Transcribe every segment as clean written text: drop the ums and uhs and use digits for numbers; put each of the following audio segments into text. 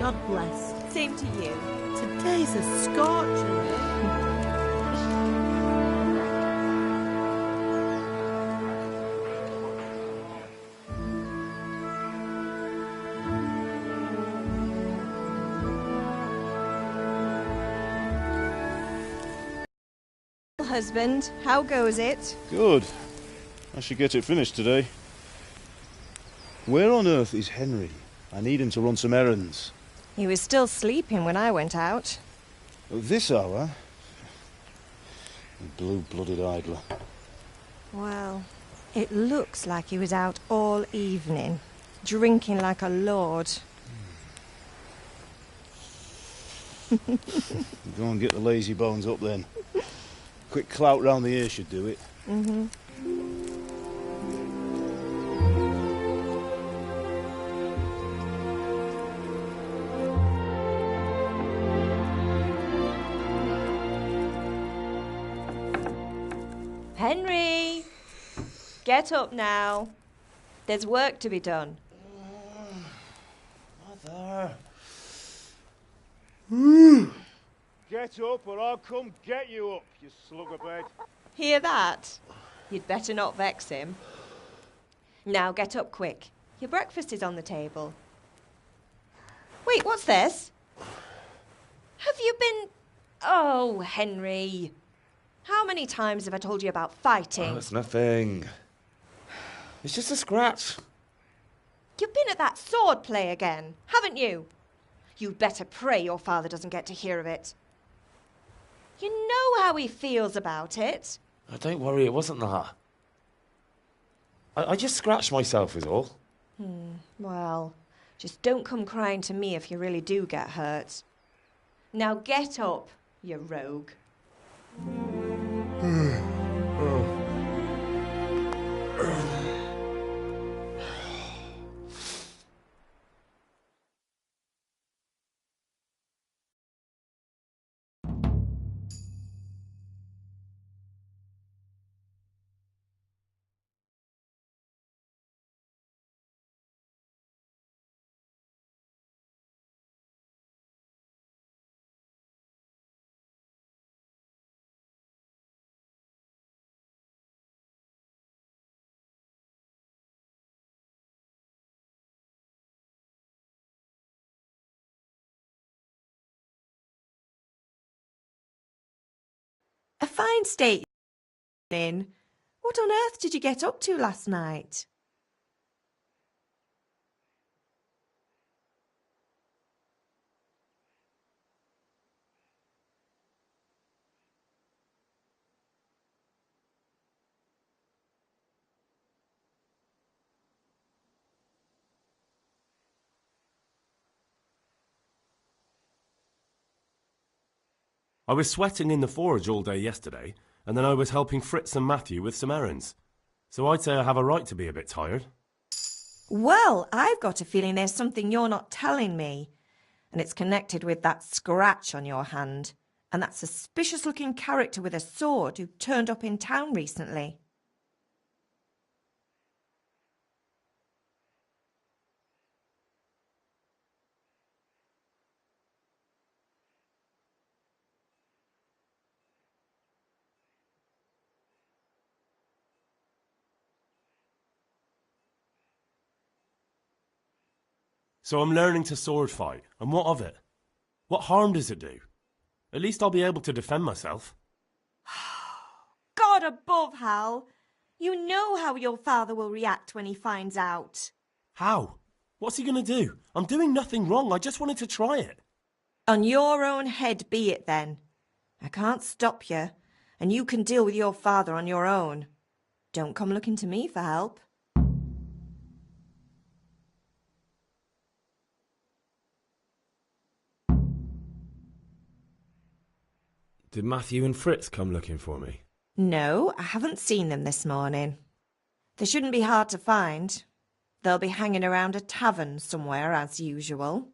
God bless. Same to you. Today's a scorcher. Husband, how goes it? Good. I should get it finished today. Where on earth is Henry? I need him to run some errands. He was still sleeping when I went out. At this hour? Blue-blooded idler. Well, it looks like he was out all evening, drinking like a lord. Go and get the lazy bones up then. Quick clout round the ear should do it. Mm-hmm. Henry! Get up now. There's work to be done. Mother. Get up or I'll come get you up, you slugabed. Hear that? You'd better not vex him. Now get up quick. Your breakfast is on the table. Wait, what's this? Have you been... Oh, Henry. How many times have I told you about fighting? Oh, it's nothing. It's just a scratch. You've been at that sword play again, haven't you? You'd better pray your father doesn't get to hear of it. You know how he feels about it. Oh, don't worry, it wasn't that. I just scratched myself is all. Well, just don't come crying to me if you really do get hurt. Now get up, you rogue. A fine state you're in. What on earth did you get up to last night? I was sweating in the forge all day yesterday, and then I was helping Fritz and Matthew with some errands. So I'd say I have a right to be a bit tired. Well, I've got a feeling there's something you're not telling me. And it's connected with that scratch on your hand. And that suspicious-looking character with a sword who turned up in town recently. So I'm learning to sword fight, and what of it? What harm does it do? At least I'll be able to defend myself. God above, Hal! You know how your father will react when he finds out. How? What's he going to do? I'm doing nothing wrong, I just wanted to try it. On your own head be it then. I can't stop you, and you can deal with your father on your own. Don't come looking to me for help. Did Matthew and Fritz come looking for me? No, I haven't seen them this morning. They shouldn't be hard to find. They'll be hanging around a tavern somewhere as usual.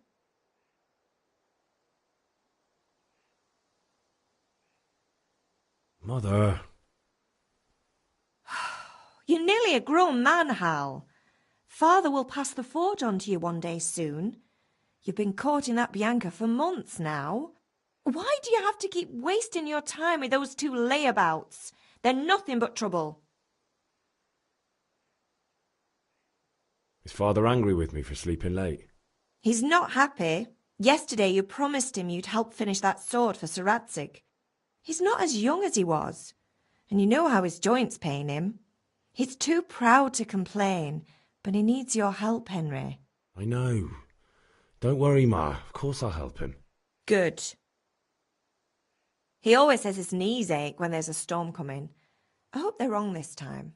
Mother. You're nearly a grown man, Hal. Father will pass the forge on to you one day soon. You've been courting that Bianca for months now. Why do you have to keep wasting your time with those two layabouts? They're nothing but trouble. Is Father angry with me for sleeping late? He's not happy. Yesterday you promised him you'd help finish that sword for Sir Radzig. He's not as young as he was, and you know how his joints pain him. He's too proud to complain, but he needs your help, Henry. I know. Don't worry, Ma. Of course I'll help him. Good. He always says his knees ache when there's a storm coming. I hope they're wrong this time.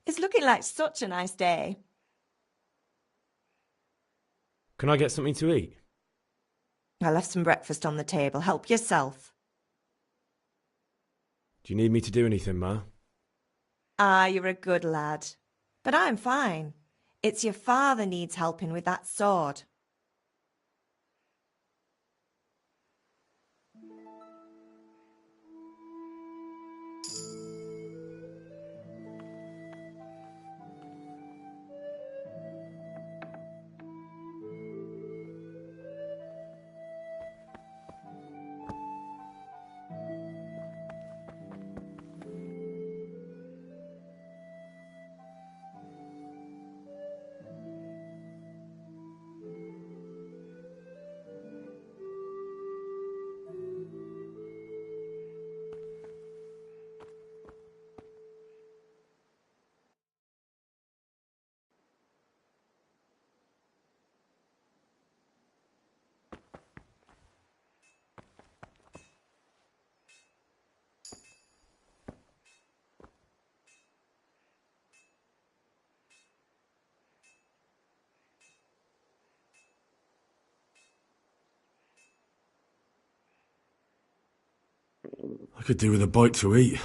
It's looking like such a nice day. Can I get something to eat? I left some breakfast on the table. Help yourself. Do you need me to do anything, Ma? Ah, you're a good lad. But I'm fine. It's your father needs helping with that sword. I could do with a bite to eat.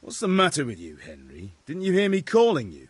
What's the matter with you, Henry? Didn't you hear me calling you?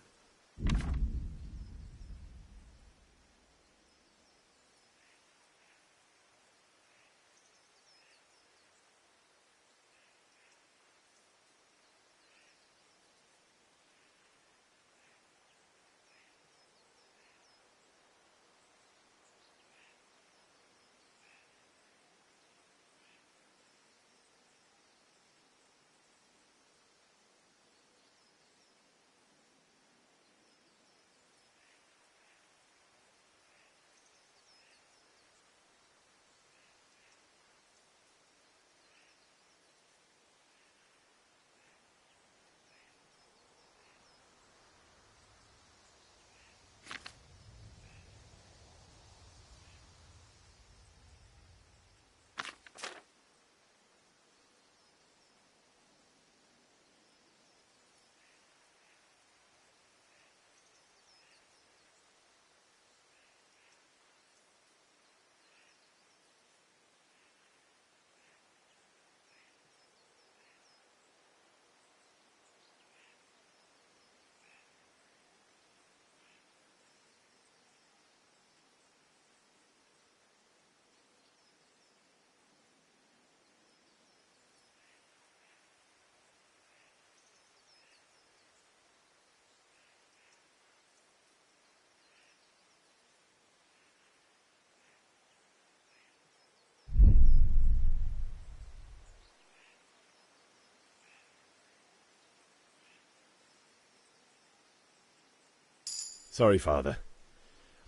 Sorry, Father.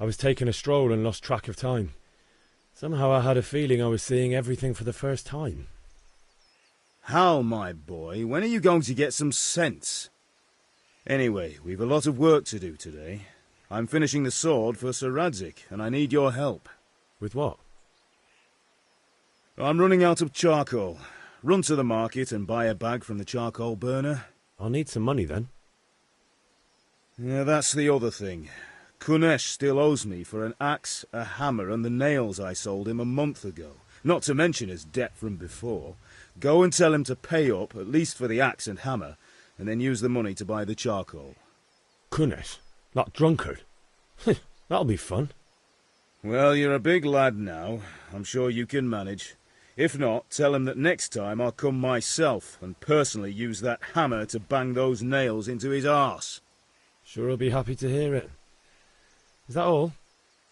I was taking a stroll and lost track of time. Somehow I had a feeling I was seeing everything for the first time. Hal, my boy, when are you going to get some sense? Anyway, we've a lot of work to do today. I'm finishing the sword for Sir Radzig, and I need your help. With what? I'm running out of charcoal. Run to the market and buy a bag from the charcoal burner. I'll need some money then. Yeah, that's the other thing. Kunesh still owes me for an axe, a hammer, and the nails I sold him a month ago. Not to mention his debt from before. Go and tell him to pay up, at least for the axe and hammer, and then use the money to buy the charcoal. Kunesh? That drunkard? That'll be fun. Well, you're a big lad now. I'm sure you can manage. If not, tell him that next time I'll come myself and personally use that hammer to bang those nails into his arse. Sure I'll be happy to hear it. Is that all?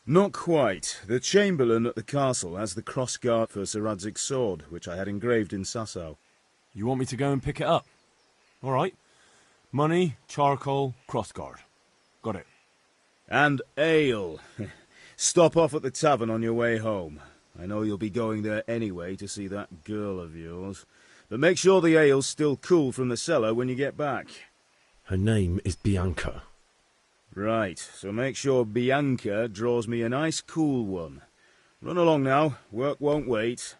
Not quite. The Chamberlain at the castle has the crossguard for Sir Radzig's sword, which I had engraved in Sasau. You want me to go and pick it up? All right. Money, charcoal, crossguard. Got it. And ale. Stop off at the tavern on your way home. I know you'll be going there anyway to see that girl of yours. But make sure the ale's still cool from the cellar when you get back. Her name is Bianca. Right, so make sure Bianca draws me a nice cool one. Run along now, work won't wait.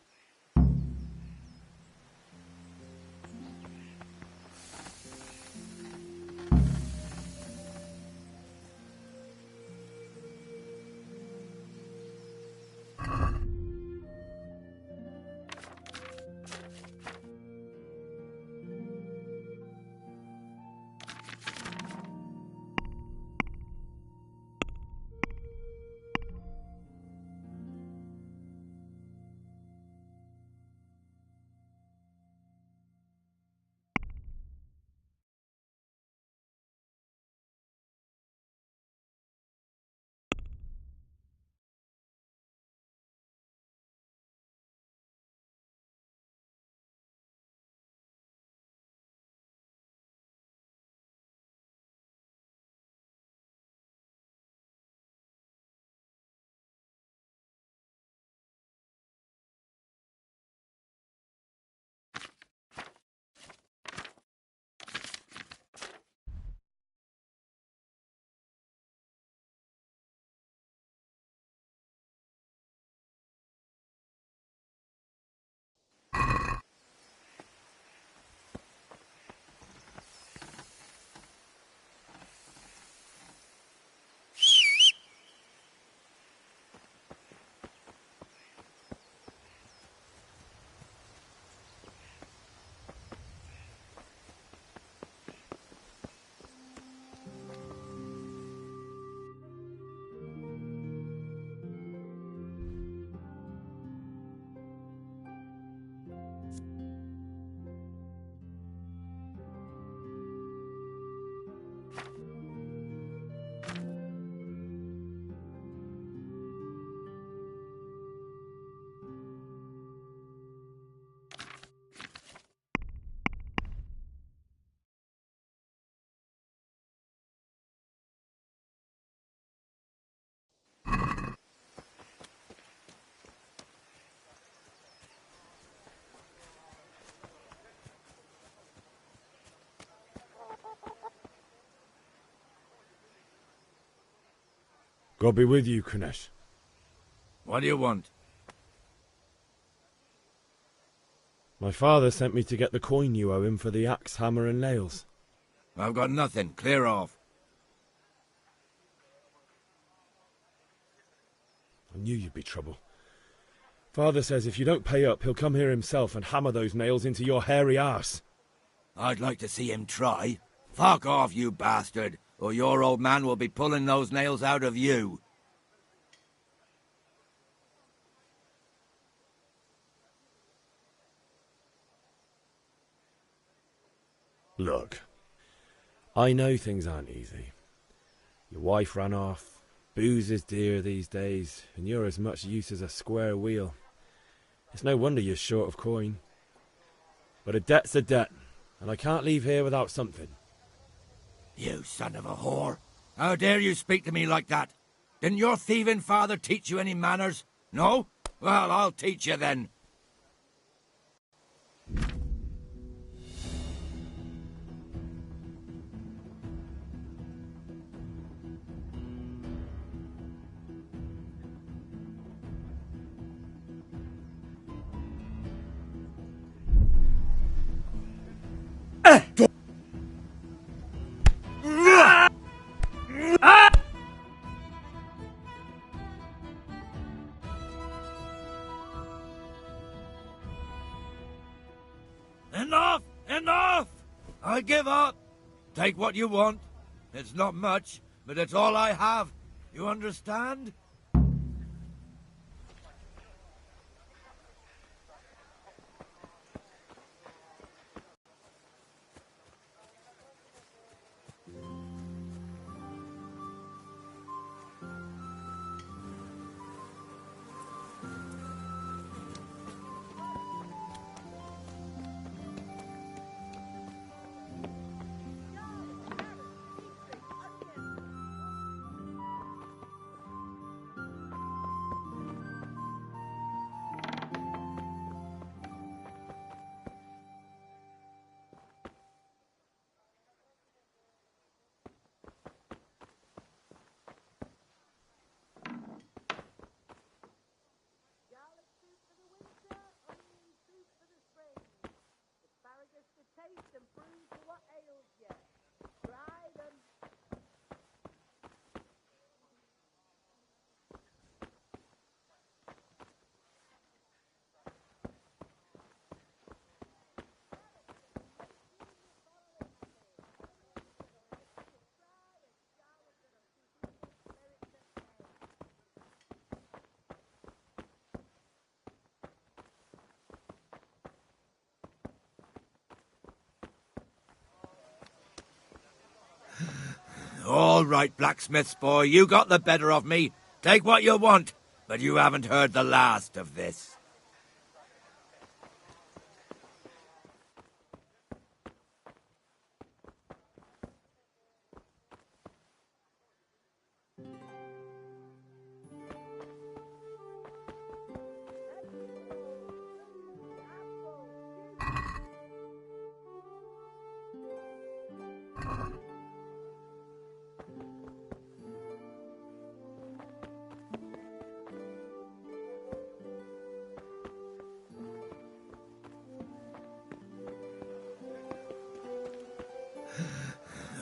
God be with you, Kunesh. What do you want? My father sent me to get the coin you owe him for the axe, hammer and nails. I've got nothing. Clear off. I knew you'd be trouble. Father says if you don't pay up, he'll come here himself and hammer those nails into your hairy arse. I'd like to see him try. Fuck off, you bastard, or your old man will be pulling those nails out of you. Look, I know things aren't easy. Your wife ran off, booze is dear these days, and you're as much use as a square wheel. It's no wonder you're short of coin. But a debt's a debt, and I can't leave here without something. You son of a whore. How dare you speak to me like that? Didn't your thieving father teach you any manners? No? Well, I'll teach you then. Enough! Enough! I give up. Take what you want. It's not much, but it's all I have. You understand? All right, blacksmith's boy, you got the better of me. Take what you want, but you haven't heard the last of this.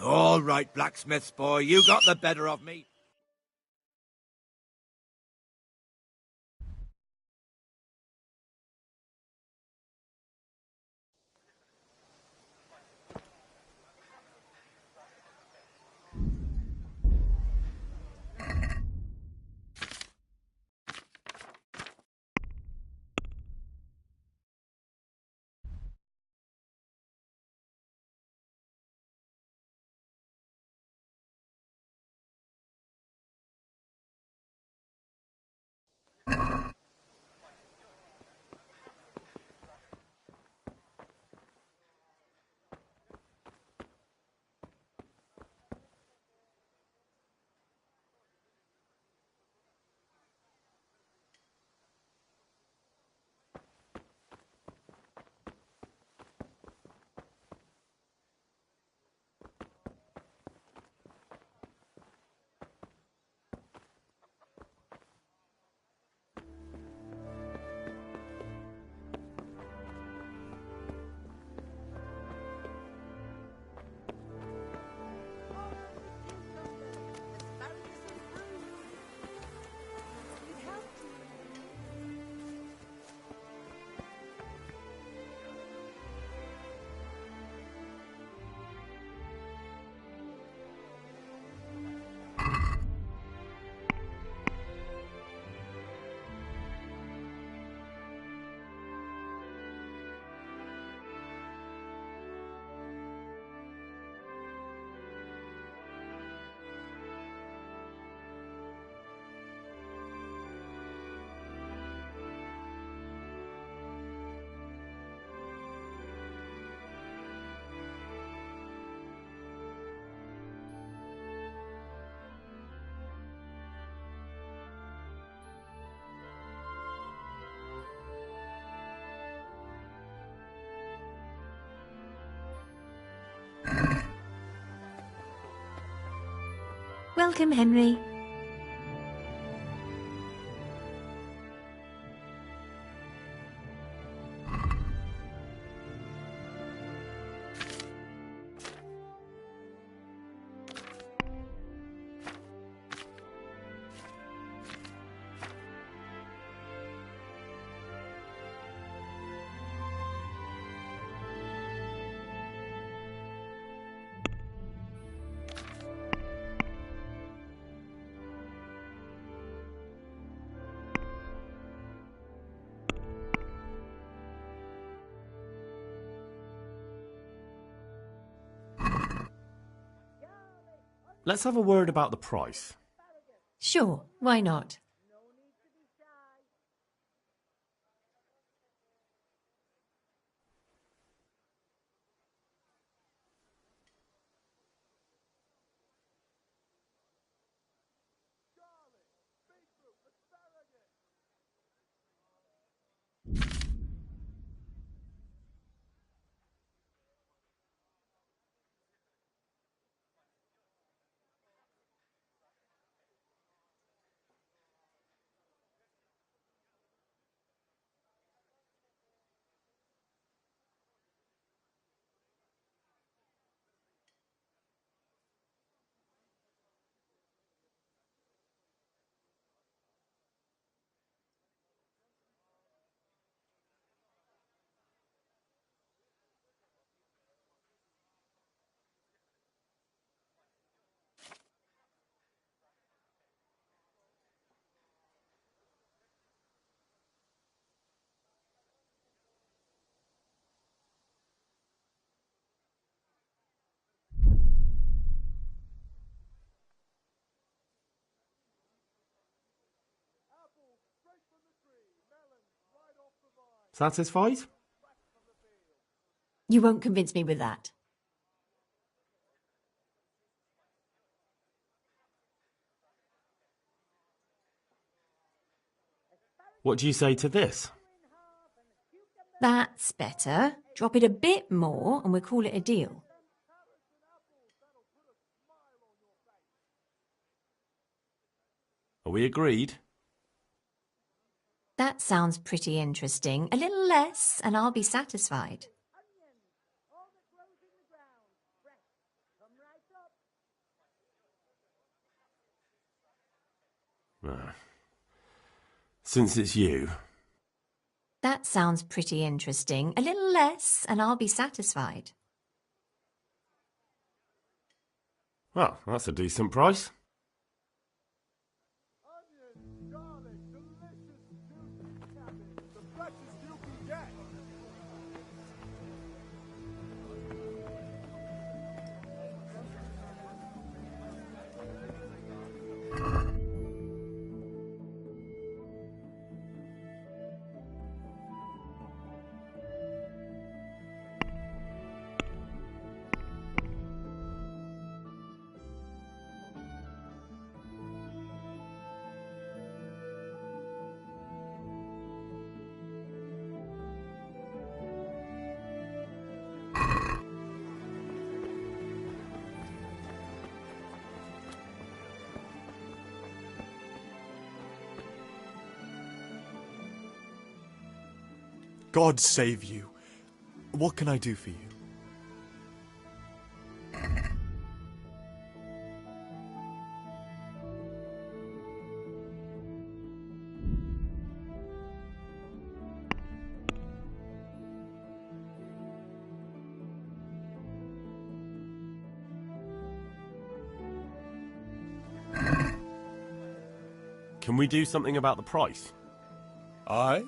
All right, blacksmith's boy, you got the better of me. Welcome, Henry. Let's have a word about the price. Sure, why not? Satisfied? You won't convince me with that. What do you say to this? That's better. Drop it a bit more and we'll call it a deal. Are we agreed? That sounds pretty interesting. A little less and I'll be satisfied. Since it's you. That sounds pretty interesting. A little less and I'll be satisfied. Well, that's a decent price. God save you. What can I do for you? Can we do something about the price? I?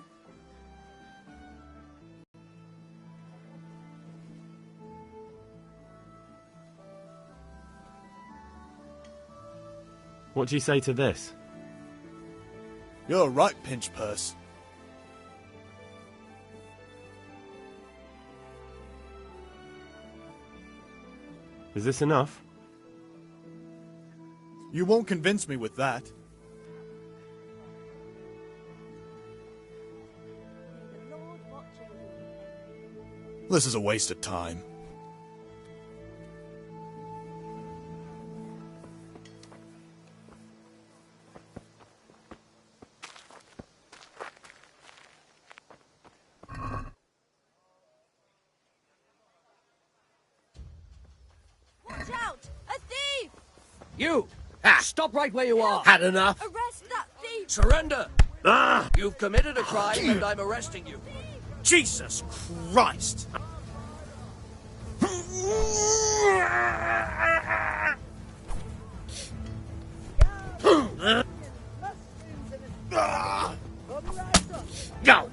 What do you say to this? You're right, pinch purse. Is this enough? You won't convince me with that. This is a waste of time. Watch out! A thief! You! Stop right where you are! Had enough? Arrest that thief! Surrender! You've committed a crime and I'm arresting you. Jesus Christ! Go!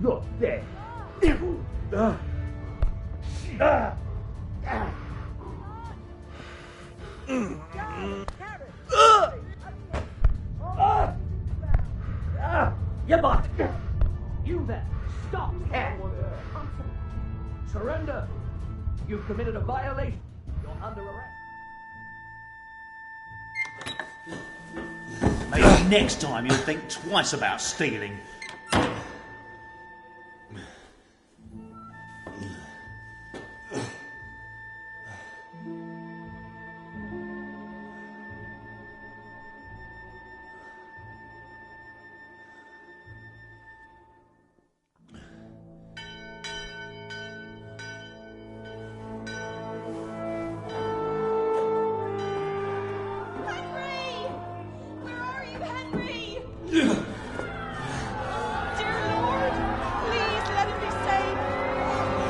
You're dead. You bought. You there. Stop. Surrender. You've committed a violation. You're under arrest. Maybe next time you'll think twice about stealing.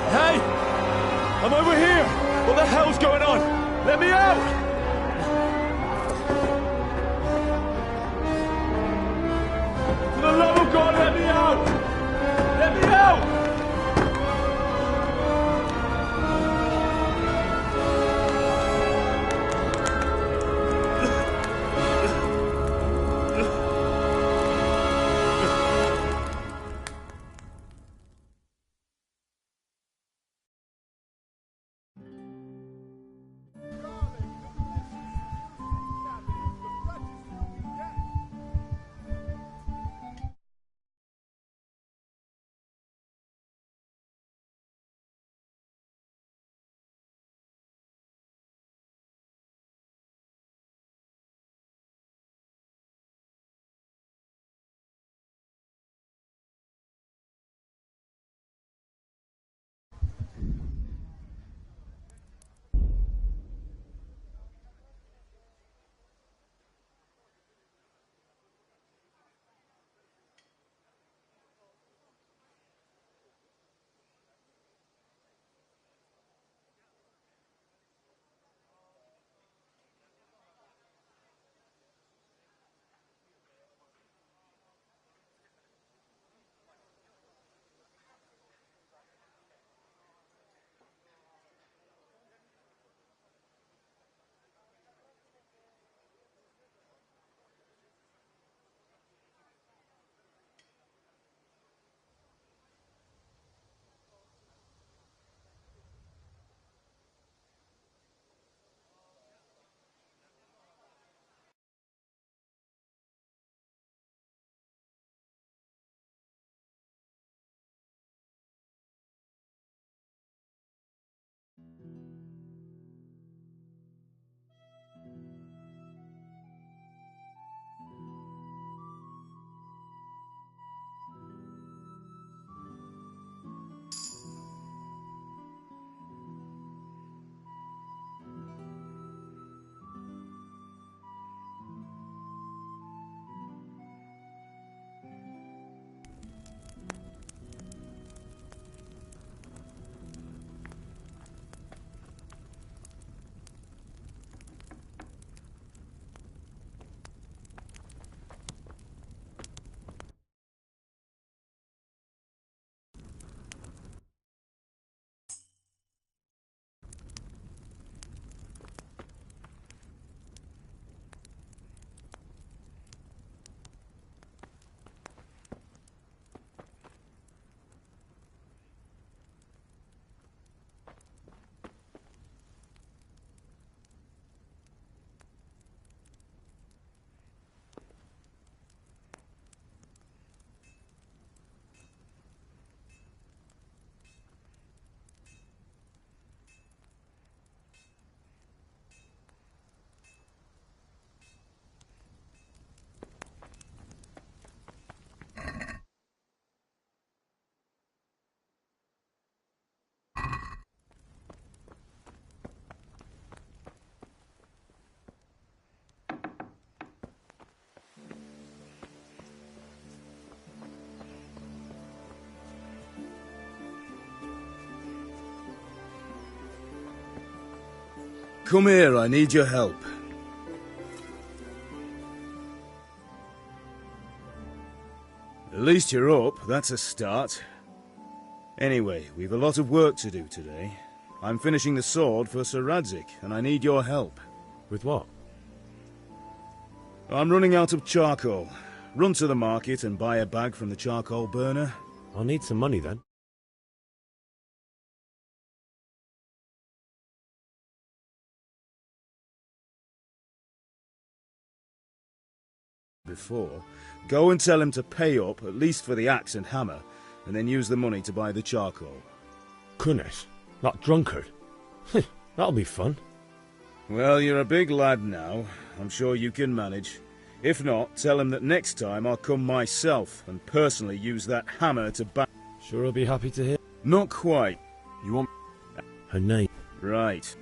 Hey! I'm over here! What the hell's going on? Let me out! For the love of God, let me out! Let me out! Come here, I need your help. At least you're up, that's a start. Anyway, we've a lot of work to do today. I'm finishing the sword for Sir Radzig, and I need your help. With what? I'm running out of charcoal. Run to the market and buy a bag from the charcoal burner. I'll need some money then. Before, go and tell him to pay up, at least for the axe and hammer, and then use the money to buy the charcoal. Kunesh? That drunkard? That'll be fun. Well, you're a big lad now. I'm sure you can manage. If not, tell him that next time I'll come myself and personally use that hammer to bang. Sure I'll be happy to hear. Not quite. You want... Her name? Right.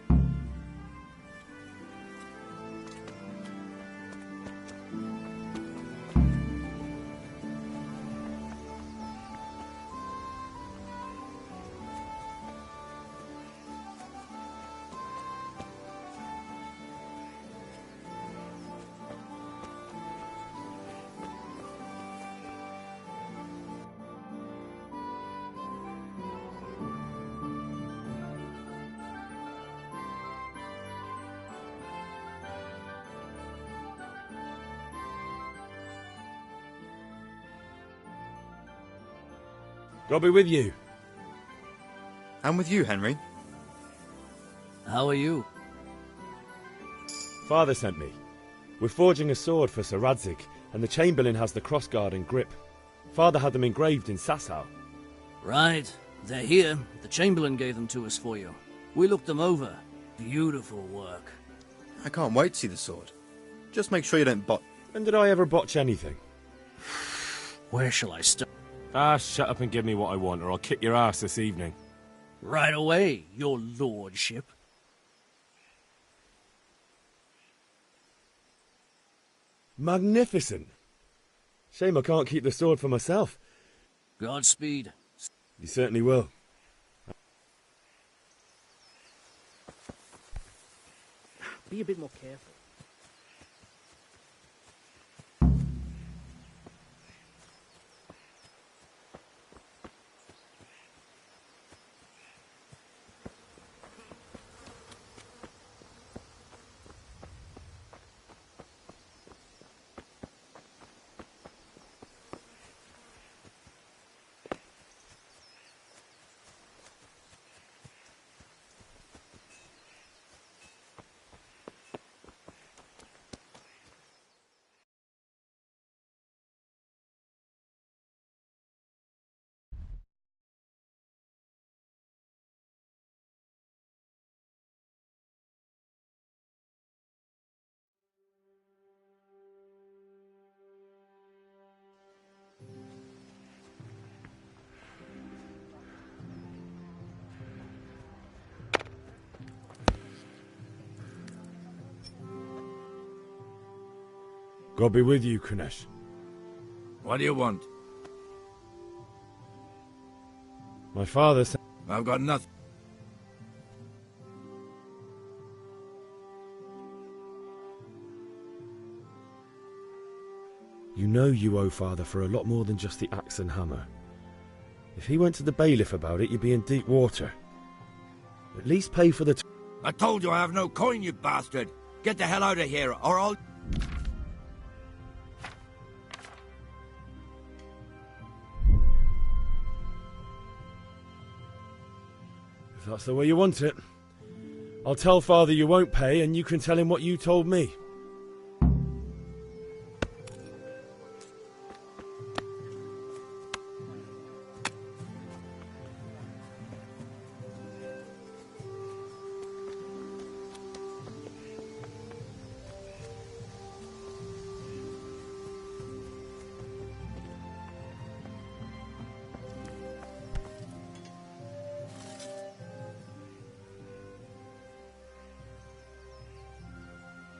God be with you. And with you, Henry. How are you? Father sent me. We're forging a sword for Sir Radzig, and the Chamberlain has the crossguard and grip. Father had them engraved in Sasau. Right. They're here. The Chamberlain gave them to us for you. We looked them over. Beautiful work. I can't wait to see the sword. Just make sure you don't bot... When did I ever botch anything? Where shall I start? Ah, shut up and give me what I want, or I'll kick your ass this evening. Right away, your lordship. Magnificent. Shame I can't keep the sword for myself. Godspeed. You certainly will. Be a bit more careful. God be with you, Kunesh. What do you want? My father said... I've got nothing. You know you owe Father for a lot more than just the axe and hammer. If he went to the bailiff about it, you'd be in deep water. At least pay for the... I told you I have no coin, you bastard! Get the hell out of here, or I'll... If that's the way you want it, I'll tell Father you won't pay, and you can tell him what you told me.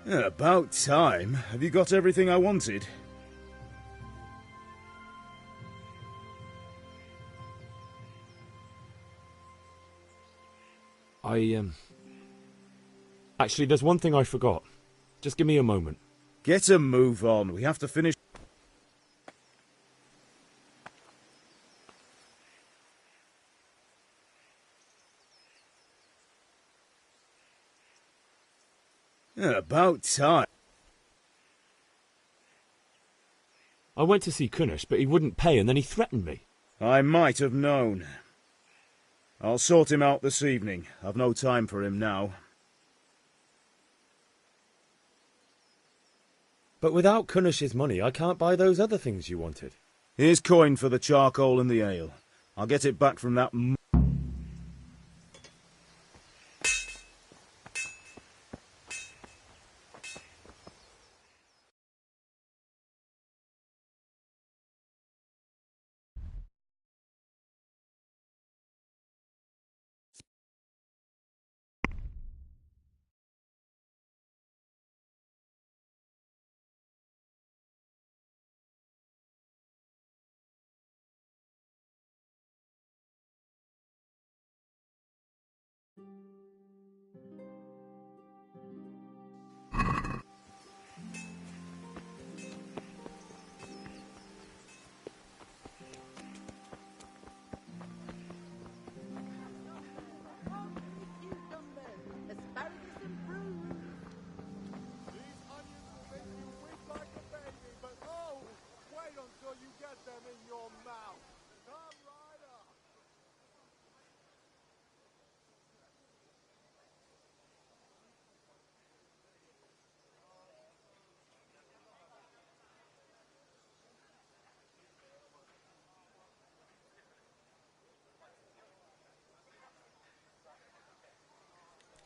About time. Have you got everything I wanted? Actually, there's one thing I forgot. Just give me a moment. Get a move on. We have to finish. Yeah, about time. I went to see Kunish, but he wouldn't pay, and then he threatened me. I might have known. I'll sort him out this evening. I've no time for him now. But without Kunish's money, I can't buy those other things you wanted. Here's coin for the charcoal and the ale. I'll get it back from that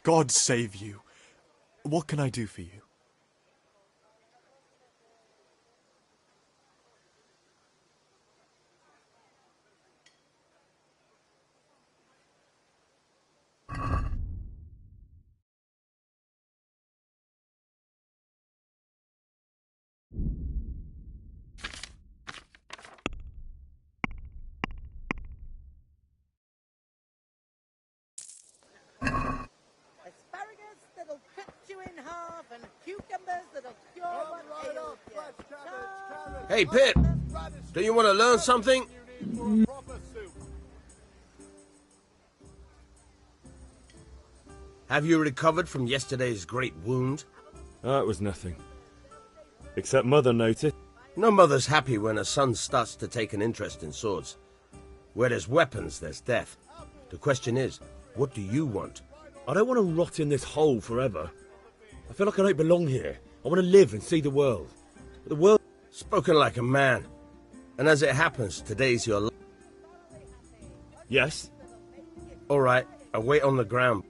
God save you. What can I do for you? Asparagus that'll cut you in half and cucumbers that'll cure what ails you. Hey, Pip! Do you want to learn something? Have you recovered from yesterday's great wound? It was nothing. Except Mother noticed. No mother's happy when her son starts to take an interest in swords. Where there's weapons, there's death. The question is, what do you want? I don't want to rot in this hole forever. I feel like I don't belong here. I want to live and see the world. But the world... Spoken like a man. And as it happens, today's your... Yes? All right, I wait on the ground.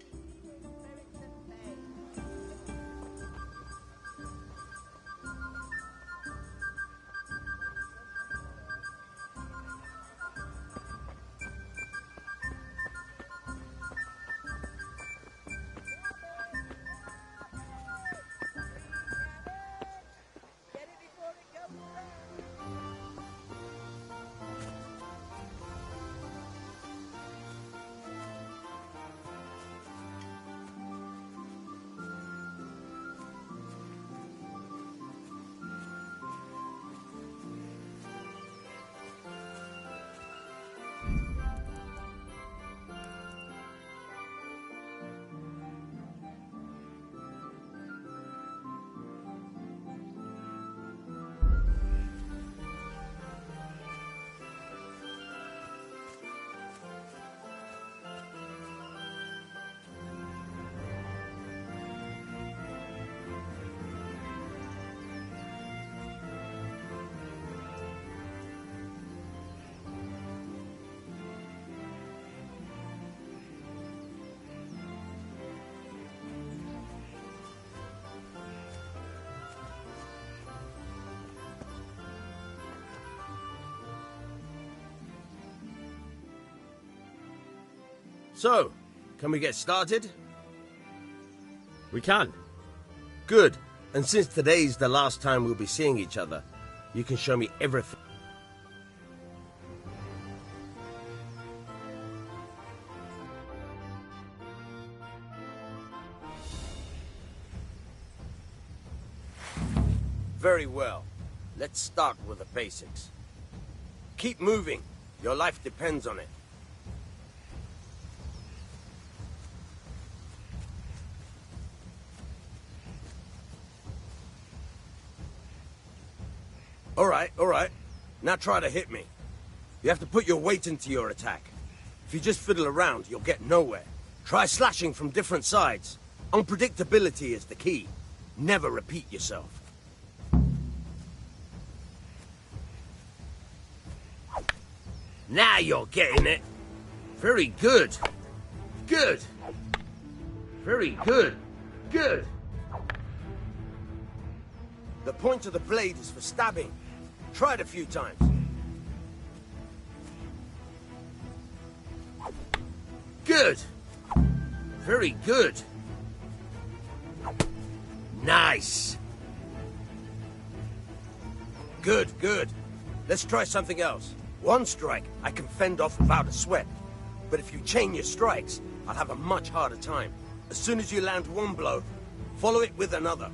So, can we get started? We can. Good. And since today's the last time we'll be seeing each other, you can show me everything. Very well. Let's start with the basics. Keep moving. Your life depends on it. All right. Now try to hit me. You have to put your weight into your attack. If you just fiddle around, you'll get nowhere. Try slashing from different sides. Unpredictability is the key. Never repeat yourself. Now you're getting it. Very good. Good. Very good. Good. The point of the blade is for stabbing. Try it a few times. Good. Very good. Nice. Good. Let's try something else. One strike, I can fend off without a sweat. But if you chain your strikes, I'll have a much harder time. As soon as you land one blow, follow it with another.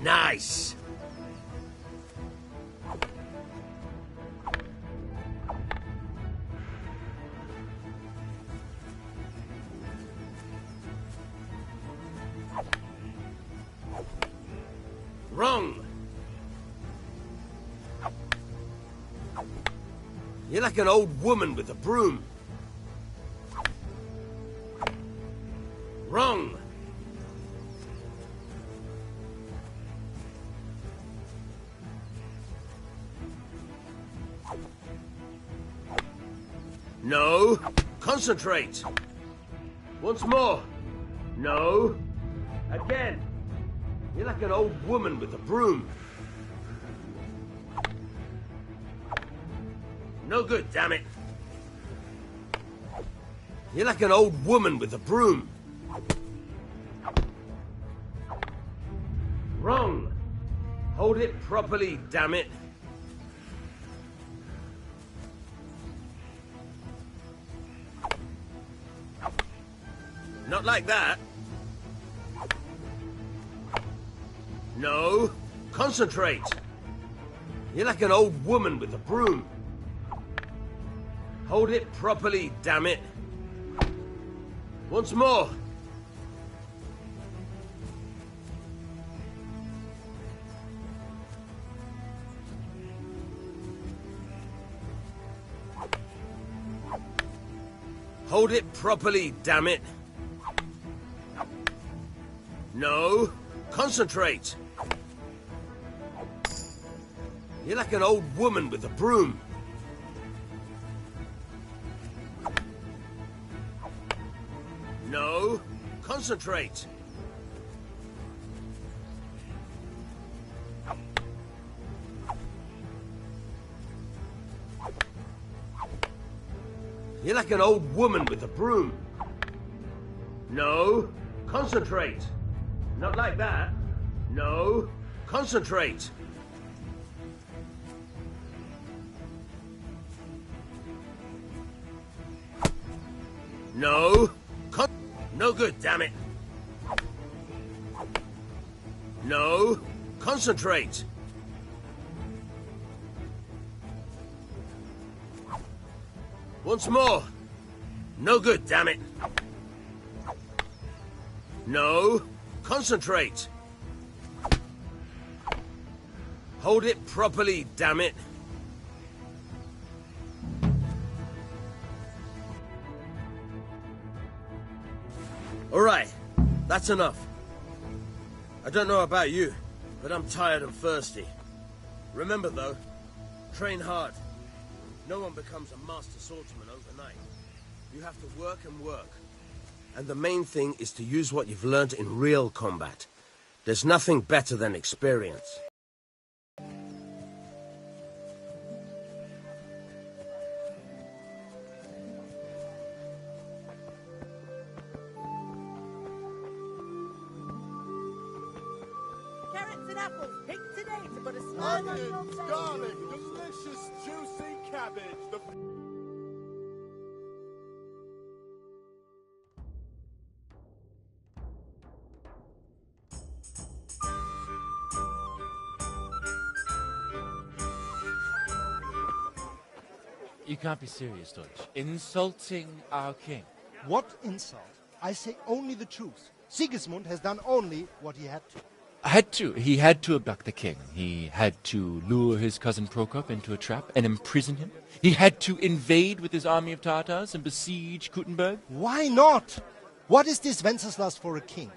Nice! Wrong! You're like an old woman with a broom. Wrong! No. Concentrate. Once more. No. Again. You're like an old woman with a broom. No good, damn it. You're like an old woman with a broom. Wrong. Hold it properly, damn it. Not like that. No. Concentrate. You're like an old woman with a broom. Hold it properly, damn it. Once more. Hold it properly, damn it. No. Concentrate. You're like an old woman with a broom. No. Concentrate. You're like an old woman with a broom. No. Concentrate. Not like that. No. Concentrate. No. No good, damn it. No. Concentrate. Once more. No good, damn it. No. Concentrate. Hold it properly, damn it. All right, that's enough. I don't know about you, but I'm tired and thirsty. Remember, though, train hard. No one becomes a master swordsman overnight. You have to work and work. And the main thing is to use what you've learned in real combat. There's nothing better than experience. Carrots and apples picked today to put a smile on your Onions, face. garlic, delicious juicy cabbage. You can't be serious, Deutsch. Insulting our king. What insult? I say only the truth. Sigismund has done only what he had to. He had to abduct the king. He had to lure his cousin Prokop into a trap and imprison him. He had to invade with his army of Tatars and besiege Kuttenberg. Why not? What is this Wenceslas for a king?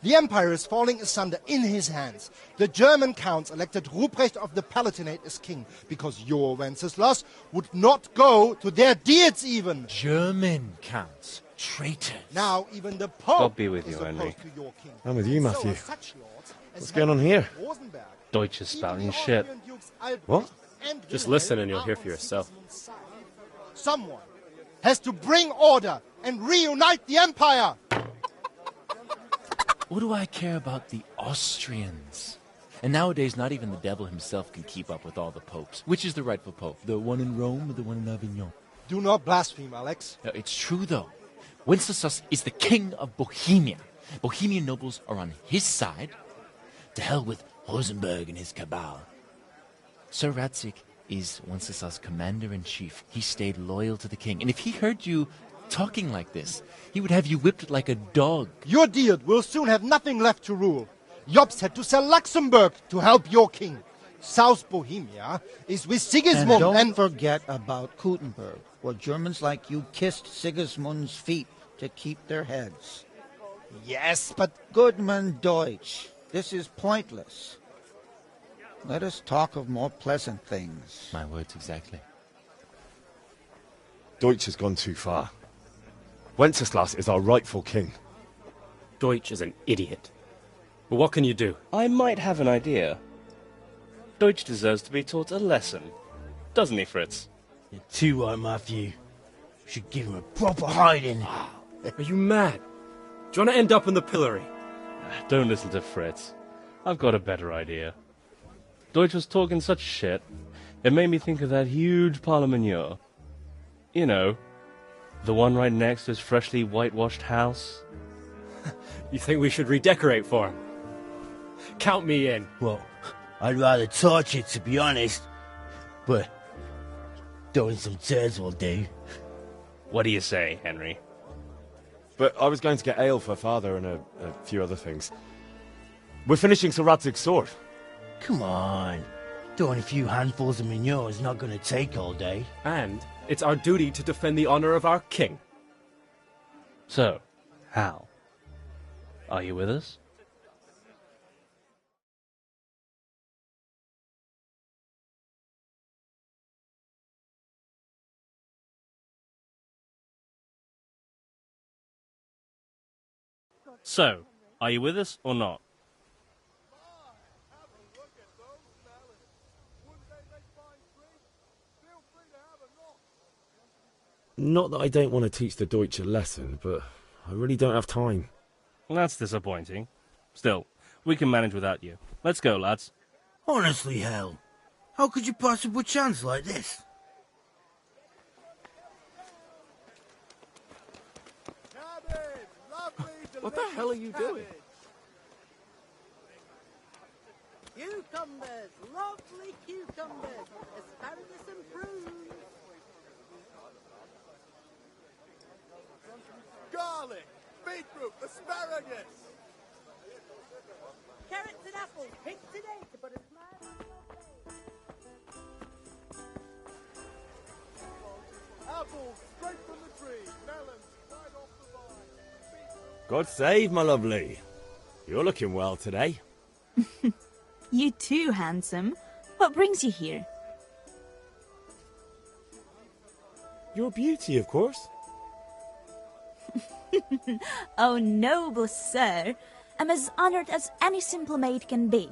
The empire is falling asunder in his hands. The German counts elected Ruprecht of the Palatinate as king because your Wenceslas would not go to their deeds even. German counts. Traitors. Now even the Pope God be with is you, Henry. opposed to your king. I'm with you, Matthew. So are such lords as What's going on here? Rosenberg. Deutsch is spouting shit. What? Just listen and you'll hear for yourself. Someone has to bring order and reunite the empire. What do I care about the Austrians? And nowadays, not even the devil himself can keep up with all the popes. Which is the rightful pope? The one in Rome or the one in Avignon? Do not blaspheme, Alex. No, it's true, though. Wenceslas is the king of Bohemia. Bohemian nobles are on his side. To hell with Rosenberg and his cabal. Sir Radzik is Wenceslas' commander-in-chief. He stayed loyal to the king. And if he heard you talking like this, he would have you whipped like a dog. Your Diet will soon have nothing left to rule. Jobst had to sell Luxembourg to help your king. South Bohemia is with Sigismund and don't forget about Kuttenberg, where Germans like you kissed Sigismund's feet to keep their heads. Yes, but... Goodman Deutsch, this is pointless. Let us talk of more pleasant things. My words exactly. Deutsch has gone too far. Wenceslas is our rightful king. Deutsch is an idiot. But what can you do? I might have an idea. Deutsch deserves to be taught a lesson. Doesn't he, Fritz? You're too right, Matthew. Should give him a proper hiding. Are you mad? Do you want to end up in the pillory? Don't listen to Fritz. I've got a better idea. Deutsch was talking such shit, it made me think of that huge parliament. You know, the one right next to his freshly whitewashed house. You think we should redecorate for him? Count me in. Well, I'd rather torch it, to be honest. But throwing some turds will do. What do you say, Henry? But I was going to get ale for father and a few other things. We're finishing Sir Radzig's sword. Come on. Throwing a few handfuls of manure is not going to take all day. And it's our duty to defend the honor of our king. So, Hal, are you with us? So, are you with us or not? Not that I don't want to teach the Deutsch a lesson, but I really don't have time. That's disappointing. Still, we can manage without you. Let's go, lads. Honestly, Hal, how could you possibly chance like this? What the hell are you doing? Cucumbers, lovely cucumbers, asparagus and prunes. Garlic, beetroot, asparagus. Carrots and apples picked today to put a smile on your face. Apples straight from the tree, melons right off the vine. God save, my lovely. You're looking well today. You too, handsome. What brings you here? Your beauty, of course. Oh, noble sir. I'm as honored as any simple maid can be.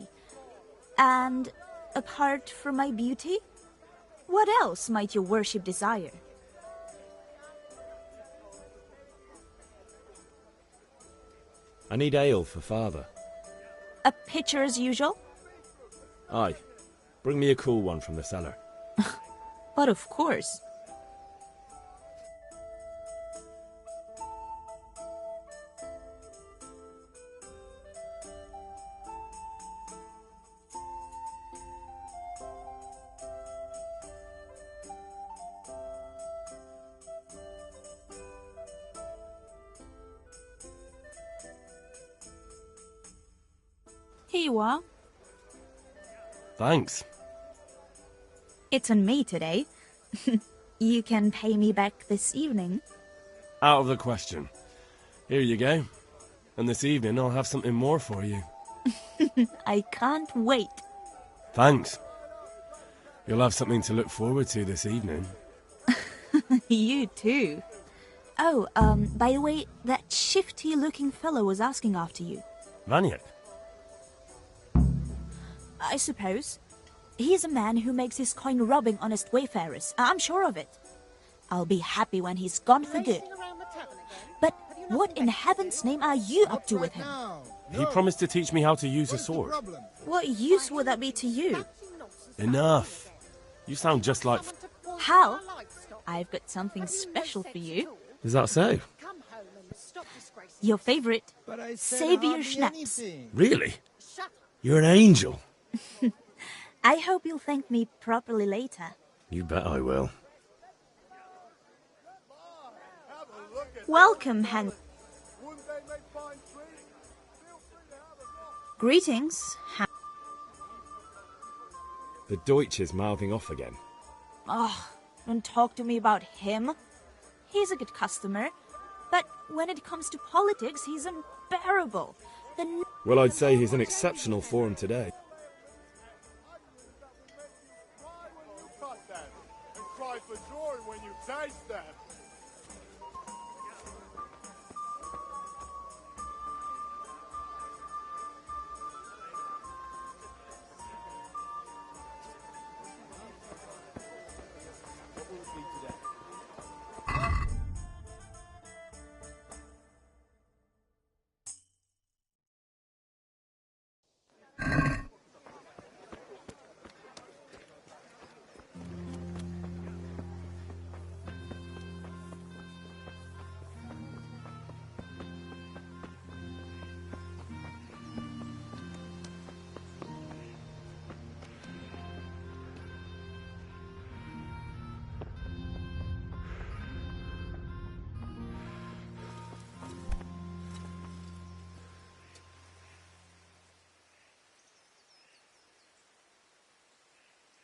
And apart from my beauty, what else might your worship desire? I need ale for father. A pitcher as usual? Aye. Bring me a cool one from the cellar. But of course. Here you are. Thanks. It's on me today. You can pay me back this evening. Out of the question. Here you go. And this evening I'll have something more for you. I can't wait. Thanks. You'll have something to look forward to this evening. You too. Oh, by the way, that shifty-looking fellow was asking after you. Vaniak? I suppose. He's a man who makes his coin robbing honest wayfarers. I'm sure of it. I'll be happy when he's gone for good. But what in heaven's name are you up to with him? He promised to teach me how to use a sword. What use would that be to you? Enough. You sound just like... Hal, I've got something special for you. Is that so? Your favorite, Savior Schnapps. Really? You're an angel. I hope you'll thank me properly later. You bet I will. Welcome, Hen. Greetings, Han. The Deutsch is mouthing off again. Oh, don't talk to me about him. He's a good customer, but when it comes to politics, he's unbearable. Well, I'd say he's in exceptional form today. Cry for joy when you taste them.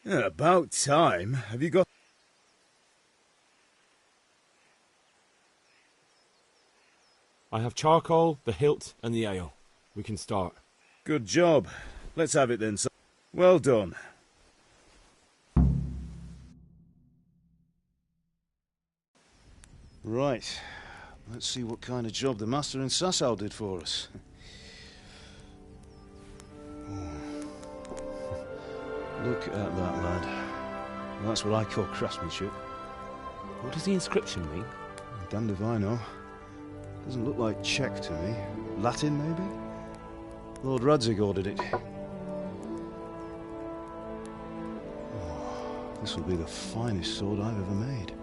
Yeah, about time. Have you got... I have charcoal, the hilt, and the ale. We can start. Good job. Let's have it then, son. Well done. Right. Let's see what kind of job the master in Sasau did for us. Look at that, lad. That's what I call craftsmanship. What does the inscription mean? Damned if I know. Doesn't look like Czech to me. Latin, maybe? Lord Radzig ordered it. Oh, this will be the finest sword I've ever made.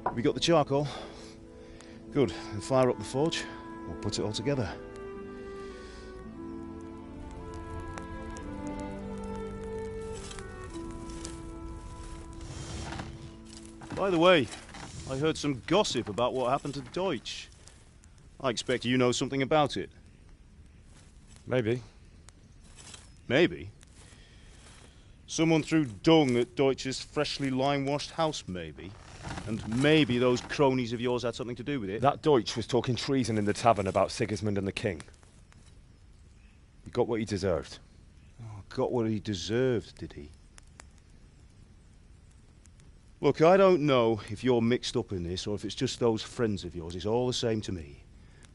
Have you got the charcoal? Good. Then fire up the forge. We'll put it all together. By the way, I heard some gossip about what happened to Deutsch. I expect you know something about it. Maybe. Maybe? Someone threw dung at Deutsch's freshly lime-washed house, maybe? And maybe those cronies of yours had something to do with it? That Deutsch was talking treason in the tavern about Sigismund and the king. He got what he deserved. Oh, got what he deserved, did he? Look, I don't know if you're mixed up in this or if it's just those friends of yours. It's all the same to me.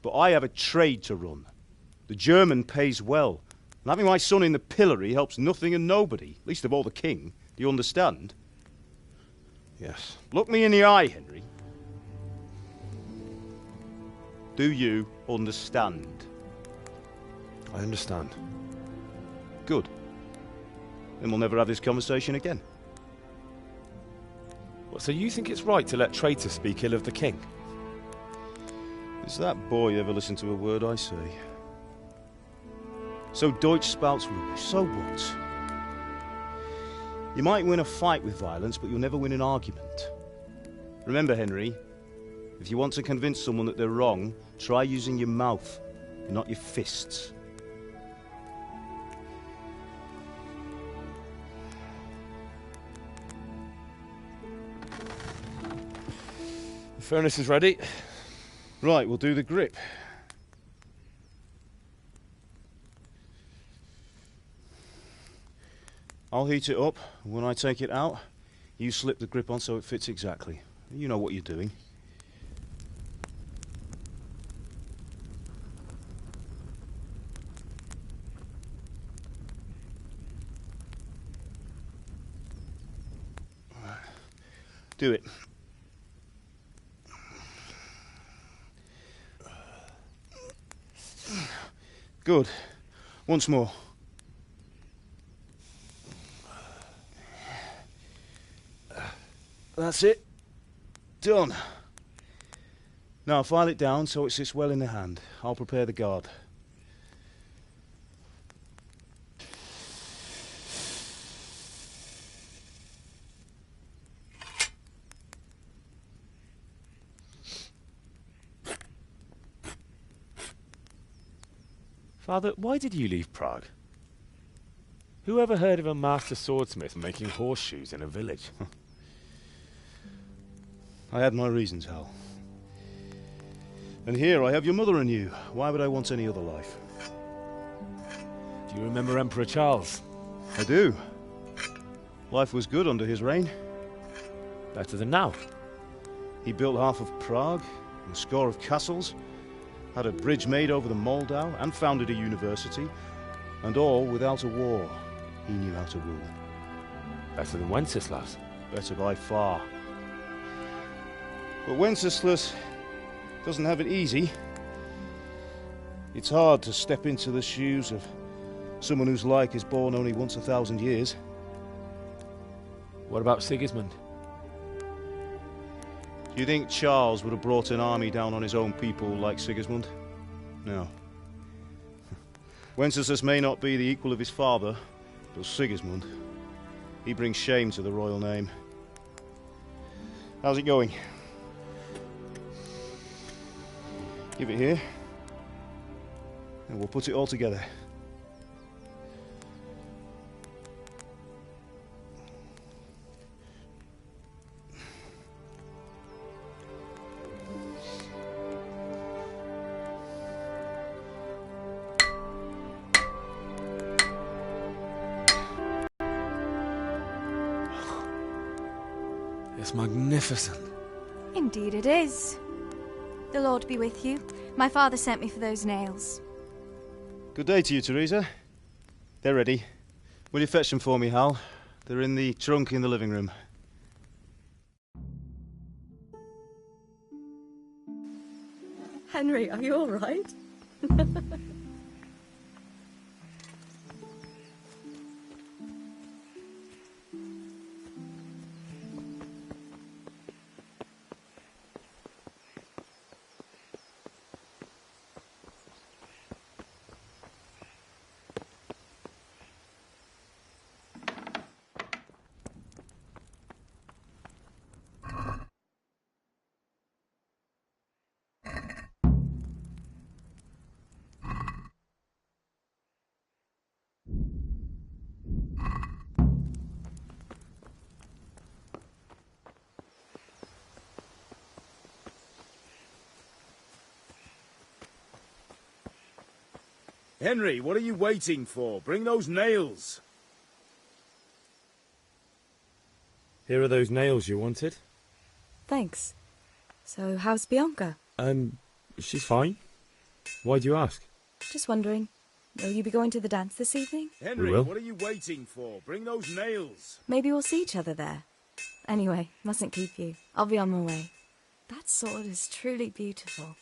But I have a trade to run. The German pays well. And having my son in the pillory helps nothing and nobody, least of all the king. Do you understand? Yes. Look me in the eye, Henry. Do you understand? I understand. Good. Then we'll never have this conversation again. What, so you think it's right to let traitors speak ill of the king? Does that boy ever listen to a word I say? So Deutsch spouts rubbish, so what? You might win a fight with violence, but you'll never win an argument. Remember, Henry, if you want to convince someone that they're wrong, try using your mouth, not your fists. The furnace is ready. Right, we'll do the grip. I'll heat it up, and when I take it out, you slip the grip on so it fits exactly. You know what you're doing. Do it. Good. Once more. That's it. Done. Now file it down so it sits well in the hand. I'll prepare the guard. Father, why did you leave Prague? Who ever heard of a master swordsmith making horseshoes in a village? I had my reasons, Hal. And here I have your mother and you. Why would I want any other life? Do you remember Emperor Charles? I do. Life was good under his reign. Better than now. He built half of Prague, and a score of castles, had a bridge made over the Moldau, and founded a university, and all without a war. He knew how to rule. Better than Wenceslas. Better by far. But Wenceslas doesn't have it easy. It's hard to step into the shoes of someone whose like is born only once 1,000 years. What about Sigismund? Do you think Charles would have brought an army down on his own people like Sigismund? No. Wenceslas may not be the equal of his father, but Sigismund, he brings shame to the royal name. How's it going? Give it here, and we'll put it all together. It's magnificent. Indeed it is. The Lord be with you. My father sent me for those nails. Good day to you, Teresa. They're ready. Will you fetch them for me, Hal? They're in the trunk in the living room. Henry, are you all right? Henry, what are you waiting for? Bring those nails. Here are those nails you wanted. Thanks. So, how's Bianca? She's fine. Why do you ask? Just wondering. Will you be going to the dance this evening? Henry, We will. what are you waiting for? Bring those nails. Maybe we'll see each other there. Anyway, mustn't keep you. I'll be on my way. That sword is truly beautiful.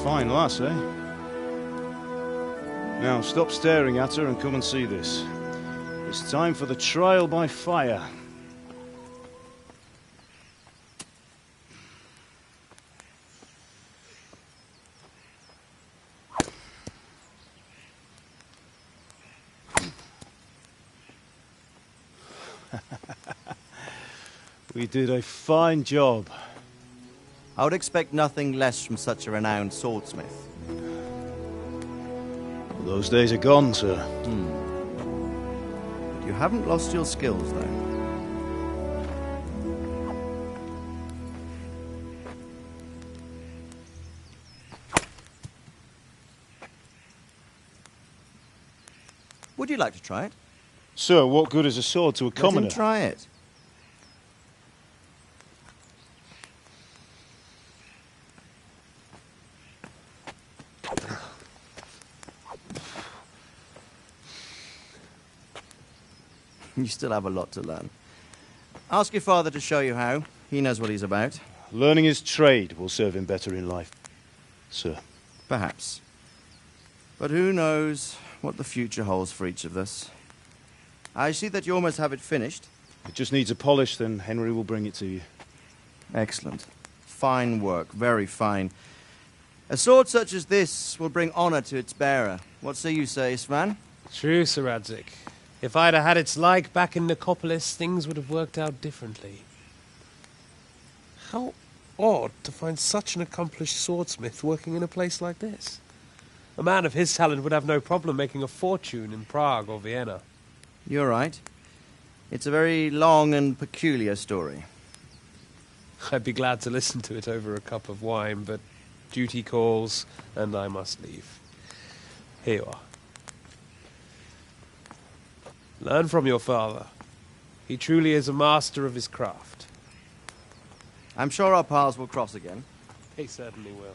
Fine lass, eh? Now, stop staring at her and come and see this. It's time for the trial by fire. We did a fine job. I would expect nothing less from such a renowned swordsmith. Well, those days are gone, sir. But you haven't lost your skills, though. Would you like to try it? Sir, what good is a sword to a commoner? Let him try it. You still have a lot to learn. Ask your father to show you how. He knows what he's about. Learning his trade will serve him better in life, sir. Perhaps. But who knows what the future holds for each of us. I see that you almost have it finished. It just needs a polish, then Henry will bring it to you. Excellent. Fine work, very fine. A sword such as this will bring honor to its bearer. What say you, Svan? True, Sir Radzig. If I'd have had its like back in Nicopolis, things would have worked out differently. How odd to find such an accomplished swordsmith working in a place like this. A man of his talent would have no problem making a fortune in Prague or Vienna. You're right. It's a very long and peculiar story. I'd be glad to listen to it over a cup of wine, but duty calls, and I must leave. Here you are. Learn from your father. He truly is a master of his craft. I'm sure our paths will cross again. He certainly will.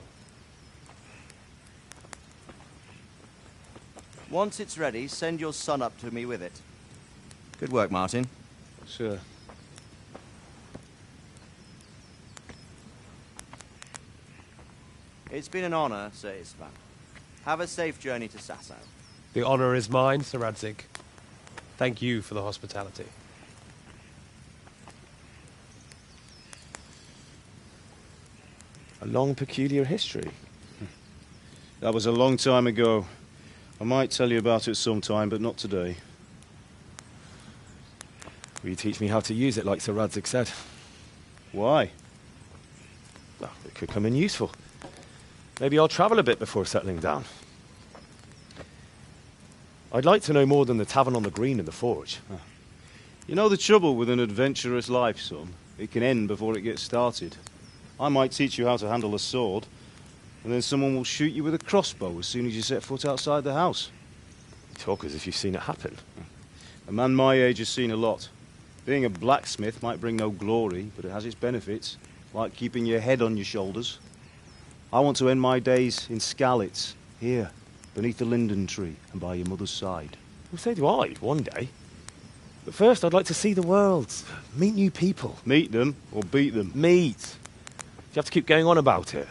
Once it's ready, send your son up to me with it. Good work, Martin. Sure. It's been an honor, Sir Istvan. Have a safe journey to Sasau. The honor is mine, Sir Radzig. Thank you for the hospitality. A long, peculiar history. That was a long time ago. I might tell you about it sometime, but not today. Will you teach me how to use it, like Sir Radzig said? Why? Well, it could come in useful. Maybe I'll travel a bit before settling down. I'd like to know more than the tavern on the green and the forge. You know the trouble with an adventurous life, son? It can end before it gets started. I might teach you how to handle a sword, and then someone will shoot you with a crossbow as soon as you set foot outside the house. You talk as if you've seen it happen. A man my age has seen a lot. Being a blacksmith might bring no glory, but it has its benefits, like keeping your head on your shoulders. I want to end my days in Skalitz, here, beneath the linden tree and by your mother's side. Well, so do I, one day. But first, I'd like to see the world, meet new people. Meet them or beat them? Meet. You have to keep going on about it.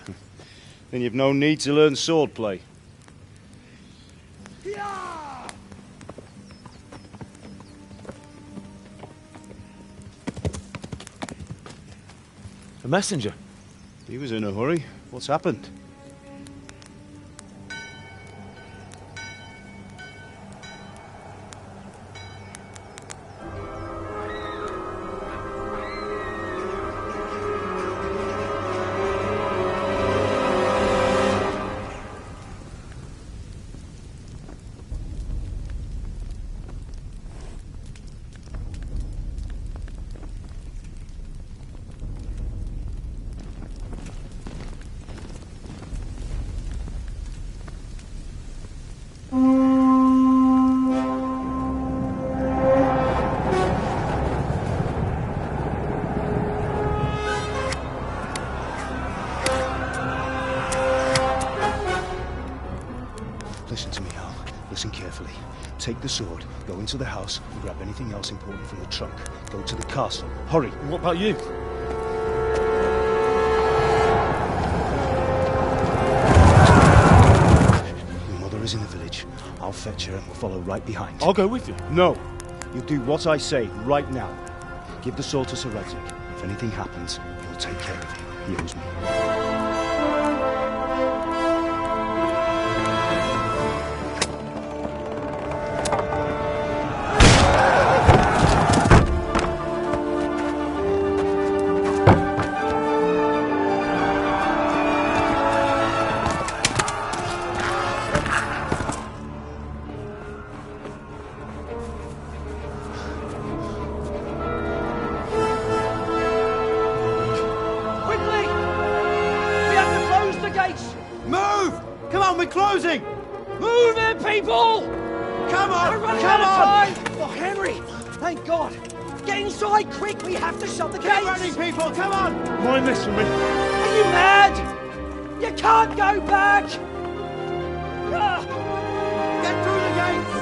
Then you've no need to learn swordplay. A messenger. He was in a hurry. What's happened? Listen to me, Hal. Listen carefully. Take the sword, go into the house, and grab anything else important from the trunk. Go to the castle. Hurry! What about you? I'll fetch her and we'll follow right behind. I'll go with you. No. You'll do what I say right now. Give the sword to Sir Radzik. If anything happens, he'll take care of you. He owes me. Mind this for me. Are you mad? You can't go back! Get through the gates!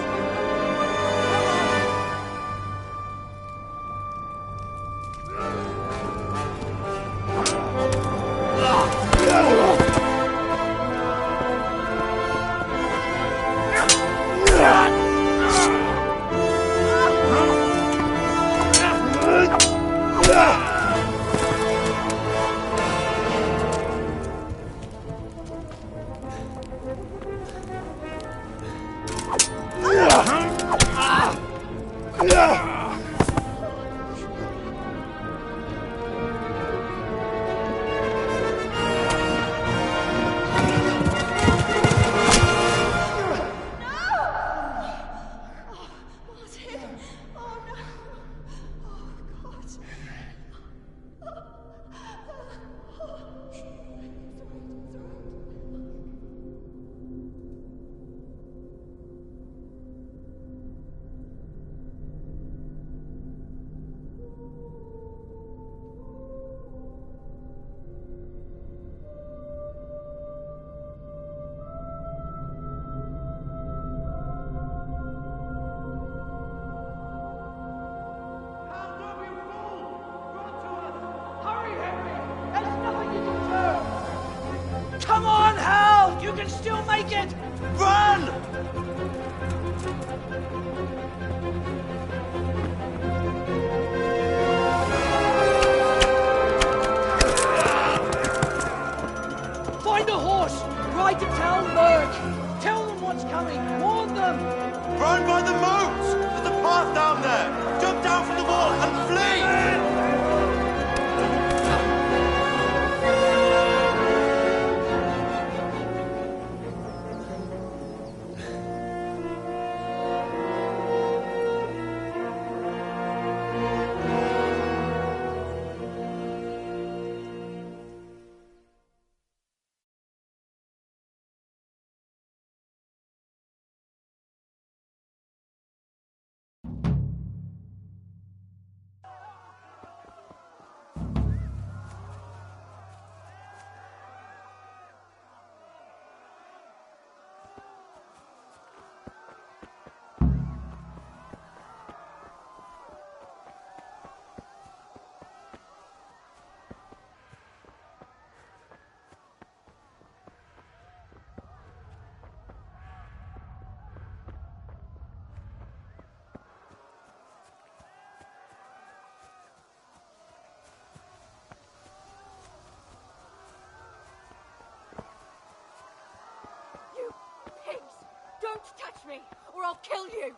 Come on, Hal! You can still make it! Run! Find a horse! Ride to town, Merc! Tell them what's coming! Warn them! Run by the moat! There's a path down there! Jump down from the wall and flee! Don't touch me, or I'll kill you!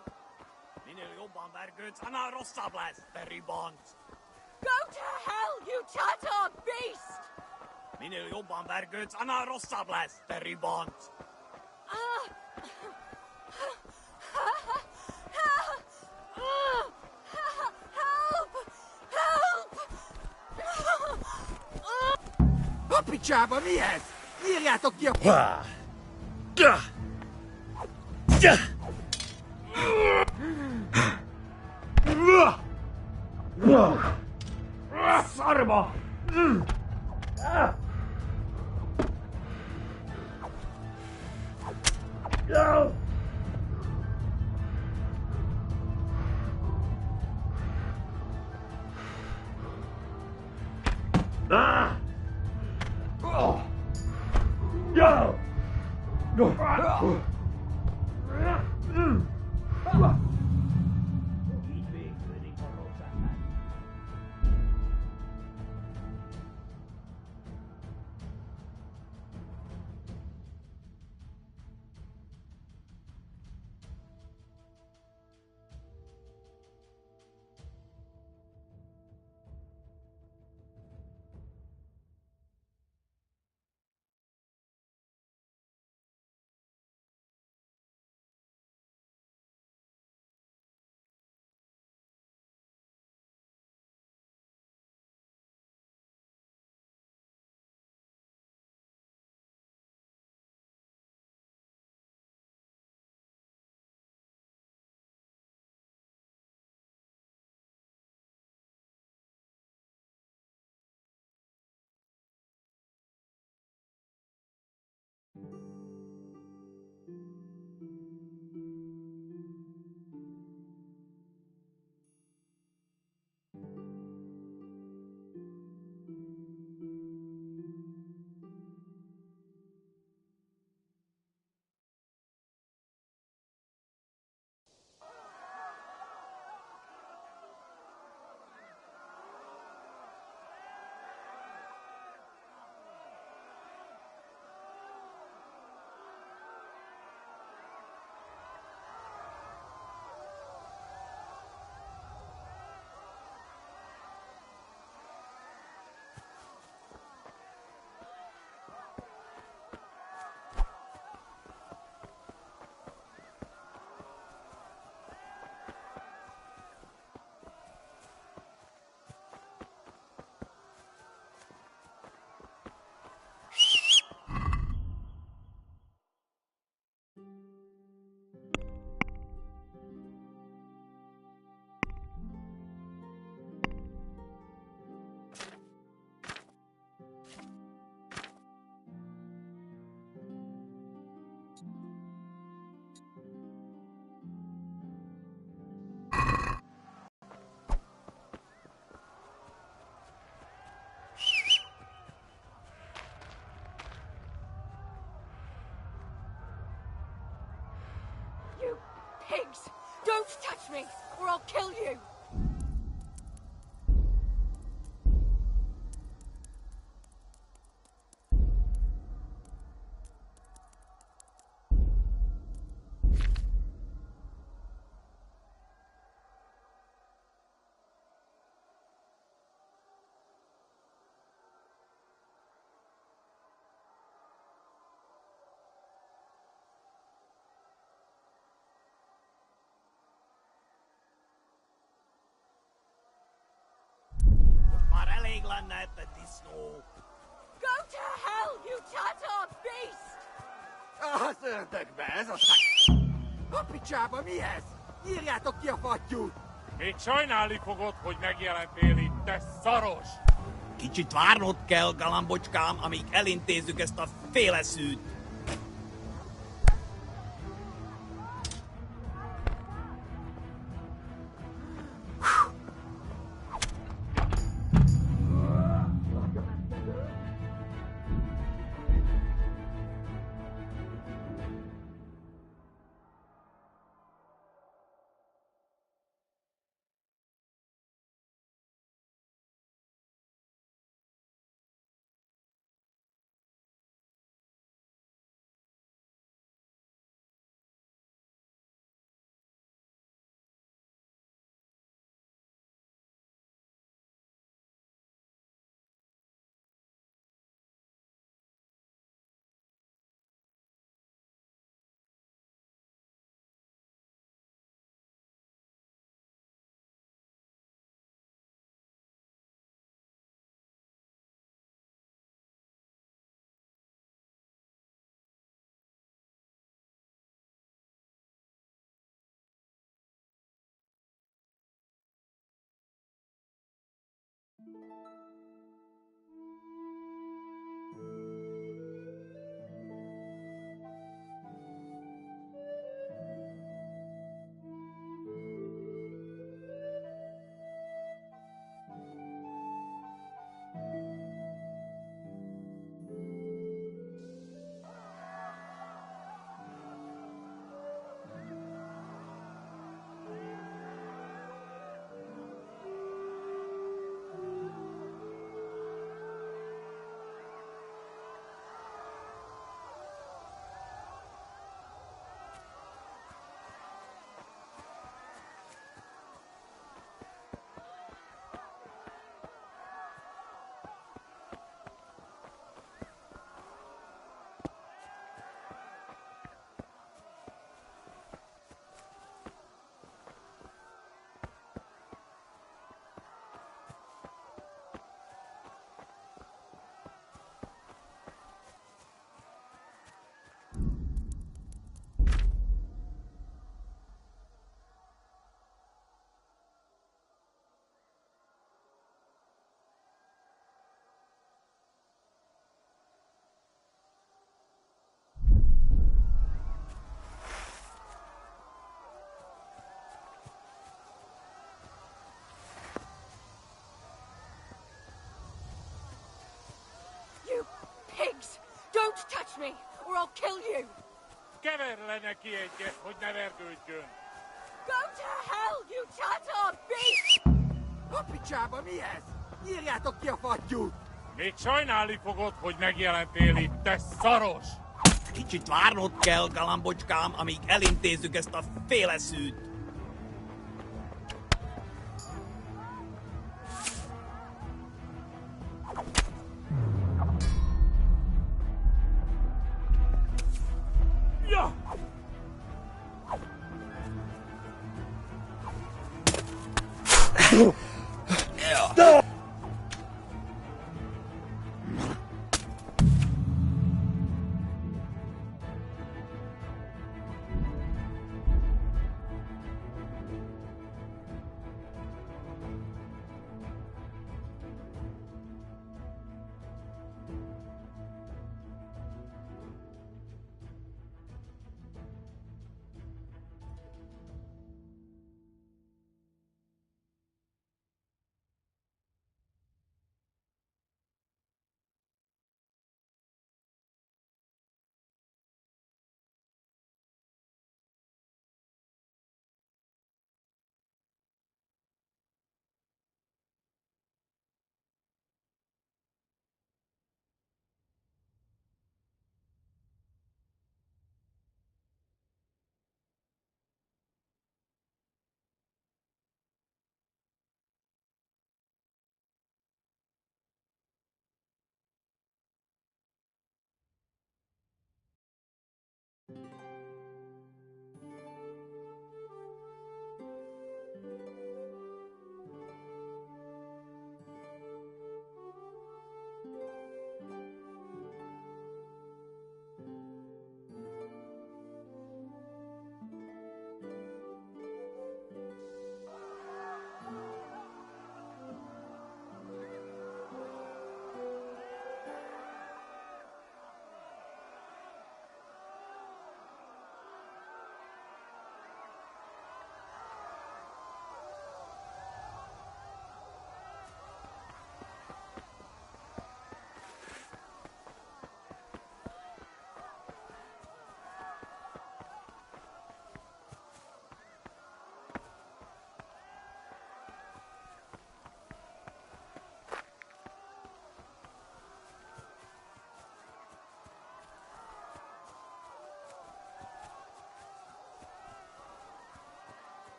Go to hell, you Tatar beast! Puppy chap on the head! Hier gaat toch je... Sarma! Go! Ah! Go! Go! me, or I'll kill you! Go to hell, you Tatar beast! Szöntek be, ez a A picsába mi ez? Írjátok ki a fattyút! Még sajnálni fogod, hogy megjelentél itt, te szaros! Kicsit várnod kell, galambocskám, amíg elintézzük ezt a féleszűt. Pigs! Don't touch me, or I'll kill you! Kever le neki egyet, hogy ne vergődjön! Go to hell, you Tatar beast! A picsába mi ez? Írjátok ki a fattyút! Még sajnálni fogod, hogy megjelentél itt, te szaros! Kicsit várnod kell, galambocskám, amíg elintézzük ezt a féleszűt.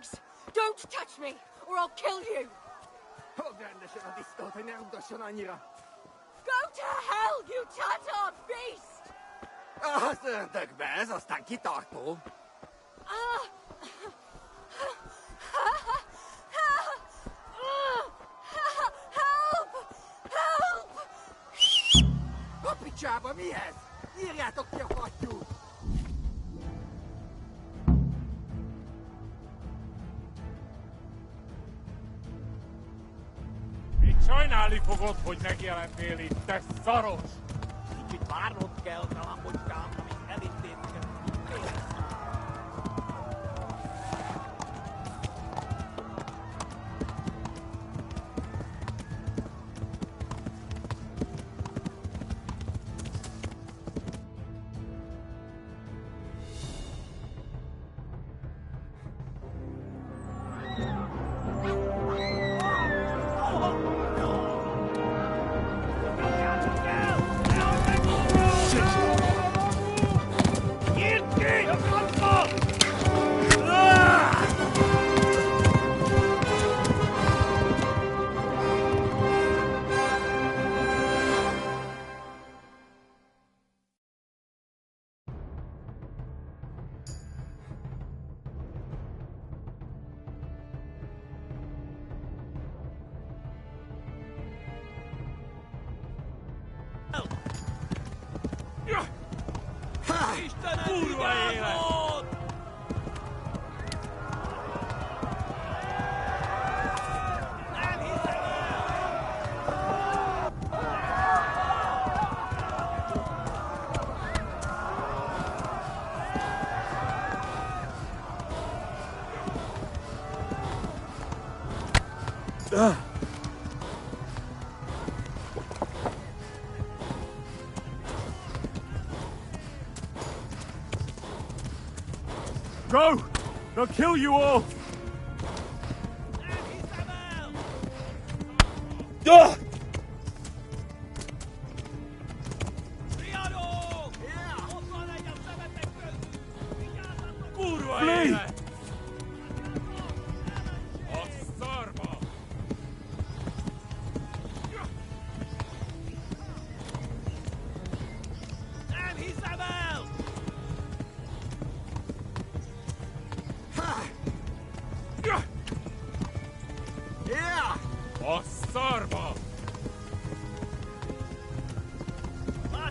legs! Don't touch me, or I'll kill you! Go Go to hell, you Tatar beast! Szöntök be, ez aztán kitartó. Help! A picsába, mi ez? Írjátok ki a fattyút! Még sajnálni fogod, hogy megjelentél itt, te szaros! Kicsit várnod kell, galambocskám, amíg elintézzük ezt a féleszűt. Kurva élet! Go! They'll kill you all! Ah! Kurva Flee! élet! A szarba! Nem hiszem el! A szarba!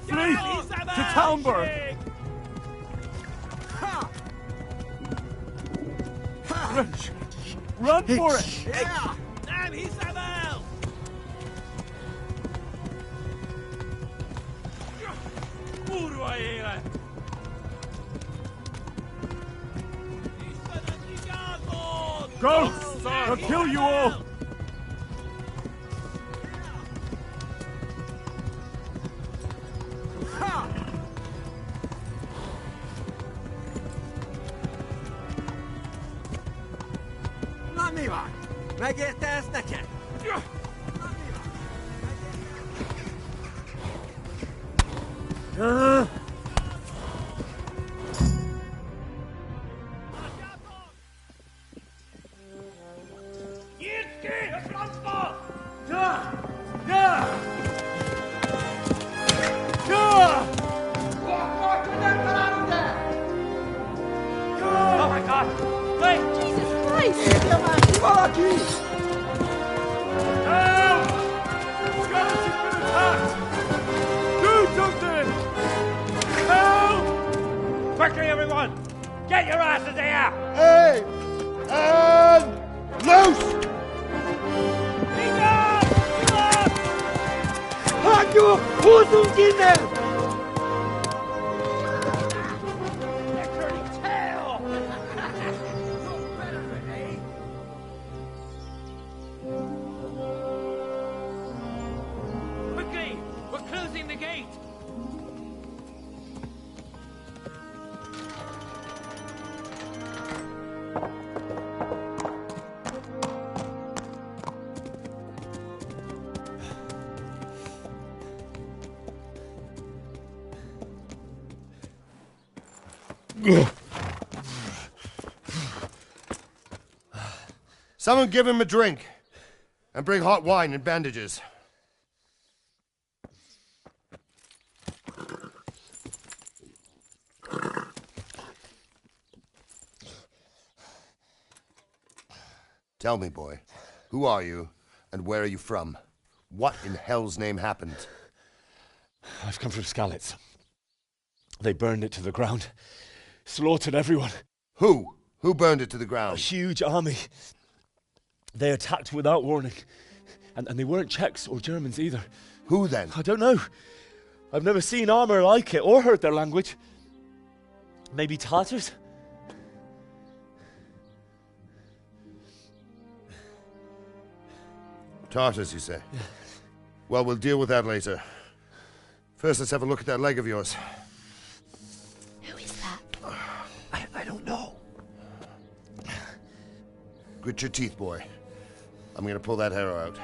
Flee! To Talmberg! Run for it! Nem hiszem el! Kurva élet! Go! They'll kill you all! Na mi van? Megérte ez neked? Nyitd ki a francba! Nem találod el! Oh my god! Wait! Jesus Christ! Írja már ki valaki! Help! Scarlett's been attacked! Do something! Help! Quickly, everyone! Get your asses here! Hey! And loose! Hagyjuk! Húzzunk innen! Quickly! We're closing the gate! Someone give him a drink. And bring hot wine and bandages. Tell me, boy, who are you, and where are you from? What in hell's name happened? I've come from Skalitz. They burned it to the ground. Slaughtered everyone. Who? Who burned it to the ground? A huge army. They attacked without warning. And they weren't Czechs or Germans either. Who then? I don't know. I've never seen armor like it or heard their language. Maybe Tatars? Tartars, you say? Yeah. Well, we'll deal with that later. First, let's have a look at that leg of yours. Who is that? I don't know. Grit your teeth, boy. I'm gonna pull that arrow out.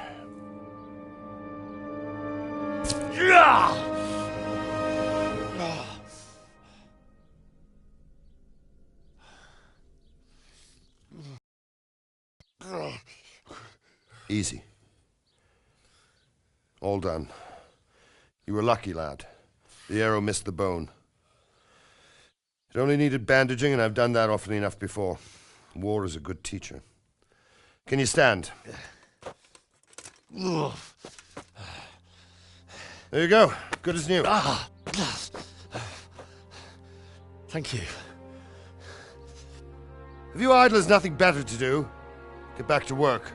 Easy. All done. You were lucky, lad. The arrow missed the bone. It only needed bandaging, and I've done that often enough before. War is a good teacher. Can you stand? There you go. Good as new. Thank you. Have you idlers nothing better to do? Get back to work.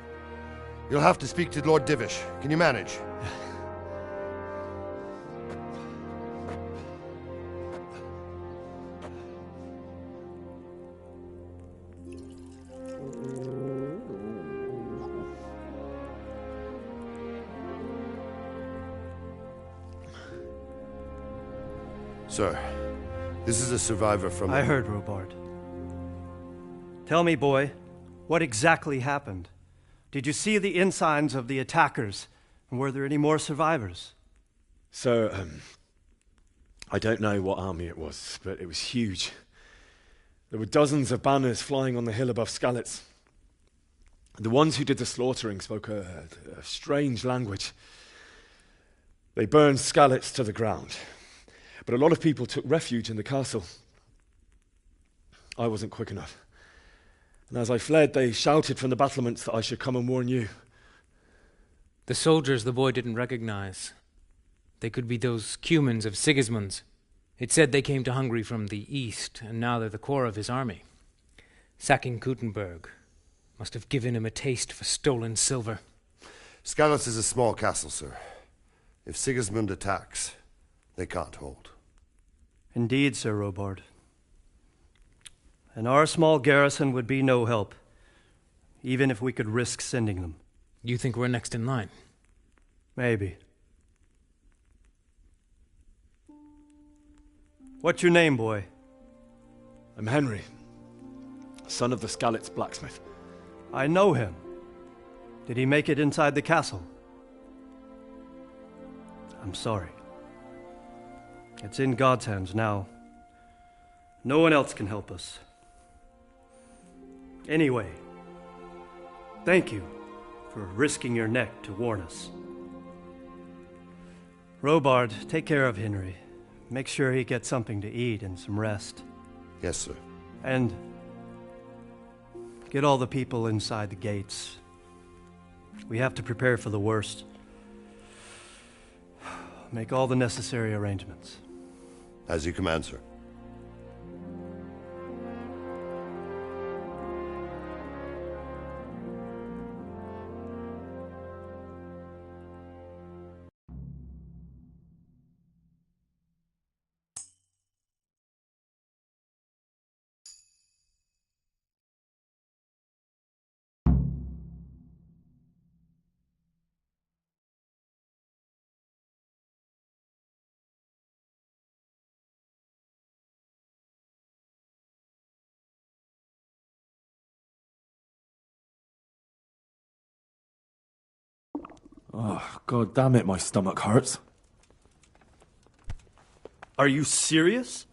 You'll have to speak to Lord Divish. Can you manage? Sir, this is a survivor from... I heard, Robard. Tell me, boy, what exactly happened? Did you see the ensigns of the attackers? And were there any more survivors? So, I don't know what army it was, but it was huge. There were dozens of banners flying on the hill above Skalitz. The ones who did the slaughtering spoke a strange language. They burned Skalitz to the ground. But a lot of people took refuge in the castle. I wasn't quick enough. And as I fled, they shouted from the battlements that I should come and warn you. The soldiers the boy didn't recognize. They could be those Cumans of Sigismund's. It said they came to Hungary from the east, and now they're the core of his army. Sacking Kuttenberg must have given him a taste for stolen silver. Skalitz is a small castle, sir. If Sigismund attacks, they can't hold. Indeed, Sir Robard. And our small garrison would be no help, even if we could risk sending them. You think we're next in line? Maybe. What's your name, boy? I'm Henry, son of the Skalitz blacksmith. I know him. Did he make it inside the castle? I'm sorry. It's in God's hands now. No one else can help us. Anyway, thank you for risking your neck to warn us. Robard, take care of Henry. Make sure he gets something to eat and some rest. Yes, sir. And get all the people inside the gates. We have to prepare for the worst. Make all the necessary arrangements. As you command, sir. Oh, God damn it, my stomach hurts. Are you serious?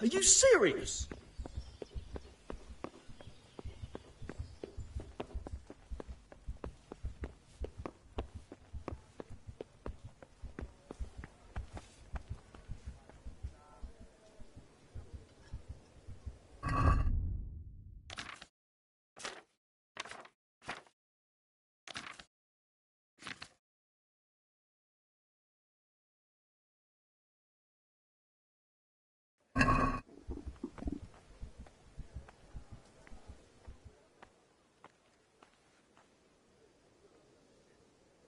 Are you serious?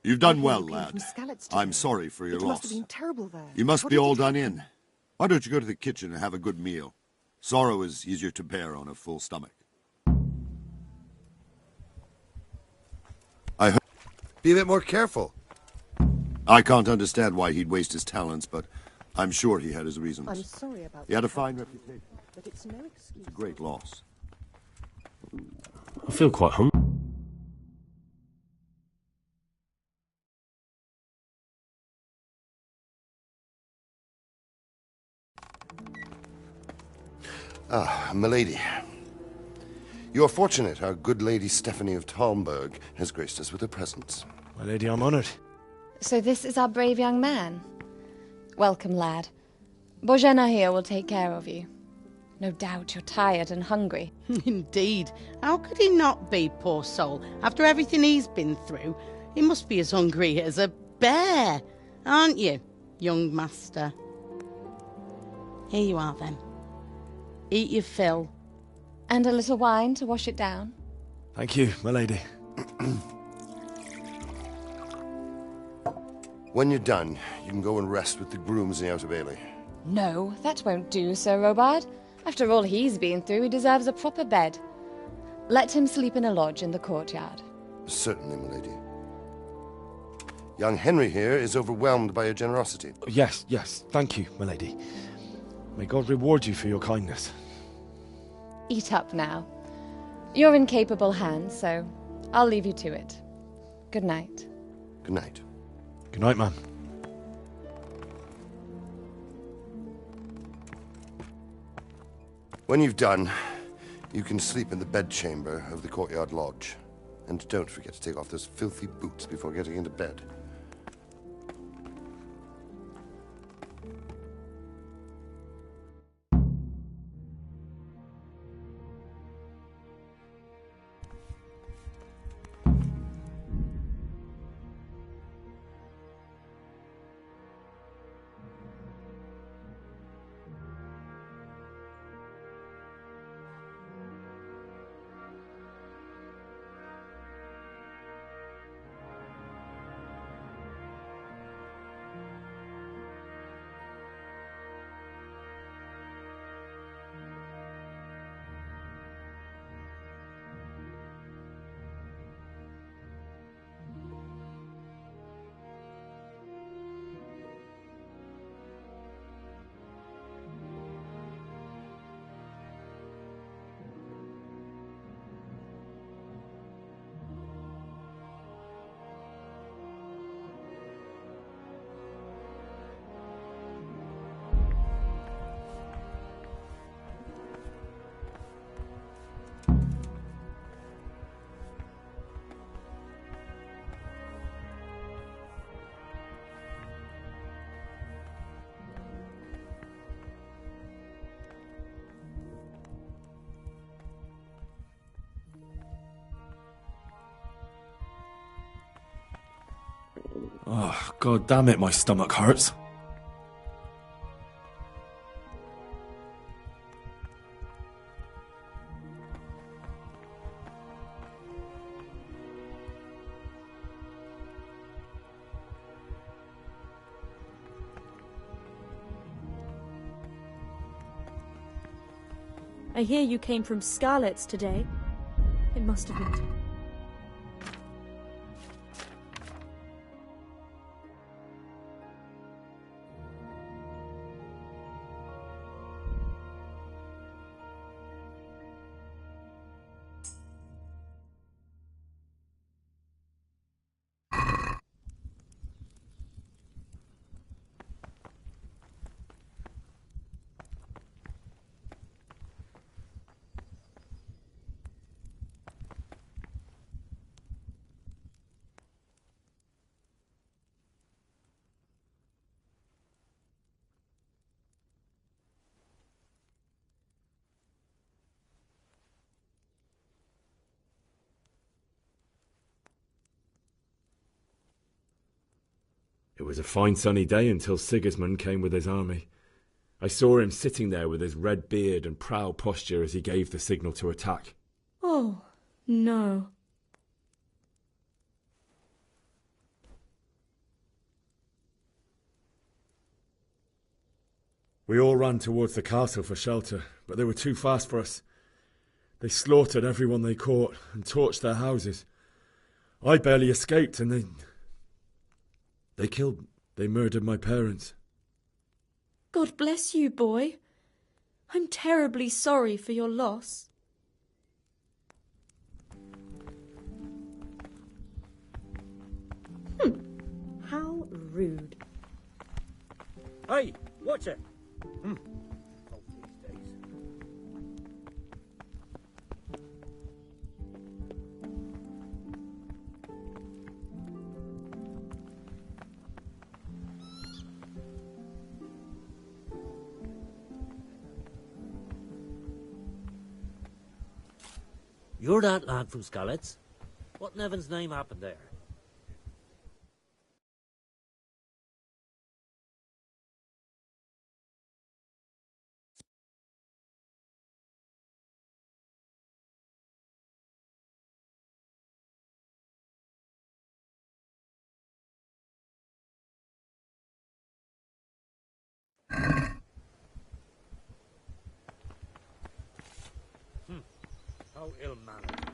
You've done well, lad. I'm sorry for your It must have loss. been terrible there. You must What be did all it done happen? in. Why don't you go to the kitchen and have a good meal? Sorrow is easier to bear on a full stomach. Be a bit more careful. I can't understand why he'd waste his talents, but I'm sure he had his reasons. I'm sorry about He had a what fine happened, reputation. but it's no excuse. It's a great loss. I feel quite hungry. Ah, milady. You are fortunate our good lady Stephanie of Talmberg has graced us with her presence. My lady, I'm honored. So this is our brave young man. Welcome, lad. Bojena here will take care of you. No doubt you're tired and hungry. Indeed. How could he not be, poor soul? After everything he's been through, he must be as hungry as a bear, aren't you, young master? Here you are, then. Eat your fill. And a little wine to wash it down. Thank you, my lady. When you're done, you can go and rest with the grooms in the Outer Bailey. No, that won't do, Sir Robard. After all he's been through, he deserves a proper bed. Let him sleep in a lodge in the courtyard. Certainly, milady. Young Henry here is overwhelmed by your generosity. Yes, yes, thank you, my lady. May God reward you for your kindness. Eat up now. You're in capable hands, so I'll leave you to it. Good night. Good night. Good night, man. When you've done, you can sleep in the bedchamber of the courtyard lodge. And don't forget to take off those filthy boots before getting into bed. Oh, God damn it, my stomach hurts. I hear you came from Scarlet's today. It must have been. It was a fine sunny day until Sigismund came with his army. I saw him sitting there with his red beard and proud posture as he gave the signal to attack. Oh, no. We all ran towards the castle for shelter, but they were too fast for us. They slaughtered everyone they caught and torched their houses. I barely escaped, and they murdered my parents. God bless you, boy. I'm terribly sorry for your loss. How rude. Hey, watch it. You're that lad from Skalitz? What in heaven's name happened there? How ill-mannered.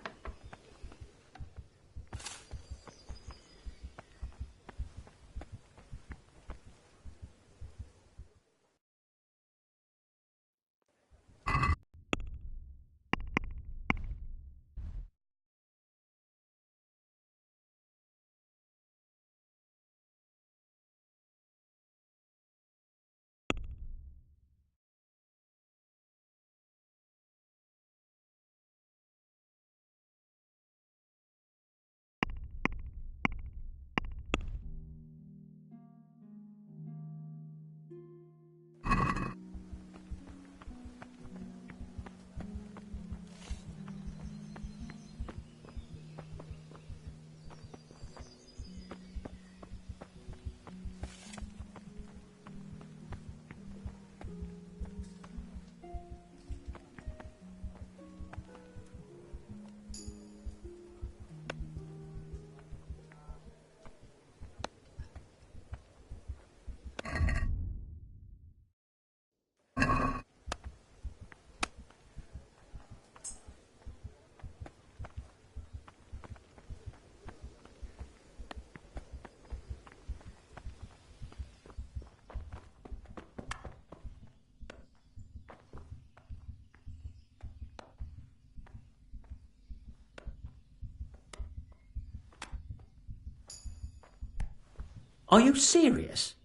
Are you serious?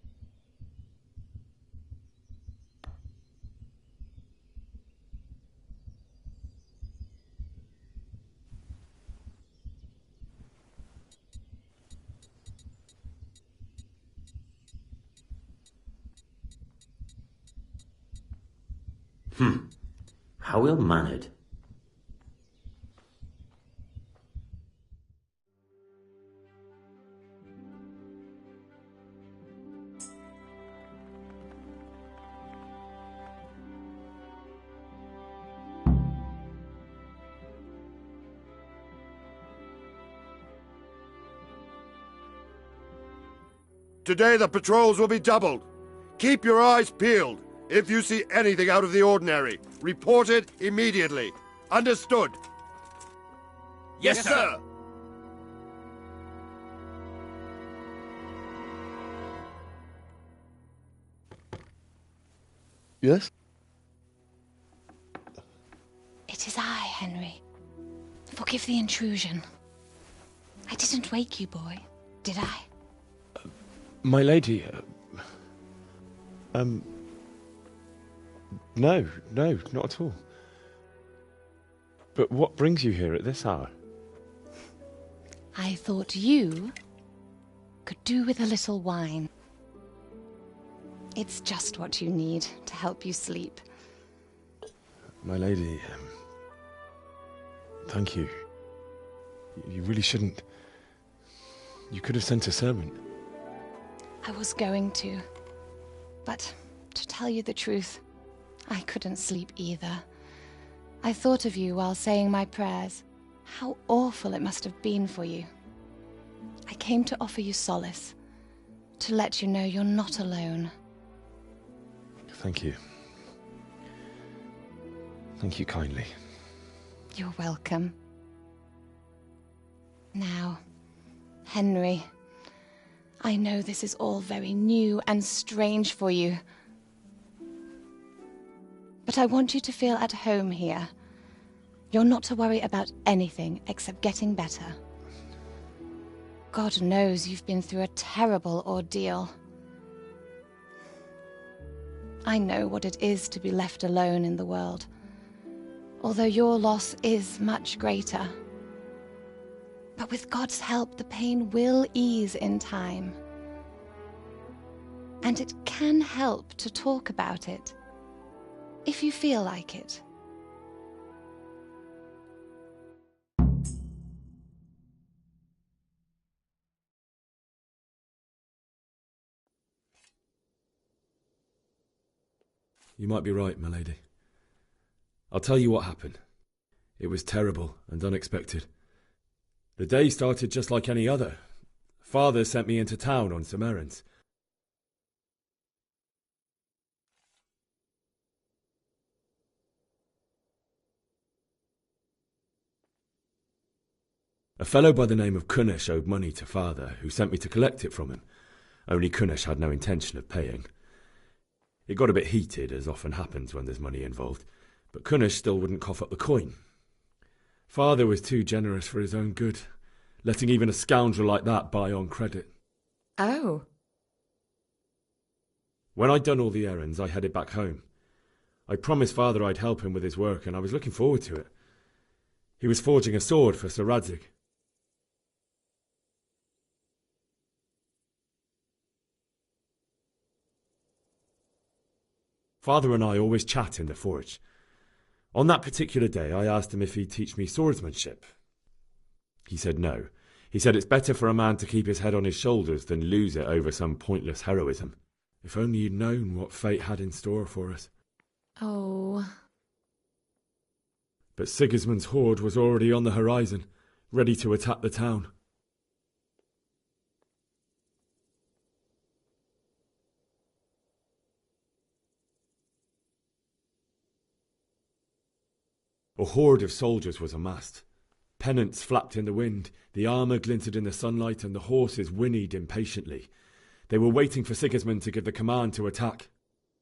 How ill-mannered. Today the patrols will be doubled. Keep your eyes peeled. If you see anything out of the ordinary, report it immediately. Understood? Yes, sir. Yes? It is I, Henry. Forgive the intrusion. I didn't wake you, boy, did I? My lady, no, not at all. But what brings you here at this hour? I thought you could do with a little wine. It's just what you need to help you sleep. My lady, thank you. You really shouldn't. You could have sent a servant. I was going to. But, to tell you the truth, I couldn't sleep either. I thought of you while saying my prayers. How awful it must have been for you. I came to offer you solace, to let you know you're not alone. Thank you. Thank you kindly. You're welcome. Now, Henry, I know this is all very new and strange for you. But I want you to feel at home here. You're not to worry about anything except getting better. God knows you've been through a terrible ordeal. I know what it is to be left alone in the world, although your loss is much greater. But with God's help, the pain will ease in time. And it can help to talk about it, if you feel like it. You might be right, my lady. I'll tell you what happened. It was terrible and unexpected. The day started just like any other. Father sent me into town on some errands. A fellow by the name of Kunnish owed money to Father, who sent me to collect it from him. Only Kunnish had no intention of paying. It got a bit heated, as often happens when there's money involved, but Kunnish still wouldn't cough up the coin. Father was too generous for his own good, letting even a scoundrel like that buy on credit. Oh. When I'd done all the errands, I headed back home. I promised Father I'd help him with his work, and I was looking forward to it. He was forging a sword for Sir Radzig. Father and I always chat in the forge. On that particular day, I asked him if he'd teach me swordsmanship. He said no. He said it's better for a man to keep his head on his shoulders than lose it over some pointless heroism. If only you'd known what fate had in store for us. Oh. But Sigismund's horde was already on the horizon, ready to attack the town. A horde of soldiers was amassed. Pennants flapped in the wind, the armour glinted in the sunlight, and the horses whinnied impatiently. They were waiting for Sigismund to give the command to attack.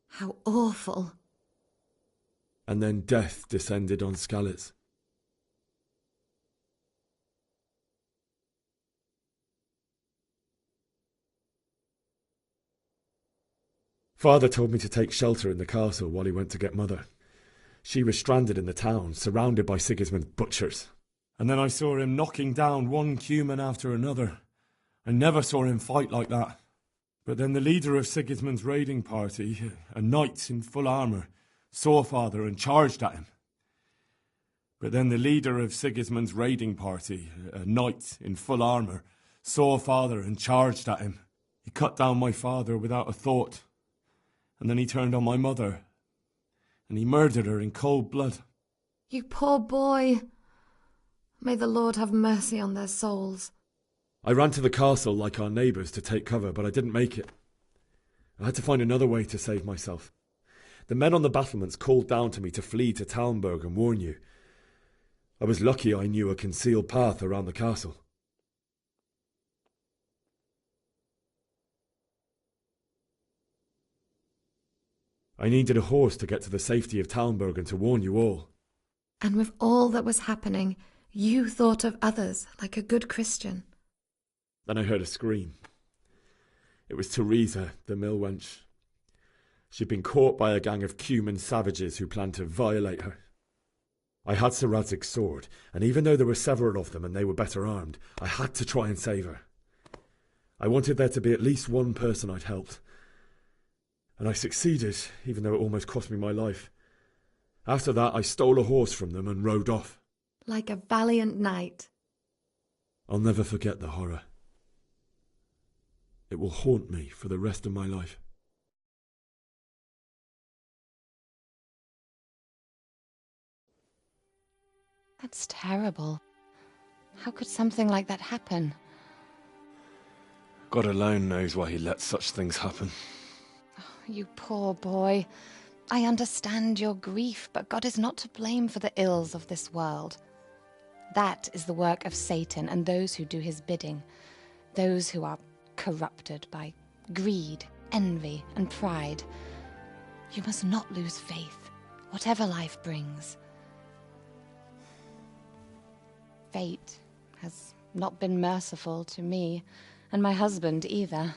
How awful. And then death descended on Skalitz. Father told me to take shelter in the castle while he went to get Mother. She was stranded in the town, surrounded by Sigismund's butchers. And then I saw him knocking down one human after another. I never saw him fight like that. But then the leader of Sigismund's raiding party, a knight in full armour, saw Father and charged at him. But then the leader of Sigismund's raiding party, a knight in full armour, saw Father and charged at him. He cut down my father without a thought. And then he turned on my mother. And he murdered her in cold blood. You poor boy. May the Lord have mercy on their souls. I ran to the castle like our neighbours to take cover, but I didn't make it. I had to find another way to save myself. The men on the battlements called down to me to flee to Talmberg and warn you. I was lucky I knew a concealed path around the castle. I needed a horse to get to the safety of Talmberg and to warn you all. And with all that was happening, you thought of others like a good Christian. Then I heard a scream. It was Teresa, the mill wench. She'd been caught by a gang of Cuman savages who planned to violate her. I had Sir Radzig's sword, and even though there were several of them and they were better armed, I had to try and save her. I wanted there to be at least one person I'd helped. And I succeeded, even though it almost cost me my life. After that, I stole a horse from them and rode off. Like a valiant knight. I'll never forget the horror. It It will haunt me for the rest of my life. That's terrible. How could something like that happen? God alone knows why he lets such things happen. You poor boy. I understand your grief, but God is not to blame for the ills of this world. That is the work of Satan and those who do his bidding, those who are corrupted by greed, envy, and pride. You must not lose faith, whatever life brings. Fate has not been merciful to me, and my husband either.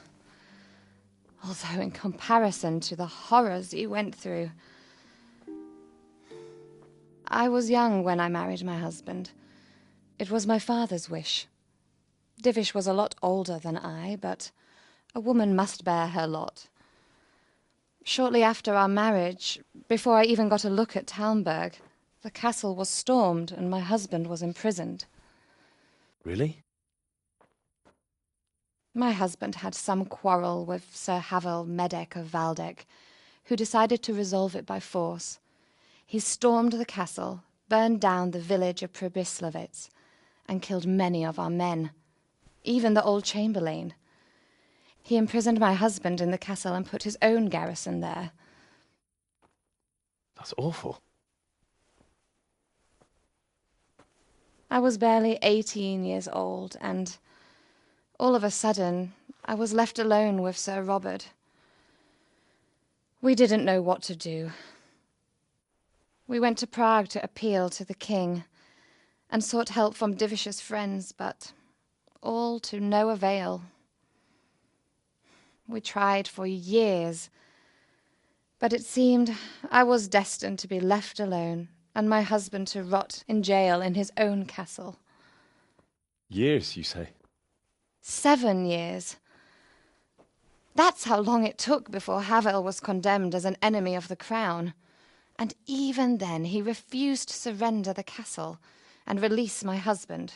Although in comparison to the horrors you went through. I was young when I married my husband. It was my father's wish. Divish was a lot older than I, but a woman must bear her lot. Shortly after our marriage, before I even got a look at Talmberg, the castle was stormed and my husband was imprisoned. Really? My husband had some quarrel with Sir Havel Medek of Valdek, who decided to resolve it by force. He stormed the castle, burned down the village of Pribyslavitz, and killed many of our men, even the old chamberlain. He imprisoned my husband in the castle and put his own garrison there. That's awful. I was barely 18 years old, and all of a sudden, I was left alone with Sir Robert. We didn't know what to do. We went to Prague to appeal to the king, and sought help from Divish's friends, but all to no avail. We tried for years, but it seemed I was destined to be left alone, and my husband to rot in jail in his own castle. Years, you say? 7 years. That's how long it took before Havel was condemned as an enemy of the crown. And even then he refused to surrender the castle and release my husband.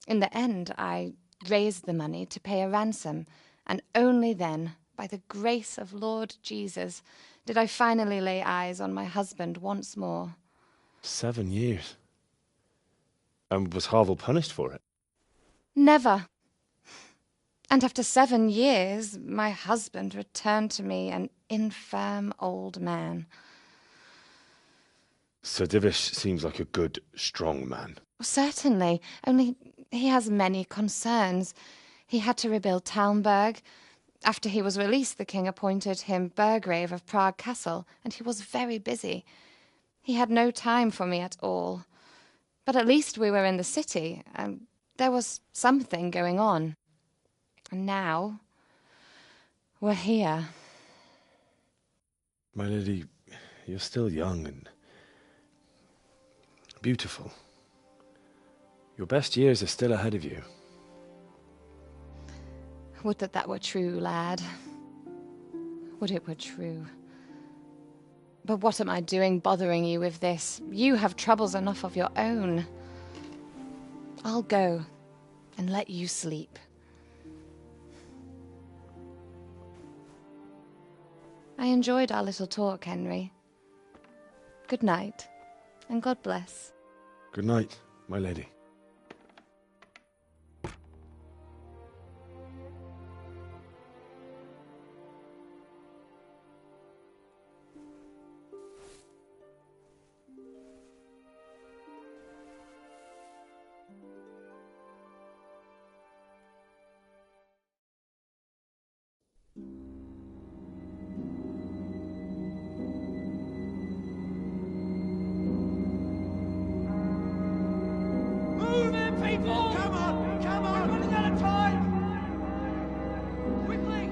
In the end, I raised the money to pay a ransom, and only then, by the grace of Lord Jesus, did I finally lay eyes on my husband once more. 7 years? And was Havel punished for it? Never. And after 7 years, my husband returned to me an infirm old man. Sir Divish seems like a good, strong man. Certainly, only he has many concerns. He had to rebuild Talmberg. After he was released, the king appointed him Burgrave of Prague Castle, and he was very busy. He had no time for me at all. But at least we were in the city, and there was something going on. And now, we're here. My lady, you're still young and beautiful. Your best years are still ahead of you. Would that that were true, lad. Would it were true. But what am I doing bothering you with this? You have troubles enough of your own. I'll go and let you sleep. I enjoyed our little talk, Henry. Good night, and God bless. Good night, my lady. Move in, people! Come on! Come on! We're running out of time! Quickly!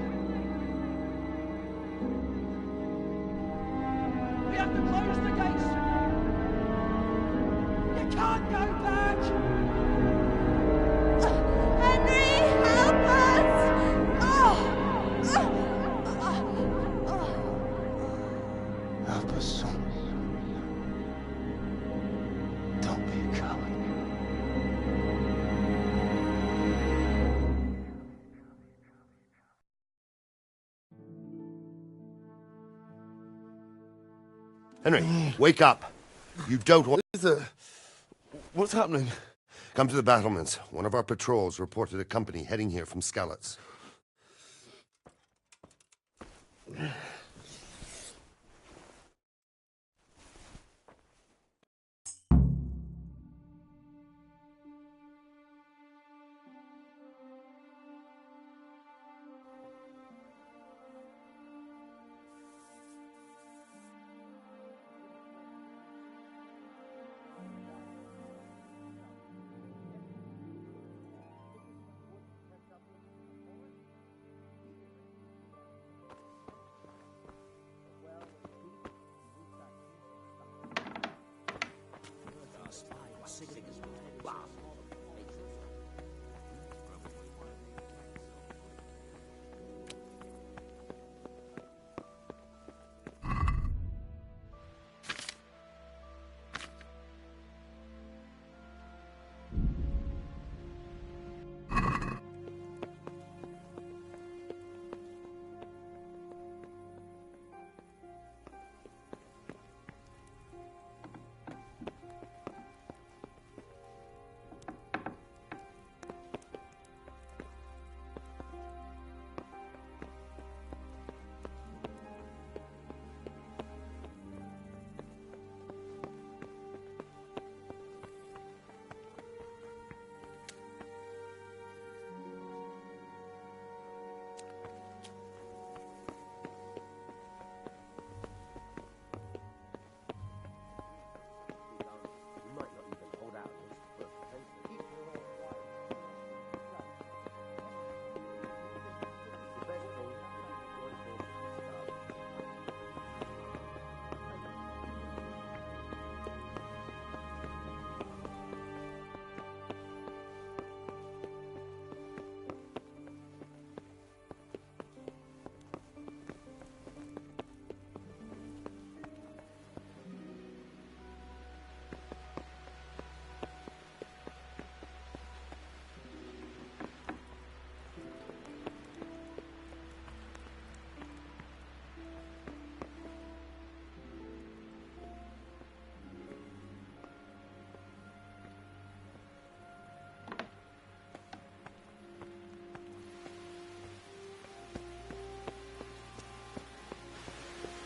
We have to close the gates! You can't go back! Henry, help us! Help us, son. Don't be a coward. Henry, wake up. You don't want... What's happening? Come to the battlements. One of our patrols reported a company heading here from Skalitz.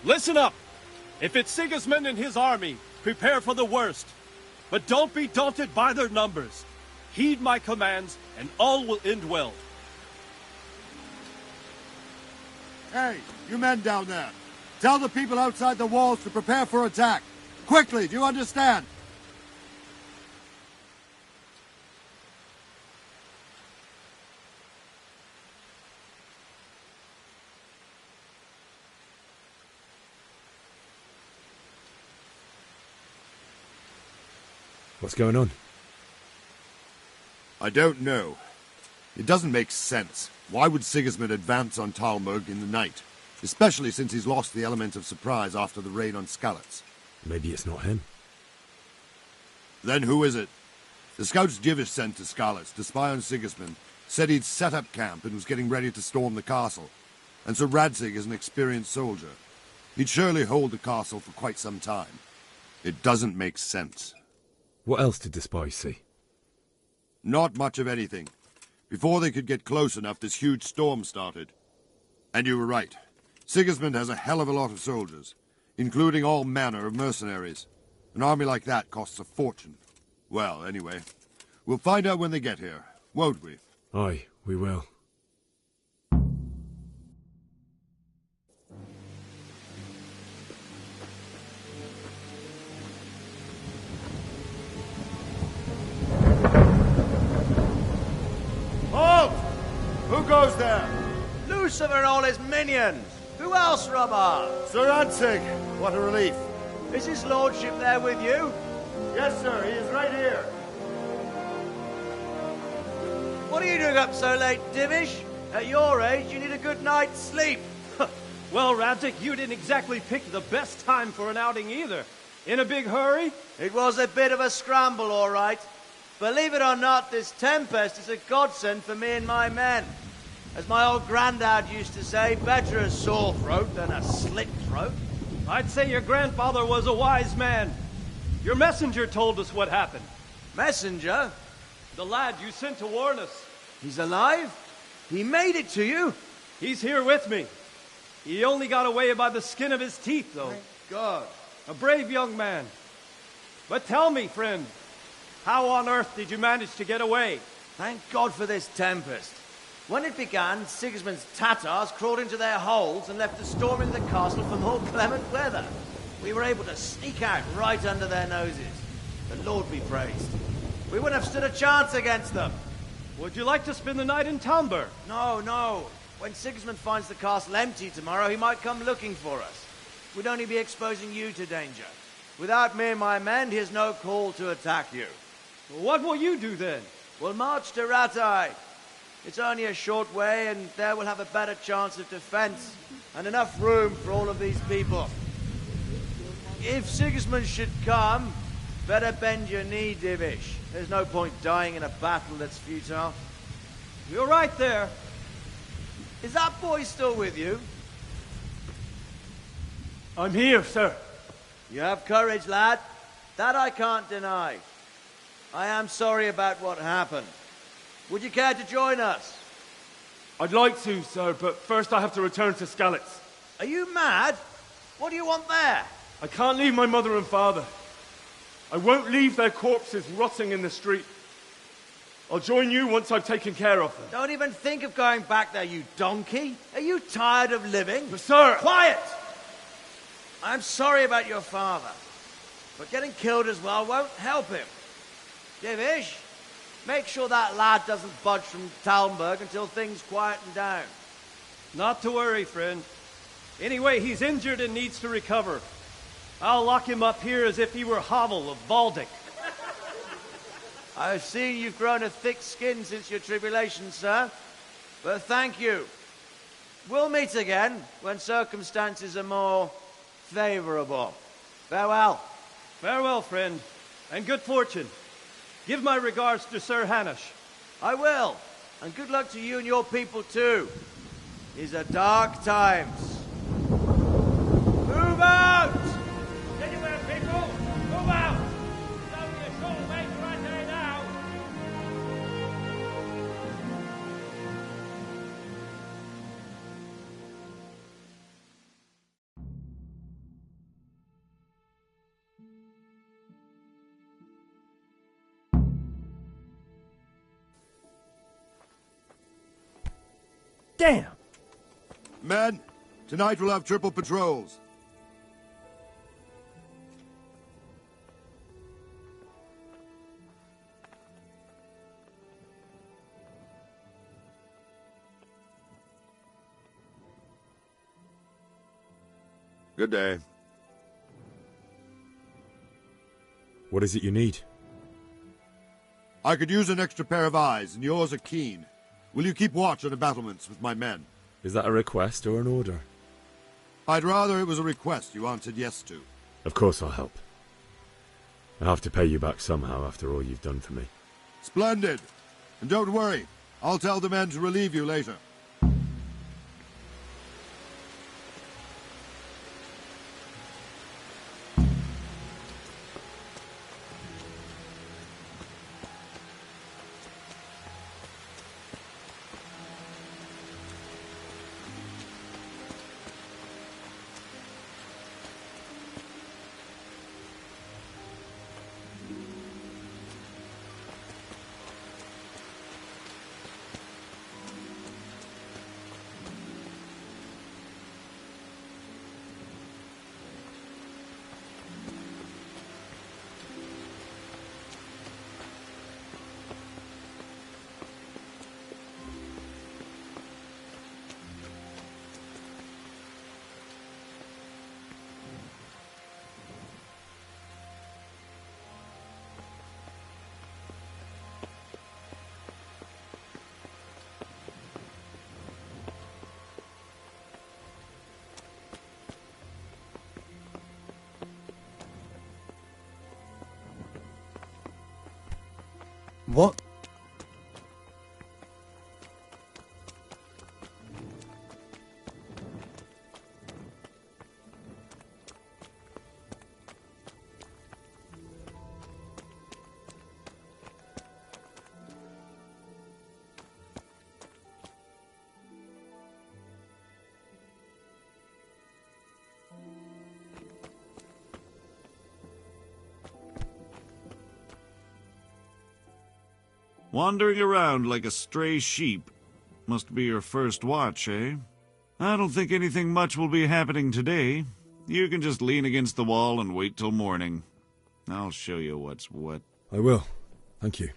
Listen up! If it's Sigismund and his army, prepare for the worst. But don't be daunted by their numbers. Heed my commands, and all will end well. Hey, you men down there. Tell the people outside the walls to prepare for attack. Quickly, do you understand? What's going on? I don't know. It doesn't make sense. Why would Sigismund advance on Talmud in the night? Especially since he's lost the element of surprise after the raid on Skalitz. Maybe it's not him. Then who is it? The scouts Divish sent to Skalitz to spy on Sigismund said he'd set up camp and was getting ready to storm the castle. And so Radzig is an experienced soldier. He'd surely hold the castle for quite some time. It doesn't make sense. What else did the spies see? Not much of anything. Before they could get close enough, this huge storm started. And you were right. Sigismund has a hell of a lot of soldiers, including all manner of mercenaries. An army like that costs a fortune. Well, anyway, we'll find out when they get here, won't we? Aye, we will. Halt! Who goes there? Lucifer and all his minions. Who else, Robert? Sir Radzig. What a relief. Is his lordship there with you? Yes, sir. He is right here. What are you doing up so late, Divish? At your age, you need a good night's sleep. Well, Radzig, you didn't exactly pick the best time for an outing either. In a big hurry? It was a bit of a scramble, all right. Believe it or not, this tempest is a godsend for me and my men. As my old granddad used to say, better a sore throat than a slit throat. I'd say your grandfather was a wise man. Your messenger told us what happened. Messenger? The lad you sent to warn us. He's alive? He made it to you? He's here with me. He only got away by the skin of his teeth, though. Thank God. A brave young man. But tell me, friend, how on earth did you manage to get away? Thank God for this tempest. When it began, Sigismund's Tatars crawled into their holes and left us storming the castle for more clement weather. We were able to sneak out right under their noses. The Lord be praised. We wouldn't have stood a chance against them. Would you like to spend the night in Talmberg? No, no. When Sigismund finds the castle empty tomorrow, he might come looking for us. We'd only be exposing you to danger. Without me and my men, he has no call to attack you. Well, what will you do then? We'll march to Rattay. It's only a short way, and there we'll have a better chance of defense and enough room for all of these people. If Sigismund should come, better bend your knee, Divish. There's no point dying in a battle that's futile. You're right there. Is that boy still with you? I'm here, sir. You have courage, lad. That I can't deny. I am sorry about what happened. Would you care to join us? I'd like to, sir, but first I have to return to Skalitz. Are you mad? What do you want there? I can't leave my mother and father. I won't leave their corpses rotting in the street. I'll join you once I've taken care of them. Don't even think of going back there, you donkey. Are you tired of living? But sir... Quiet! I'm sorry about your father, but getting killed as well won't help him. Divish, make sure that lad doesn't budge from Talmberg until things quieten down. Not to worry, friend. Anyway, he's injured and needs to recover. I'll lock him up here as if he were Havel of Baldic. I've seen you've grown a thick skin since your tribulation, sir. But thank you. We'll meet again when circumstances are more favorable. Farewell. Farewell, friend, and good fortune. Give my regards to Sir Hanush. I will. And good luck to you and your people, too. These are dark times. Move out! Anywhere, people! Move out! It's only a short way to Rattay now. Damn! Men, tonight we'll have triple patrols. Good day. What is it you need? I could use an extra pair of eyes, and yours are keen. Will you keep watch on the battlements with my men? Is that a request or an order? I'd rather it was a request you answered yes to. Of course I'll help. I have to pay you back somehow after all you've done for me. Splendid! And don't worry, I'll tell the men to relieve you later. What? Wandering around like a stray sheep. Must be your first watch, eh? I don't think anything much will be happening today. You can just lean against the wall and wait till morning. I'll show you what's what. I will. Thank you.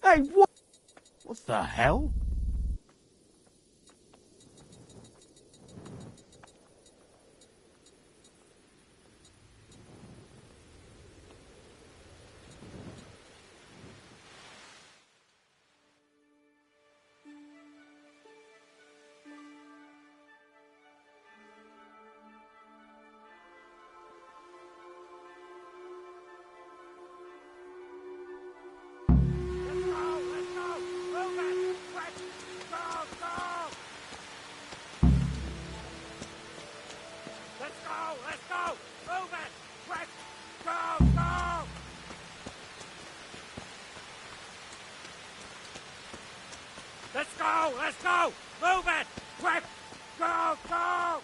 Hey, what? What the hell? Let's go! Move it! Quick! Go! Go!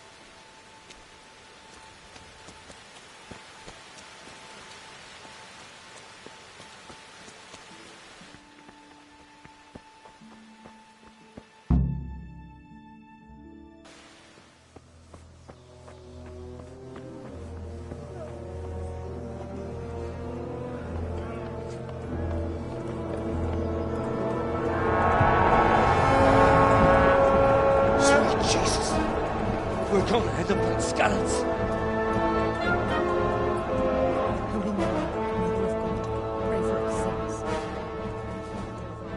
We're gonna end up like scallops.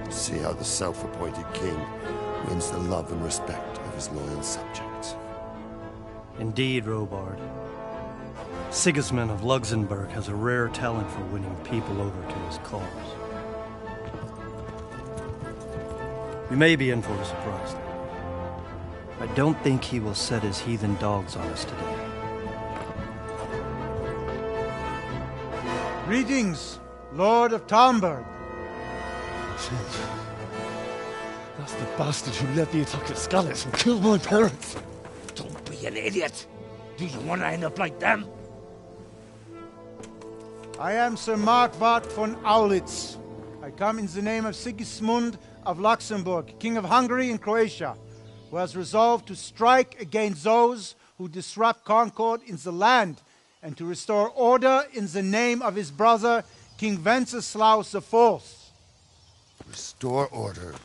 See how the self-appointed king wins the love and respect of his loyal subjects. Indeed, Robard. Sigismund of Luxembourg has a rare talent for winning people over to his cause. We may be in for a surprise, though. I don't think he will set his heathen dogs on us today. Greetings, Lord of Talmberg. That's the bastard who led the attack at Skalitz and killed my parents. Don't be an idiot. Do you want to end up like them? I am Sir Markwart von Aulitz. I come in the name of Sigismund of Luxembourg, King of Hungary and Croatia, who has resolved to strike against those who disrupt concord in the land and to restore order in the name of his brother, King Wenceslaus IV. Restore order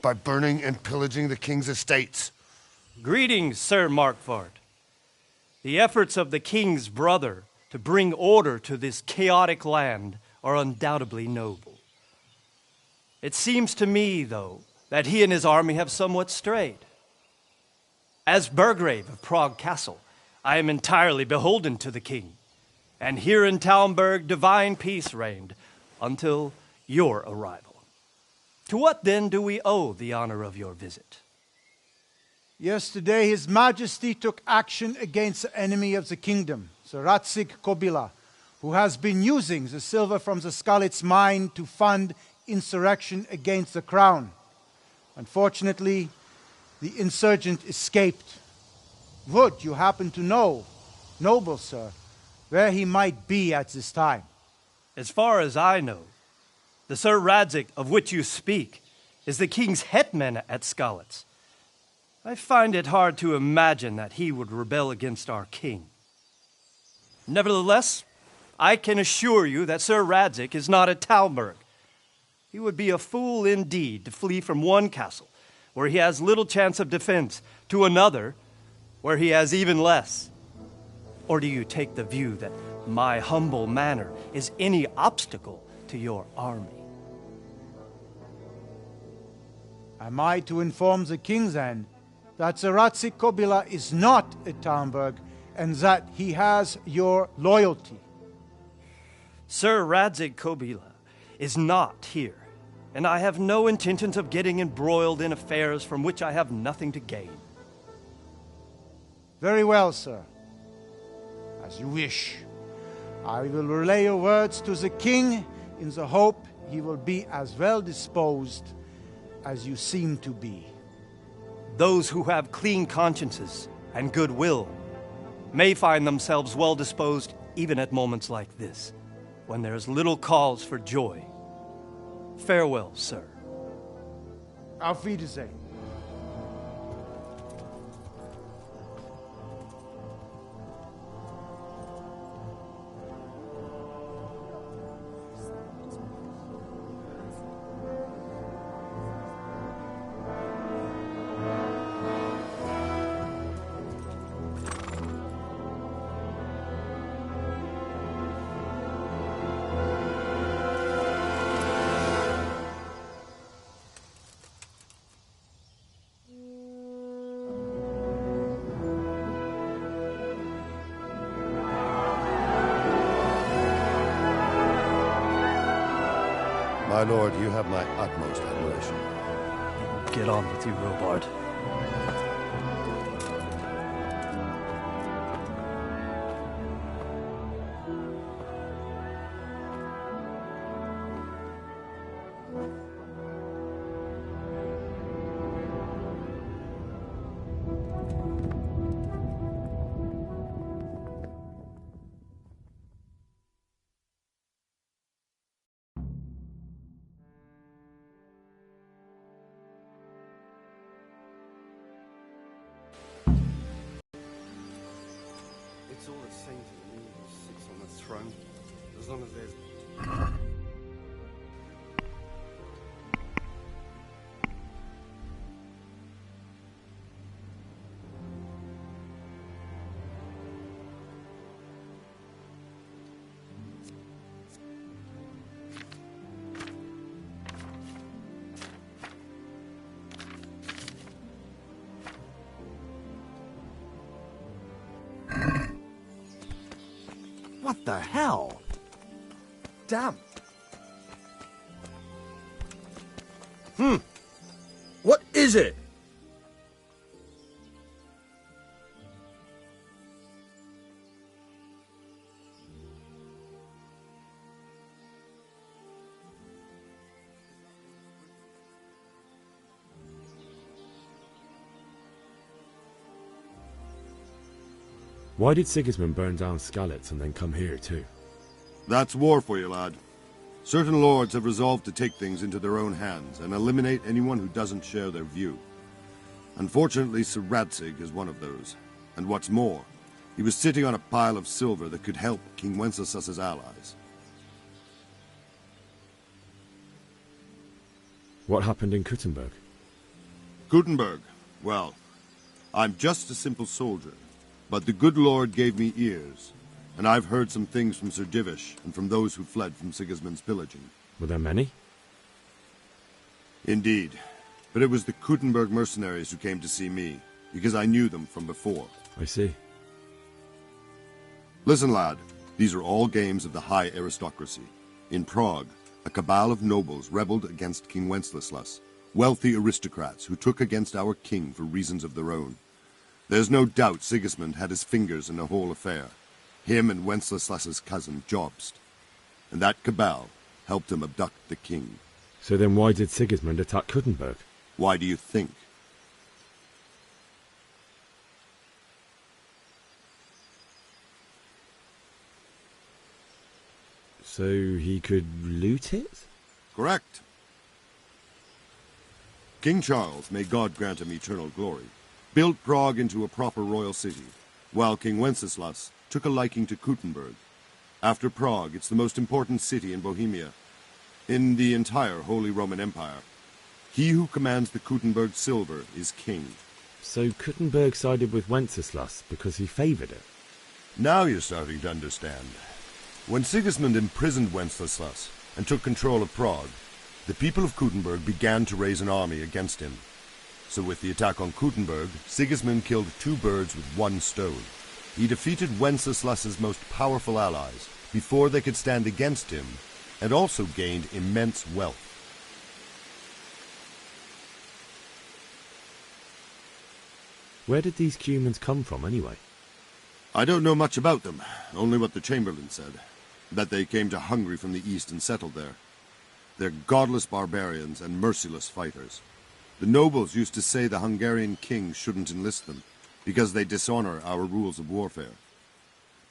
by burning and pillaging the king's estates. Greetings, Sir Markwart. The efforts of the king's brother to bring order to this chaotic land are undoubtedly noble. It seems to me, though, that he and his army have somewhat strayed. As Burgrave of Prague Castle, I am entirely beholden to the king, and here in Talmberg divine peace reigned until your arrival. To what then do we owe the honor of your visit? Yesterday, His Majesty took action against the enemy of the kingdom, Sir Radzig Kobyla, who has been using the silver from the Skalitz mine to fund insurrection against the crown. Unfortunately, the insurgent escaped. Would you happen to know, noble sir, where he might be at this time? As far as I know, the Sir Radzig of which you speak is the king's hetman at Skalitz. I find it hard to imagine that he would rebel against our king. Nevertheless, I can assure you that Sir Radzig is not at Talmberg. He would be a fool indeed to flee from one castle, where he has little chance of defense, to another, where he has even less. Or do you take the view that my humble manner is any obstacle to your army? Am I to inform the king then that Sir Radzig Kobyla is not at Talmberg and that he has your loyalty? Sir Radzig Kobyla is not here, and I have no intentions of getting embroiled in affairs from which I have nothing to gain. Very well, sir. As you wish. I will relay your words to the king in the hope he will be as well disposed as you seem to be. Those who have clean consciences and goodwill may find themselves well disposed even at moments like this, when there is little cause for joy. Farewell, sir. Auf Wiedersehen. My lord, you have my utmost admiration. Get on with you, Robard. It's all the same to me who sits on the throne, as long as there's... What the hell? Damn. What is it? Why did Sigismund burn down Skalitz and then come here too? That's war for you, lad. Certain lords have resolved to take things into their own hands and eliminate anyone who doesn't share their view. Unfortunately, Sir Radzig is one of those. And what's more, he was sitting on a pile of silver that could help King Wenceslas's allies. What happened in Kuttenberg? Kuttenberg? Well, I'm just a simple soldier. But the good Lord gave me ears, and I've heard some things from Sir Divish and from those who fled from Sigismund's pillaging. Were there many? Indeed. But it was the Kuttenberg mercenaries who came to see me, because I knew them from before. I see. Listen, lad, these are all games of the high aristocracy. In Prague, a cabal of nobles rebelled against King Wenceslas, wealthy aristocrats who took against our king for reasons of their own. There's no doubt Sigismund had his fingers in the whole affair. Him and Wenceslas's cousin, Jobst. And that cabal helped him abduct the king. So then why did Sigismund attack Kuttenberg? Why do you think? So he could loot it? Correct. King Charles, may God grant him eternal glory, built Prague into a proper royal city, while King Wenceslas took a liking to Kuttenberg. After Prague, it's the most important city in Bohemia, in the entire Holy Roman Empire. He who commands the Kuttenberg silver is king. So Kuttenberg sided with Wenceslas because he favoured it? Now you're starting to understand. When Sigismund imprisoned Wenceslas and took control of Prague, the people of Kuttenberg began to raise an army against him. So with the attack on Kuttenberg, Sigismund killed two birds with one stone. He defeated Wenceslas's most powerful allies before they could stand against him, and also gained immense wealth. Where did these Cumans come from, anyway? I don't know much about them, only what the Chamberlain said, that they came to Hungary from the east and settled there. They're godless barbarians and merciless fighters. The nobles used to say the Hungarian king shouldn't enlist them, because they dishonor our rules of warfare.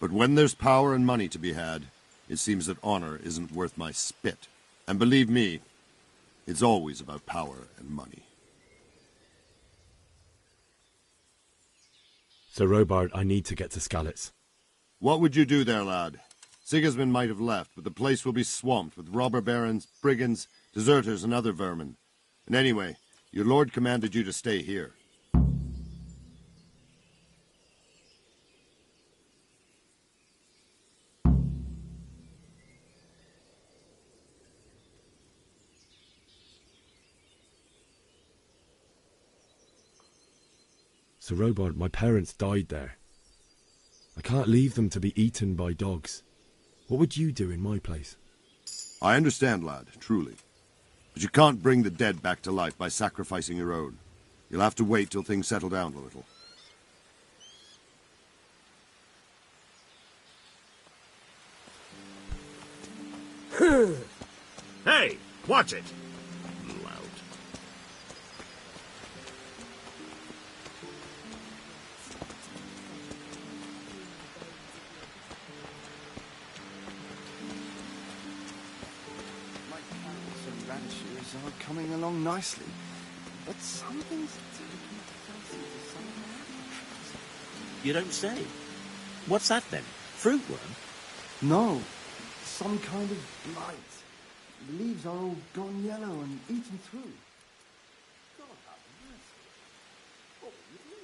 But when there's power and money to be had, it seems that honor isn't worth my spit. And believe me, it's always about power and money. Sir Robard, I need to get to Skalitz. What would you do there, lad? Sigismund might have left, but the place will be swamped with robber barons, brigands, deserters, and other vermin. And anyway, your lord commanded you to stay here. Sir Robard, my parents died there. I can't leave them to be eaten by dogs. What would you do in my place? I understand, lad, truly. But you can't bring the dead back to life by sacrificing your own. You'll have to wait till things settle down a little. Hey, watch it! Loud. And radishes are coming along nicely, but something's taking a fancy to some of my You don't say. What's that then? Fruit worm? No, some kind of blight. The leaves are all gone yellow and eaten through. God have mercy. What will you do?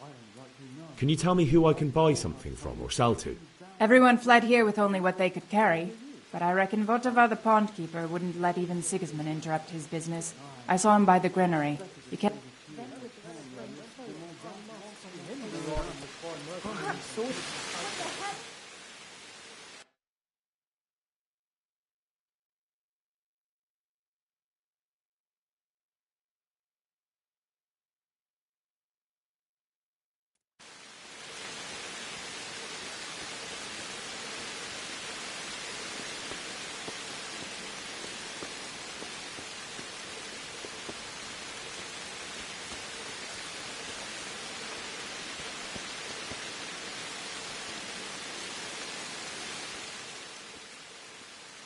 I don't rightly know. Can you tell me who I can buy something from or sell to? Everyone fled here with only what they could carry. But I reckon Votava the pond keeper wouldn't let even Sigismund interrupt his business. I saw him by the granary. He kept...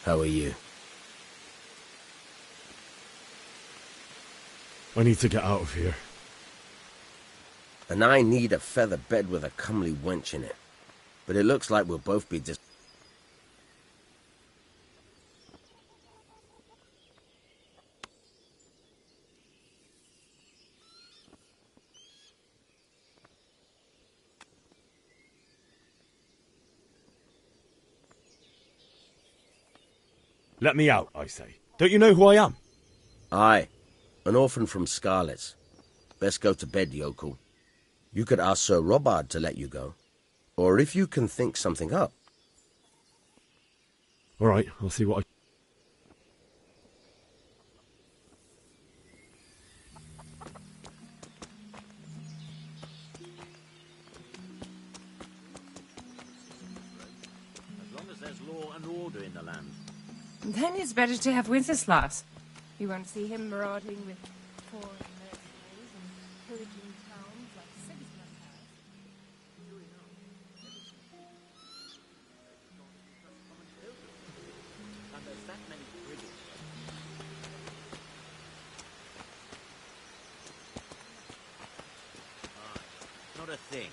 How are you? I need to get out of here. And I need a feather bed with a comely wench in it. But it looks like we'll both be just... Let me out, I say. Don't you know who I am? Aye, an orphan from Skalitz. Best go to bed, yokel. You could ask Sir Robard to let you go. Or if you can think something up. All right, I'll see what I... As long as there's law and order in the land. Then it's better to have Wenceslas. You won't see him marauding with foreign mercenaries and pillaging towns like Sigismund has. And there's that many brigands. Aye, not a thing.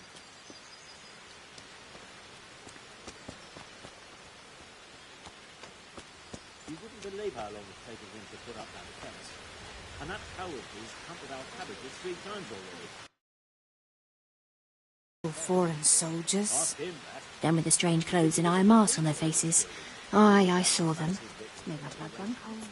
You wouldn't believe how long it's taken him to put up that fence. And that cowardly's hunted our cabbages 3 times already. Foreign soldiers. Ask him that. Them with the strange clothes and iron masks on their faces. Aye, I saw them. May my blood run cold.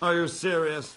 Are you serious?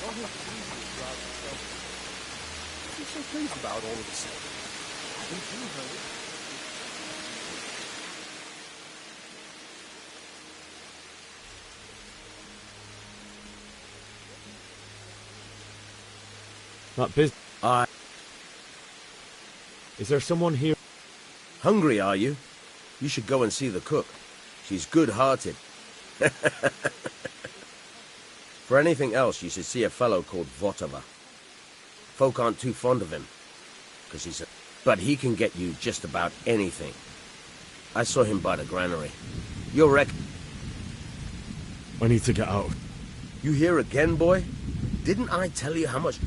What's he so pleased about all of a sudden? Haven't you heard? That Is there someone here? Hungry, are you? You should go and see the cook. She's good-hearted. For anything else, you should see a fellow called Votava. Folk aren't too fond of him, because he's a... But he can get you just about anything. I saw him by the granary. You'll I need to get out. You here again, boy? Didn't I tell you how much...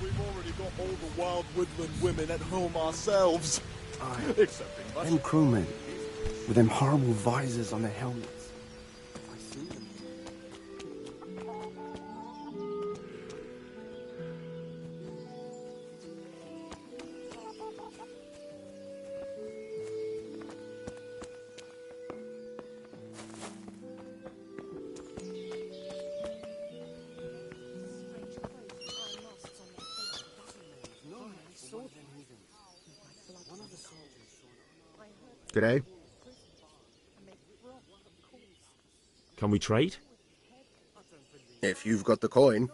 We've already got all the wild woodland women at home ourselves. Excepting us. Them crewmen, with them horrible visors on their helmets. G'day. Can we trade? If you've got the coin.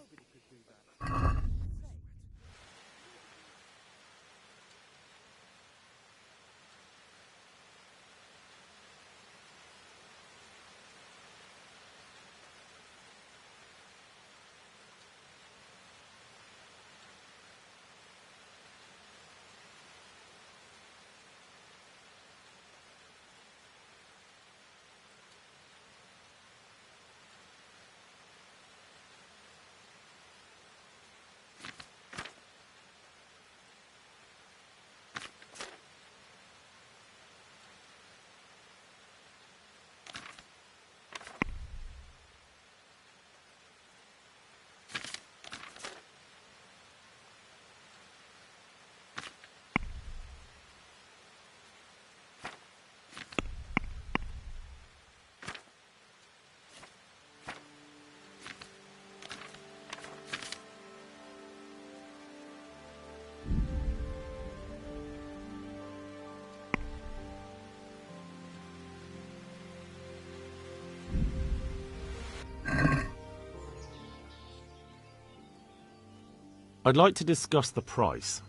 I'd like to discuss the price.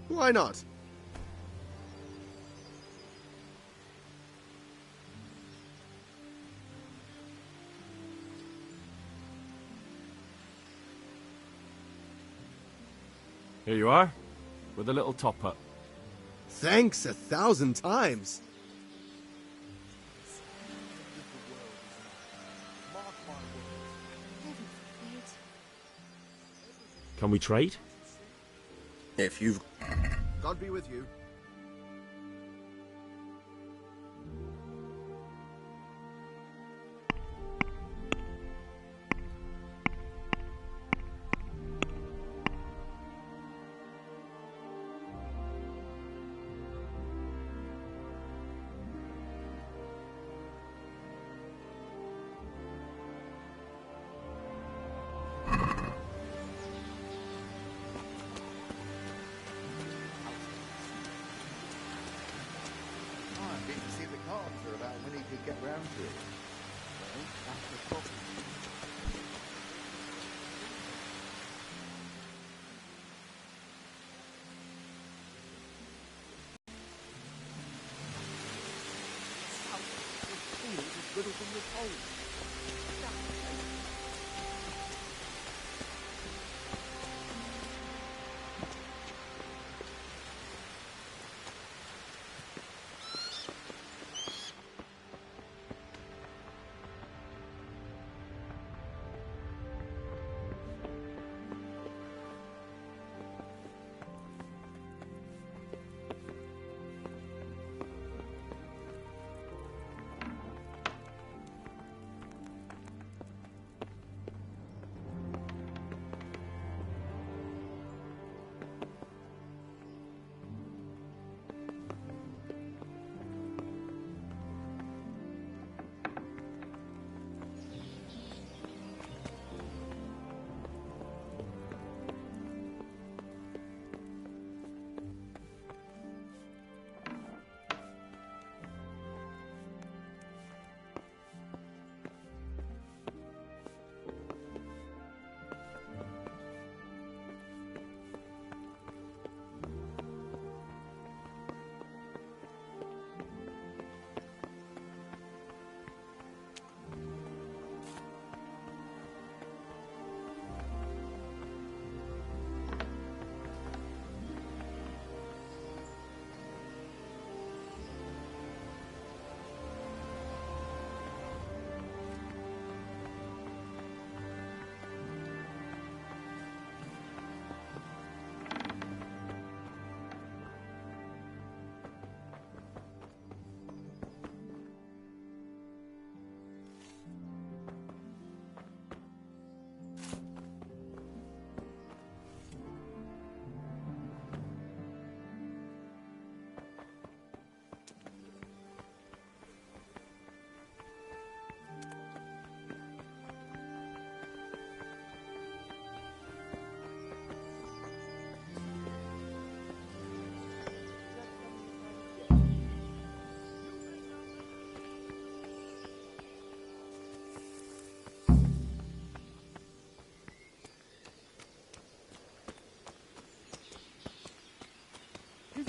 Why not? Here you are, with a little top-up. Thanks 1,000 times. Can we trade? If you've... God be with you.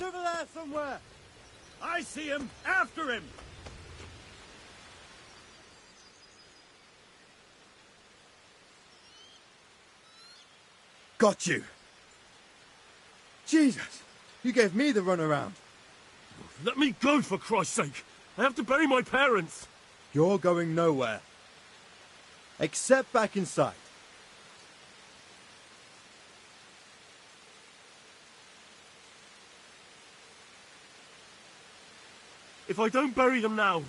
over there somewhere! I see him! After him! Got you. Jesus! You gave me the runaround. Let me go, for Christ's sake! I have to bury my parents! You're going nowhere. Except back inside. If I don't bury them now,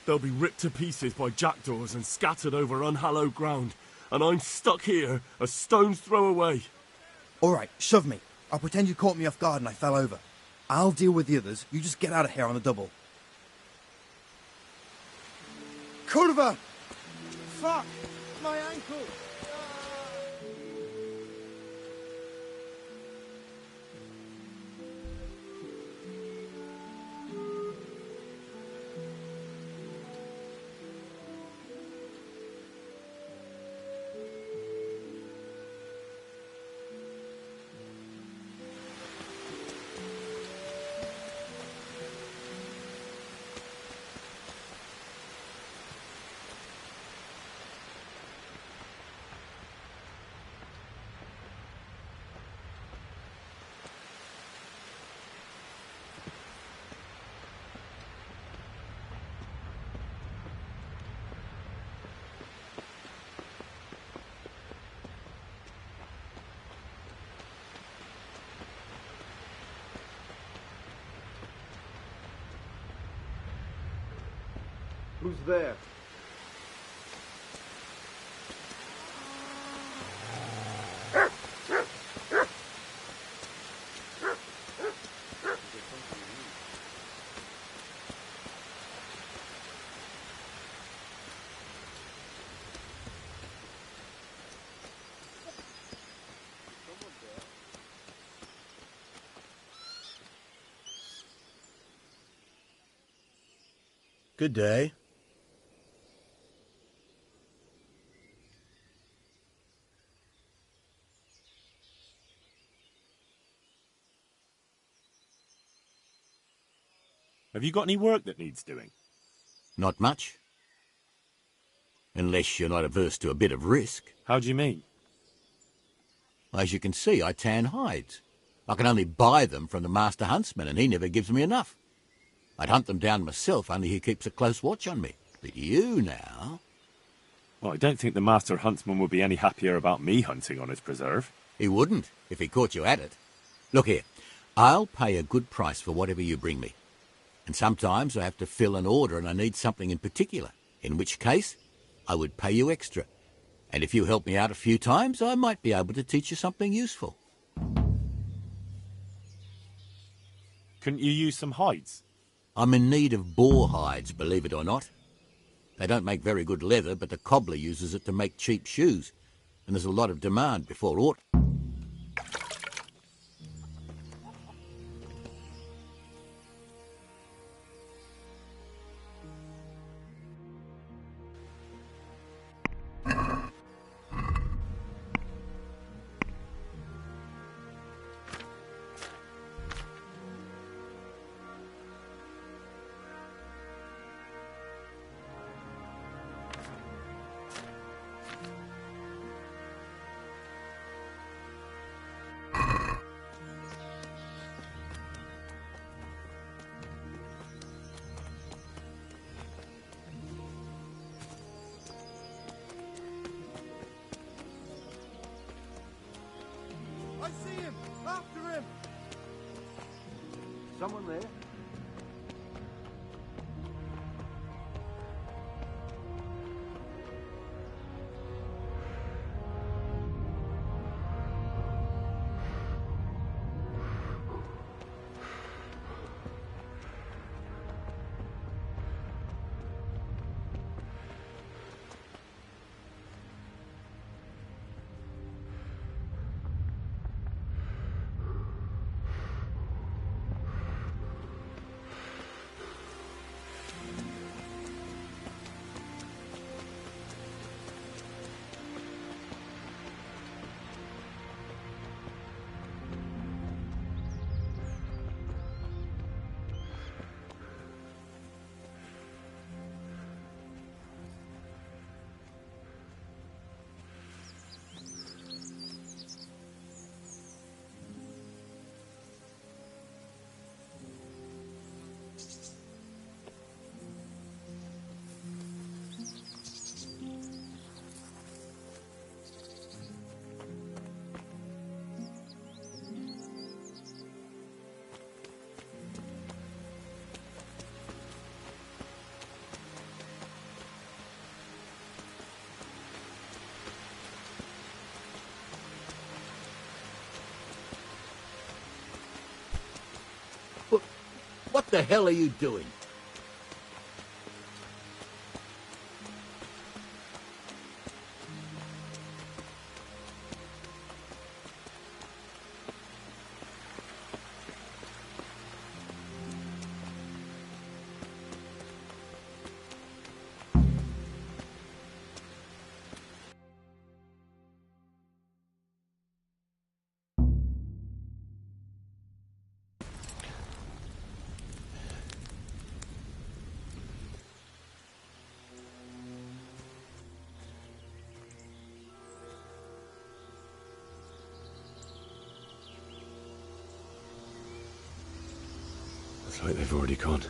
they'll be ripped to pieces by jackdaws and scattered over unhallowed ground, and I'm stuck here, a stone's throw away. All right, shove me. I'll pretend you caught me off guard and I fell over. I'll deal with the others. You just get out of here on the double. Curva! Fuck! My ankle! Who's there? Good day. Have you got any work that needs doing? Not much. Unless you're not averse to a bit of risk. How do you mean? As you can see, I tan hides. I can only buy them from the master huntsman, and he never gives me enough. I'd hunt them down myself, only he keeps a close watch on me. But you now... Well, I don't think the master huntsman would be any happier about me hunting on his preserve. He wouldn't, if he caught you at it. Look here, I'll pay a good price for whatever you bring me. And sometimes I have to fill an order and I need something in particular, in which case I would pay you extra. And if you help me out a few times, I might be able to teach you something useful. Couldn't you use some hides? I'm in need of boar hides, believe it or not. They don't make very good leather, but the cobbler uses it to make cheap shoes. And there's a lot of demand before autumn. I see him! After him! Someone there? What the hell are you doing? Looks like they've already gone.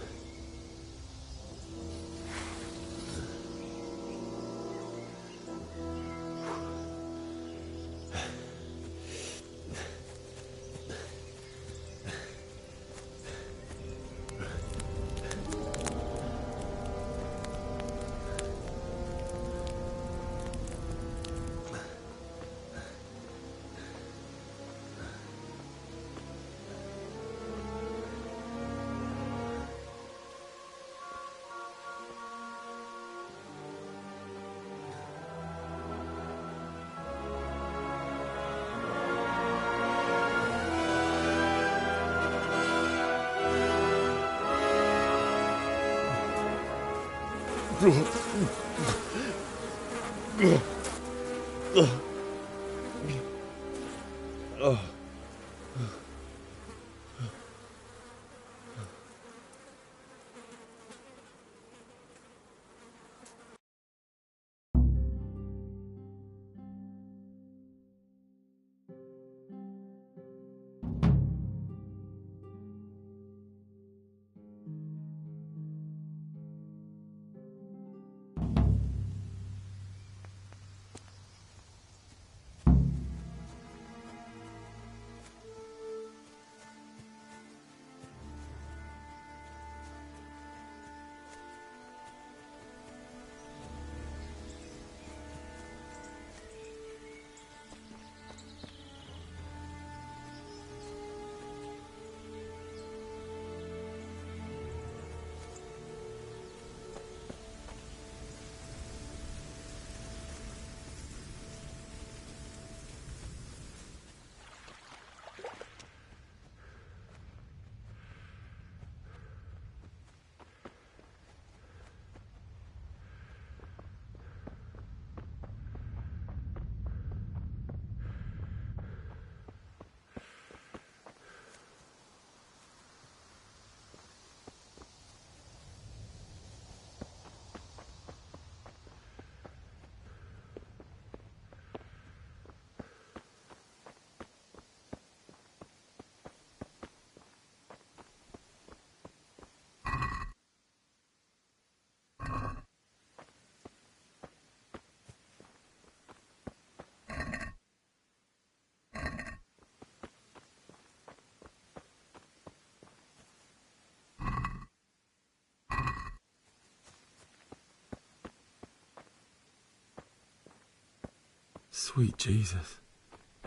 Sweet Jesus.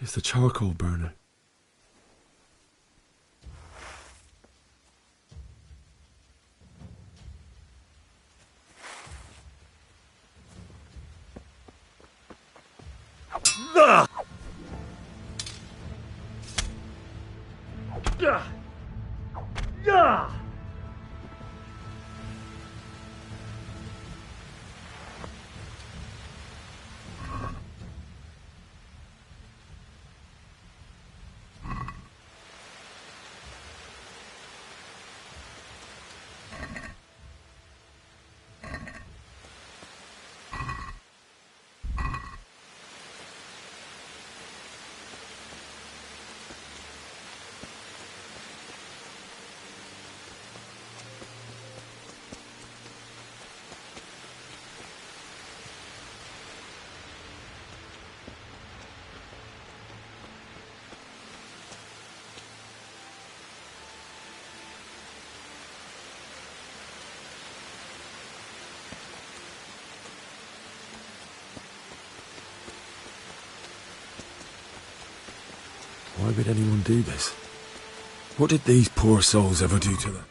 It's the charcoal burner. Why would anyone do this? What did these poor souls ever do to them?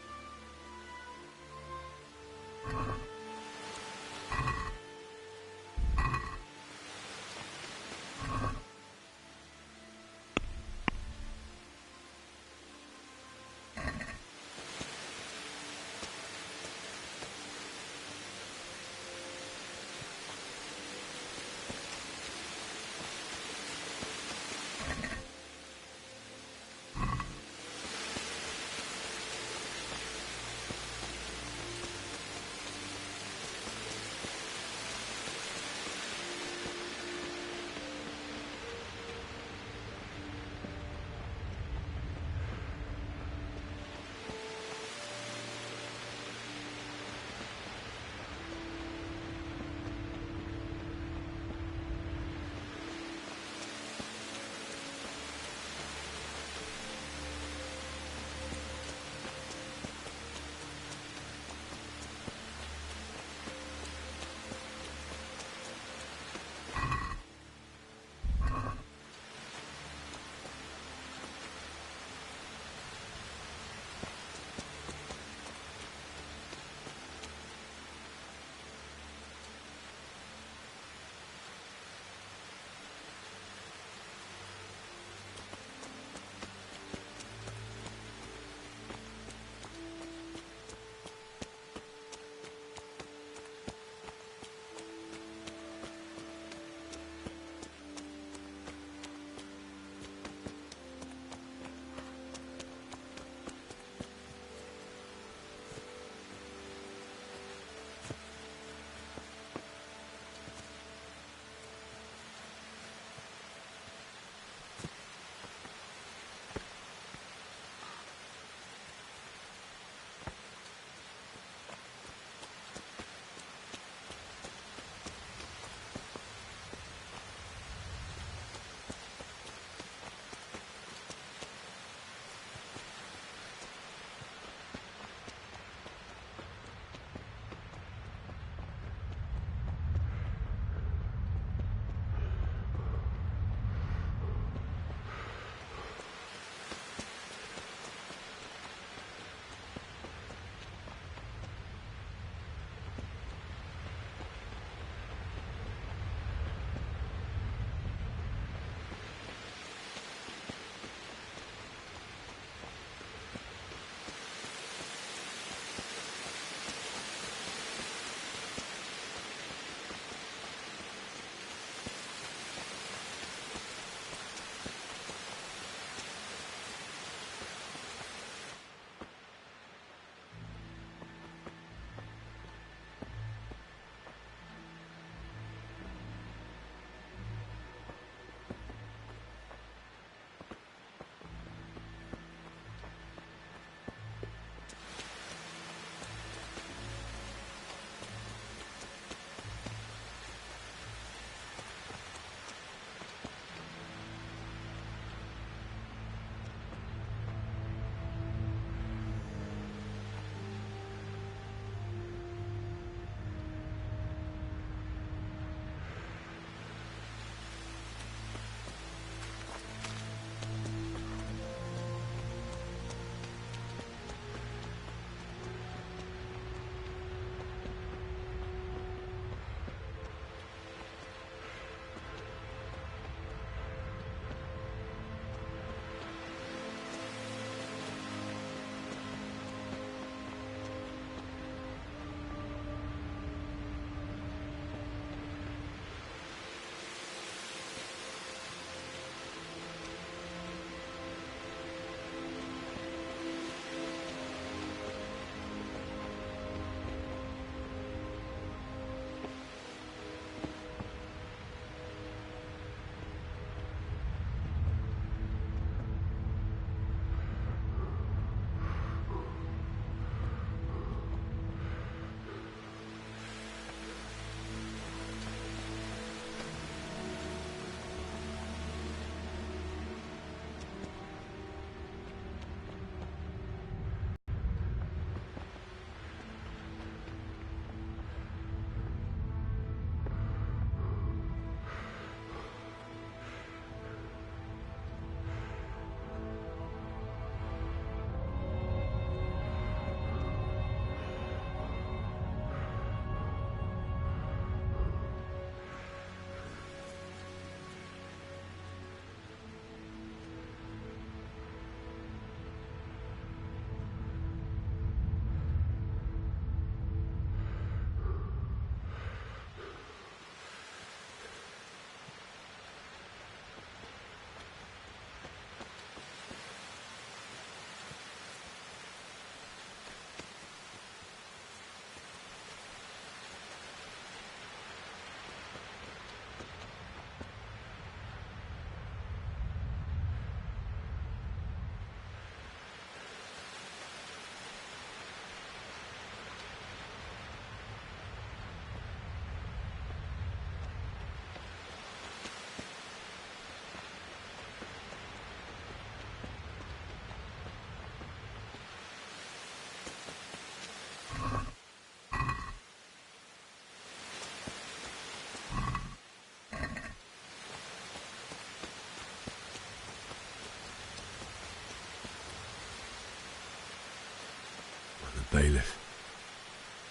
bailiff.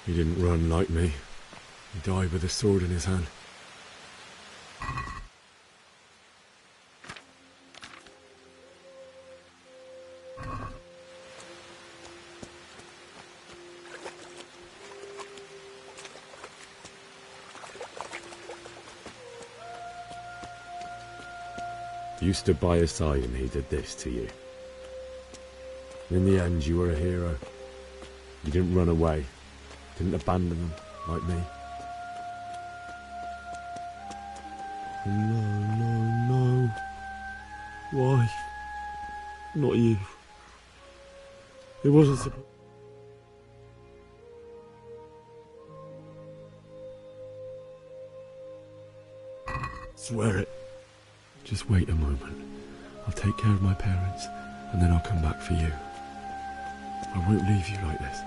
He didn't run like me. He died with a sword in his hand. You stood by his side and he did this to you. In the end, you were a hero. You didn't run away. Didn't abandon them, like me. No. Why? Not you. It wasn't supposed... Swear it. Just wait a moment. I'll take care of my parents, and then I'll come back for you. I won't leave you like this.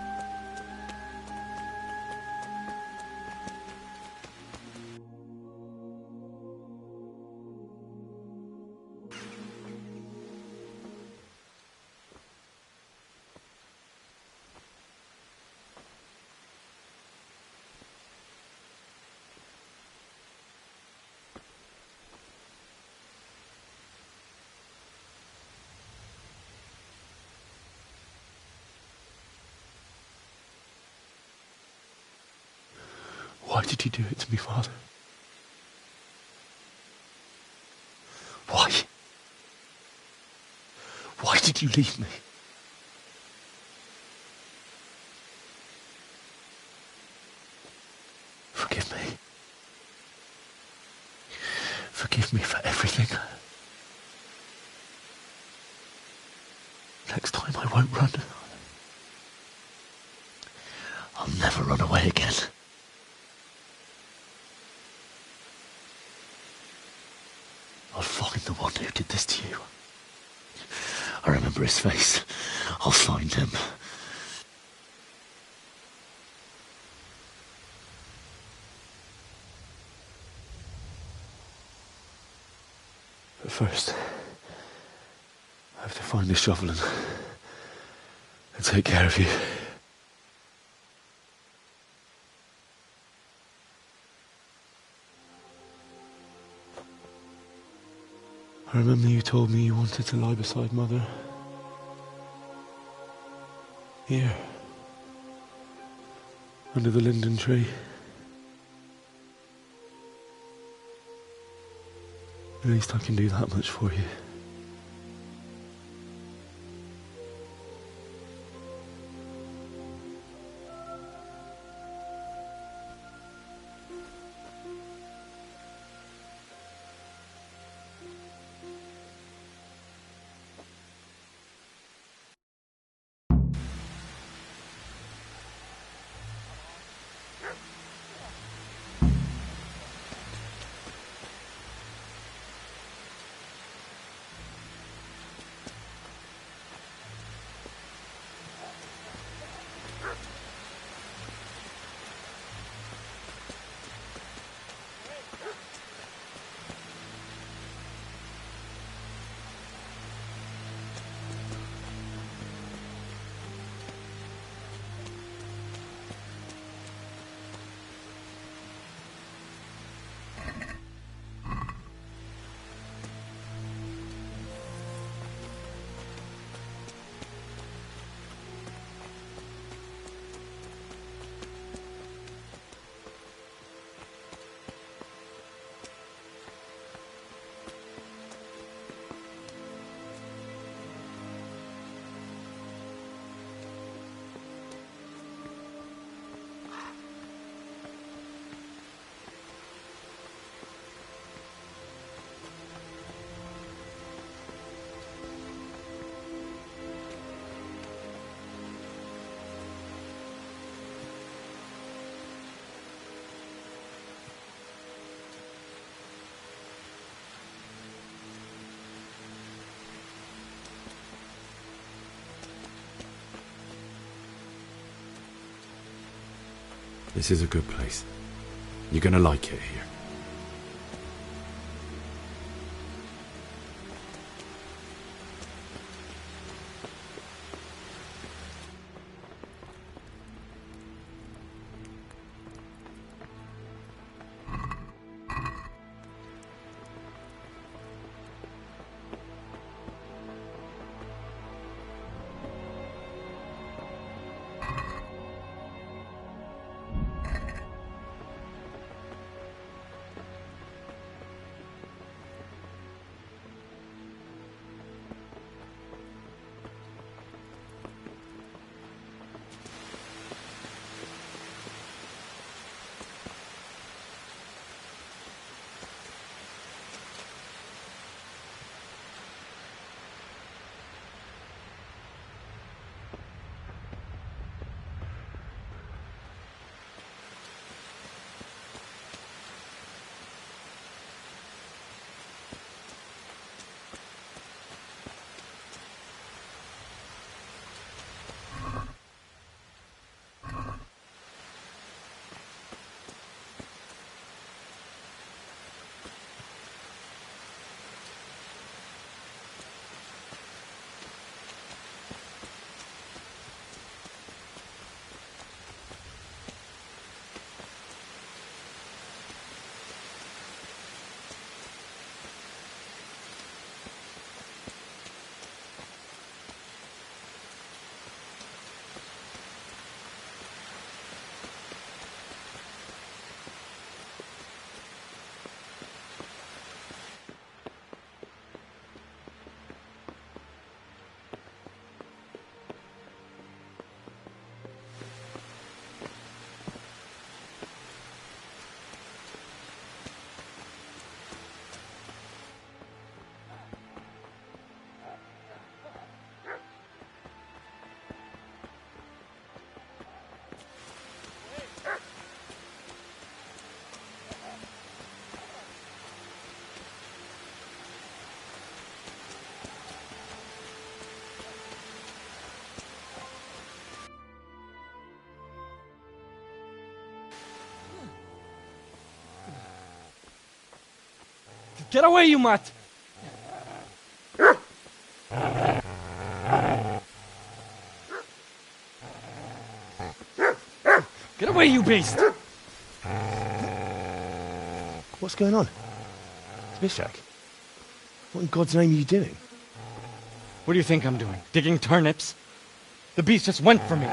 Why did you do it to me, Father? Why? Why did you leave me? Forgive me. Forgive me for everything. Next time I won't run. I'll never run away again. I'll find the one who did this to you. I remember his face. I'll find him. But first, I have to find a shovel and take care of you. I remember you told me you wanted to lie beside Mother. Here. Under the linden tree. At least I can do that much for you. This is a good place. You're gonna like it here. Get away, you mutt! Get away, you beast! What's going on? Mishak, what in God's name are you doing? What do you think I'm doing? Digging turnips? The beast just went for me.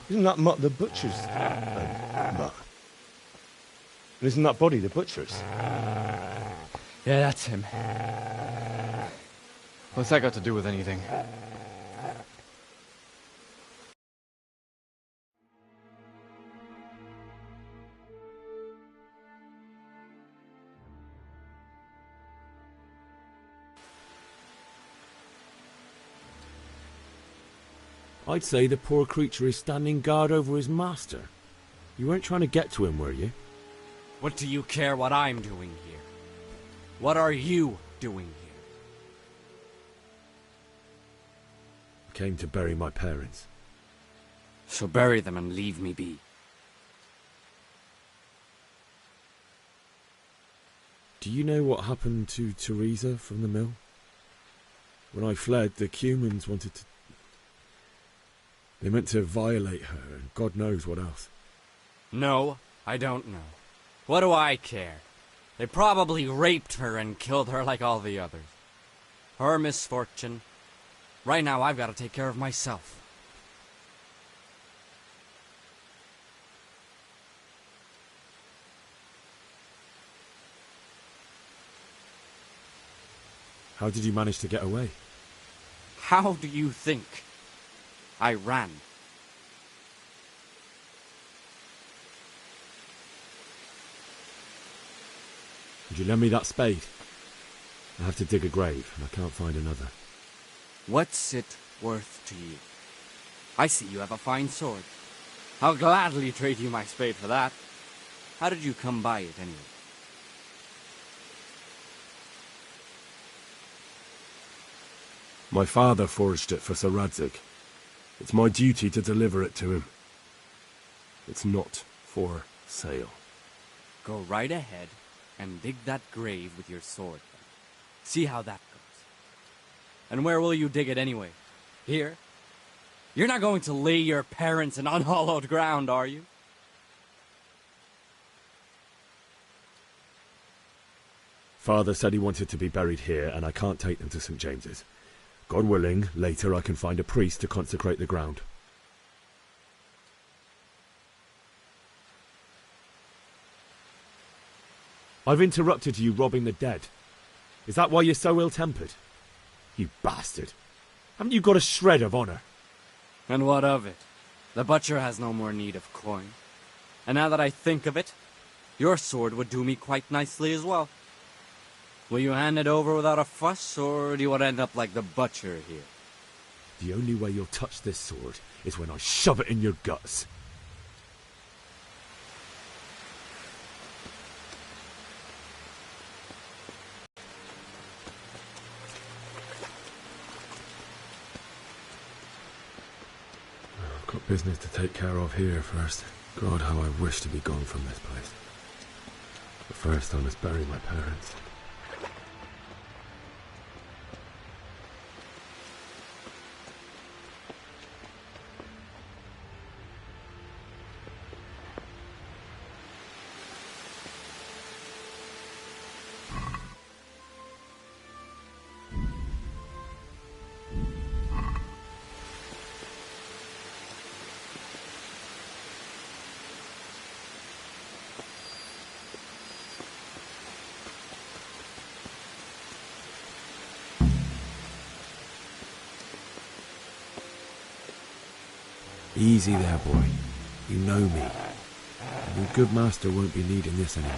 Isn't that Mutt the butcher's Mutt? And isn't that body the butcher's? Yeah, that's him. What's that got to do with anything? I'd say the poor creature is standing guard over his master. You weren't trying to get to him, were you? What do you care what I'm doing here? What are you doing here? I came to bury my parents. So bury them and leave me be. Do you know what happened to Teresa from the mill? When I fled, the Cumans wanted to... They meant to violate her, and God knows what else. No, I don't know. What do I care? They probably raped her and killed her like all the others. Her misfortune. Right now, I've got to take care of myself. How did you manage to get away? How do you think? I ran. Would you lend me that spade? I have to dig a grave, and I can't find another. What's it worth to you? I see you have a fine sword. I'll gladly trade you my spade for that. How did you come by it, anyway? My father forged it for Sir Radzig. It's my duty to deliver it to him. It's not for sale. Go right ahead and dig that grave with your sword. Then. See how that goes. And where will you dig it anyway? Here? You're not going to lay your parents in unhallowed ground, are you? Father said he wanted to be buried here, and I can't take them to St. James's. God willing, later I can find a priest to consecrate the ground. I've interrupted you robbing the dead. Is that why you're so ill-tempered? You bastard. Haven't you got a shred of honour? And what of it? The butcher has no more need of coin. And now that I think of it, your sword would do me quite nicely as well. Will you hand it over without a fuss, or do you want to end up like the butcher here? The only way you'll touch this sword is when I shove it in your guts. I've got business to take care of here first. God, how I wish to be gone from this place. But first I must bury my parents. Easy there, boy. You know me. Your good master won't be needing this anymore.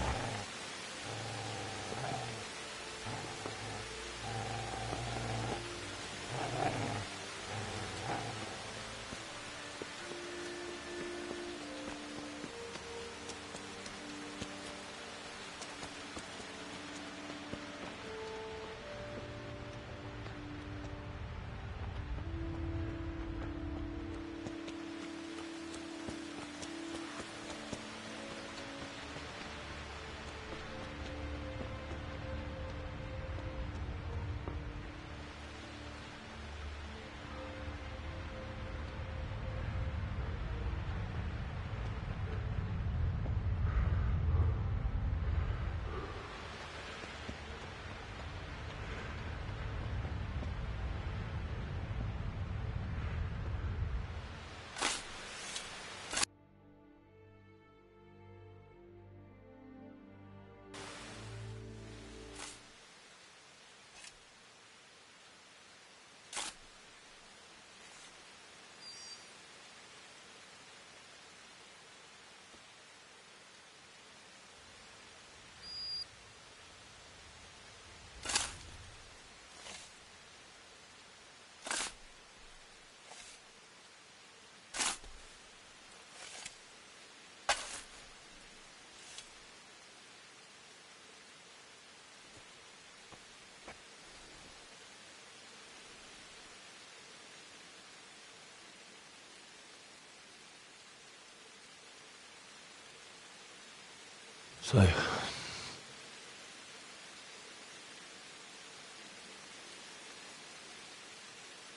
So,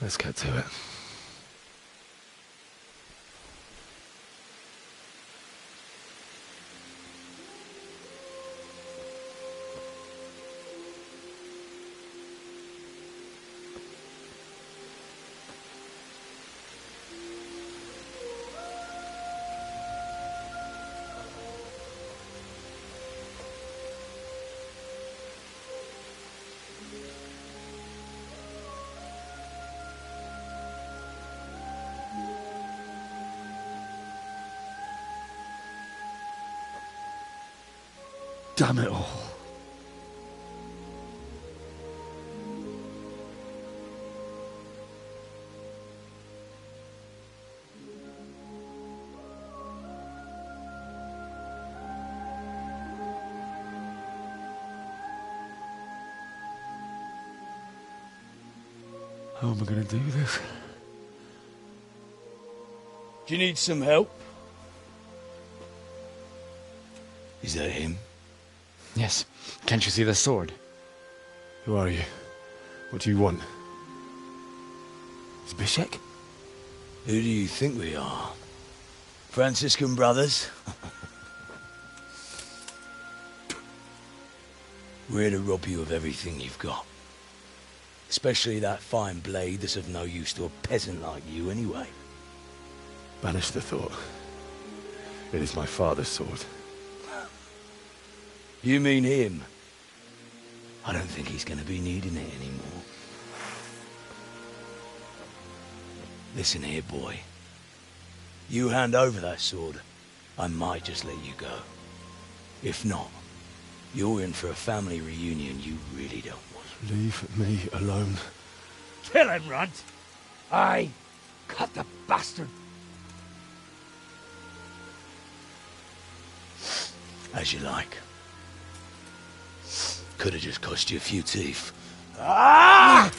let's get to it. Damn it all. How am I going to do this? do you need some help? Is that him? Yes. Can't you see the sword? Who are you? What do you want? Zbyszek? Who do you think we are? Franciscan brothers? We're here to rob you of everything you've got. Especially that fine blade that's of no use to a peasant like you anyway. Banish the thought. It is my father's sword. You mean him? I don't think he's going to be needing it anymore. Listen here, boy. You hand over that sword, I might just let you go. If not, you're in for a family reunion you really don't want. Leave me alone. Kill him, Runt! Aye, cut the bastard! As you like. Could have just cost you a few teeth. Ah!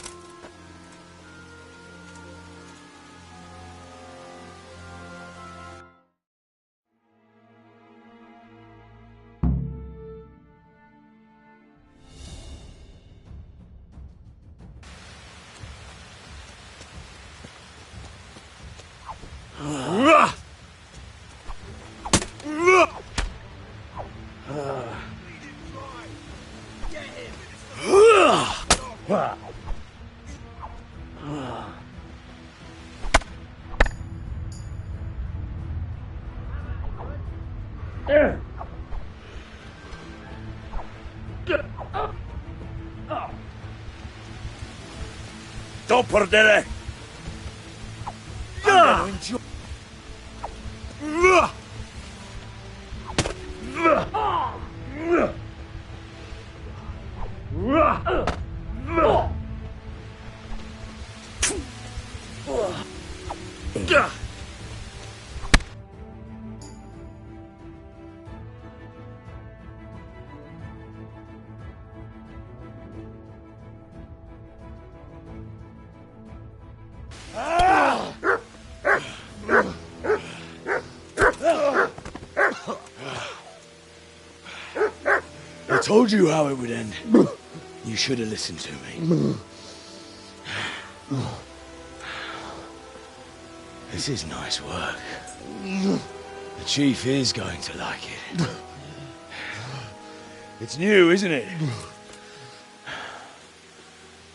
Don't perdere! I'm gonna enjoy. I told you how it would end. You should have listened to me. This is nice work. The chief is going to like it. It's new, isn't it?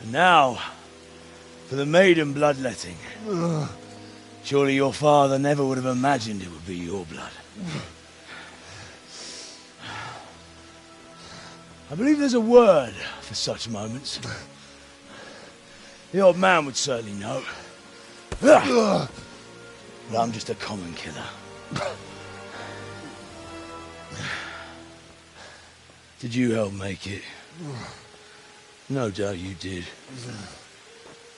And now, for the maiden bloodletting. Surely your father never would have imagined it would be your blood. I believe there's a word for such moments. The old man would certainly know. But I'm just a common killer. Did you help make it? No doubt you did.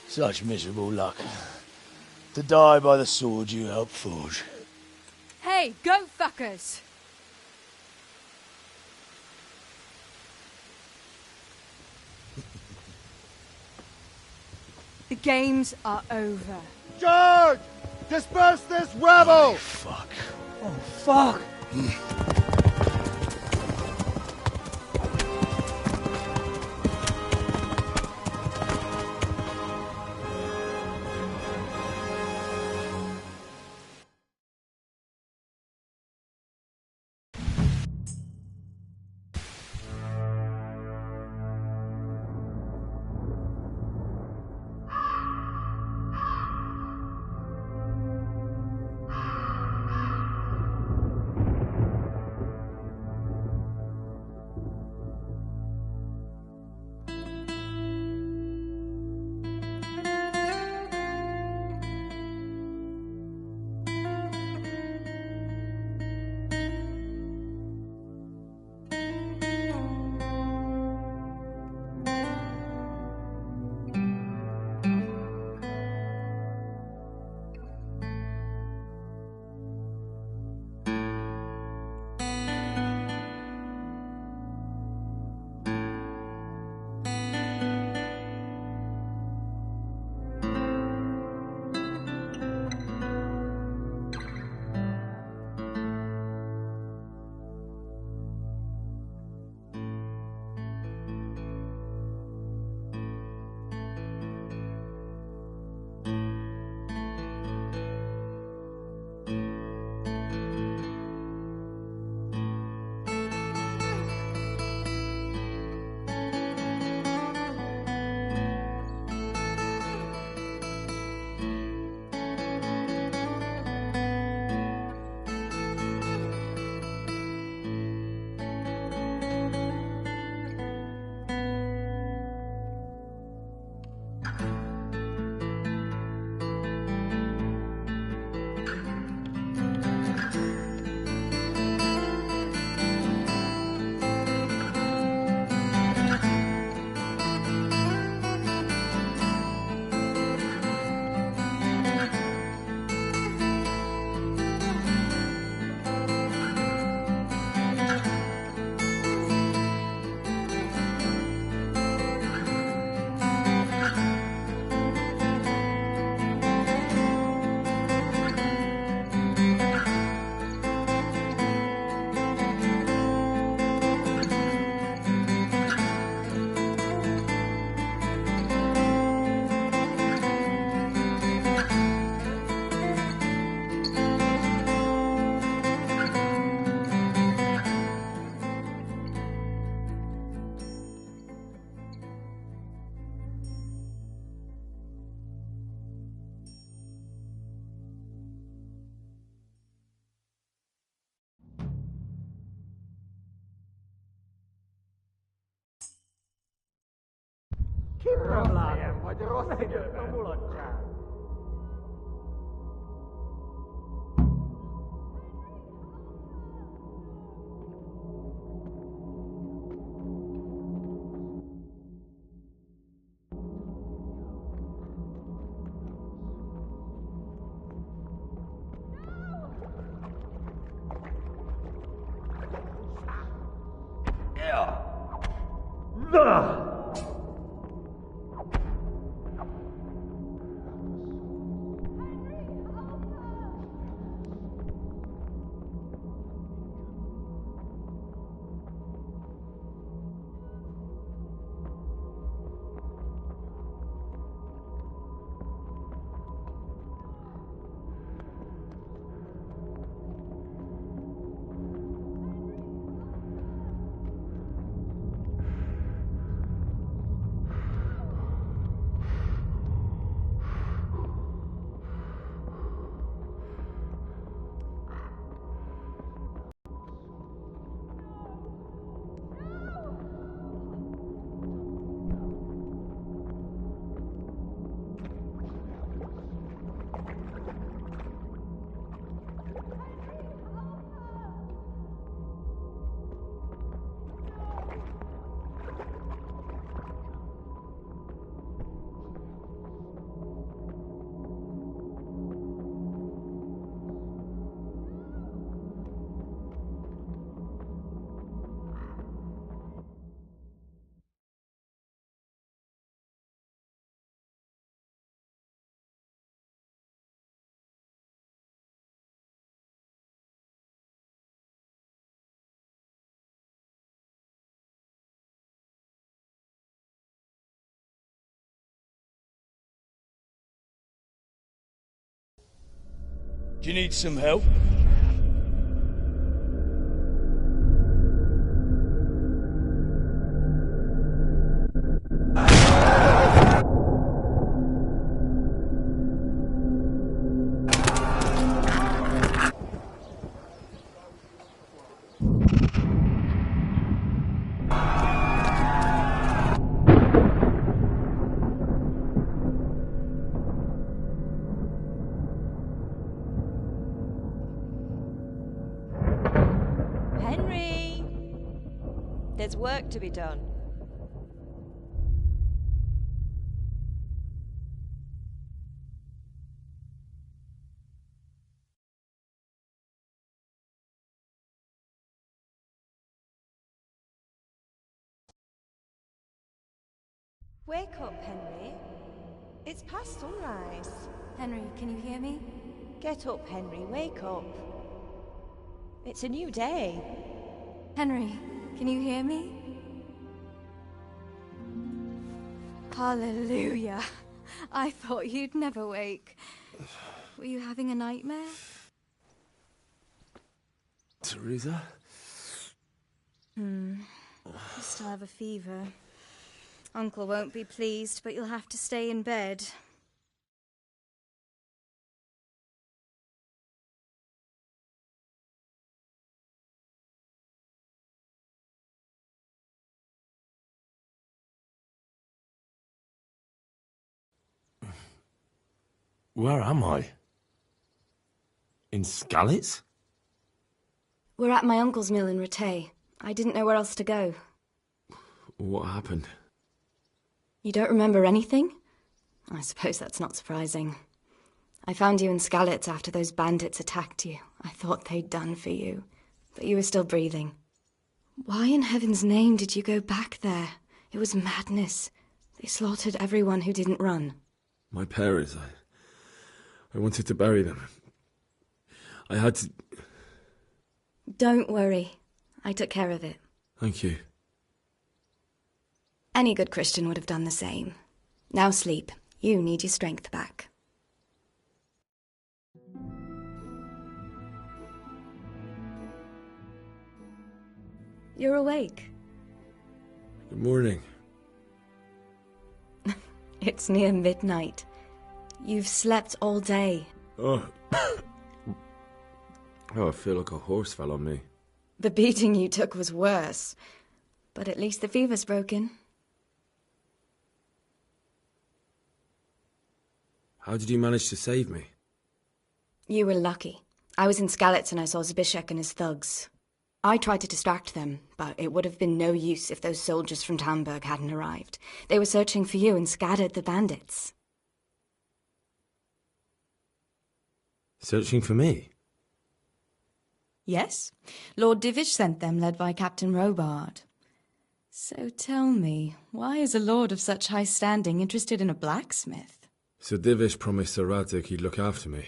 Such miserable luck. To die by the sword you helped forge. Hey, go fuckers! The games are over. George! Disperse this rabble! Fuck. Oh, fuck! Do you need some help? Henry! There's work to be done. Wake up, Henry. It's past sunrise. Henry, can you hear me? Get up, Henry. Wake up. It's a new day. Henry, can you hear me? Hallelujah. I thought you'd never wake. Were you having a nightmare? Teresa? You still have a fever. Uncle won't be pleased, but you'll have to stay in bed. Where am I? In Skalitz? We're at my uncle's mill in Rattay. I didn't know where else to go. What happened? You don't remember anything? I suppose that's not surprising. I found you in Skalitz after those bandits attacked you. I thought they'd done for you, but you were still breathing. Why in heaven's name did you go back there? It was madness. They slaughtered everyone who didn't run. My parents, I wanted to bury them. I had to... Don't worry. I took care of it. Thank you. Any good Christian would have done the same. Now sleep. You need your strength back. You're awake. Good morning. It's near midnight. You've slept all day. Oh. Oh, I feel like a horse fell on me. The beating you took was worse. But at least the fever's broken. How did you manage to save me? You were lucky. I was in Skalitz and I saw Zbyszek and his thugs. I tried to distract them, but it would have been no use if those soldiers from Tamburg hadn't arrived. They were searching for you and scattered the bandits. Searching for me? Yes. Lord Divish sent them, led by Captain Robard. So tell me, why is a lord of such high standing interested in a blacksmith? Sir Divish promised Sir Radzig he'd look after me.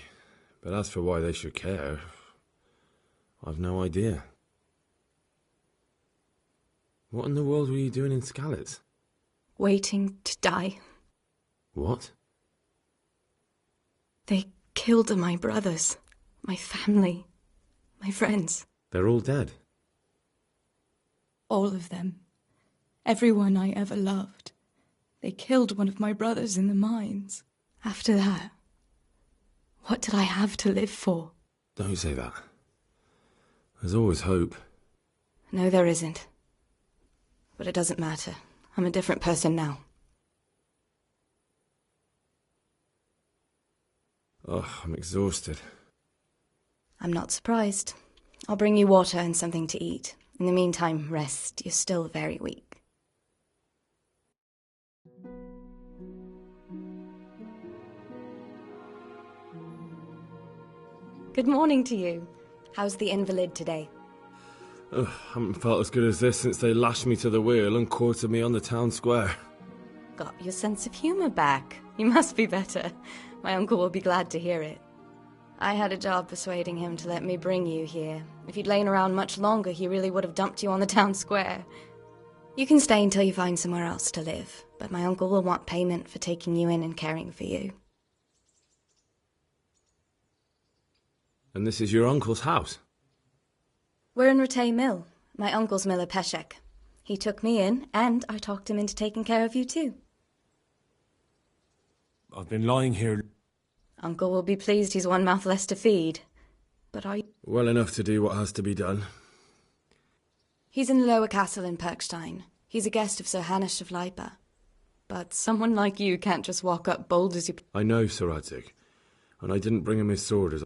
But as for why they should care, I've no idea. What in the world were you doing in Skalitz? Waiting to die. What? They killed my brothers, my family, my friends. They're all dead. All of them. Everyone I ever loved. They killed one of my brothers in the mines. After that, what did I have to live for? Don't say that. There's always hope. No, there isn't. But it doesn't matter. I'm a different person now. Oh, I'm exhausted. I'm not surprised. I'll bring you water and something to eat. In the meantime, rest. You're still very weak. Good morning to you. How's the invalid today? Ugh, haven't felt as good as this since they lashed me to the wheel and quartered me on the town square. Got your sense of humour back. You must be better. My uncle will be glad to hear it. I had a job persuading him to let me bring you here. If you'd lain around much longer, he really would have dumped you on the town square. You can stay until you find somewhere else to live, but my uncle will want payment for taking you in and caring for you. And this is your uncle's house? We're in Ratay Mill. My uncle's miller Peshek. He took me in, and I talked him into taking care of you too. I've been lying here. Uncle will be pleased he's one mouth less to feed. But well enough to do what has to be done. He's in the lower castle in Perkstein. He's a guest of Sir Hanush of Leipa. But someone like you can't just walk up bold as you... I know, Sir Radzig, and I didn't bring him his sword as...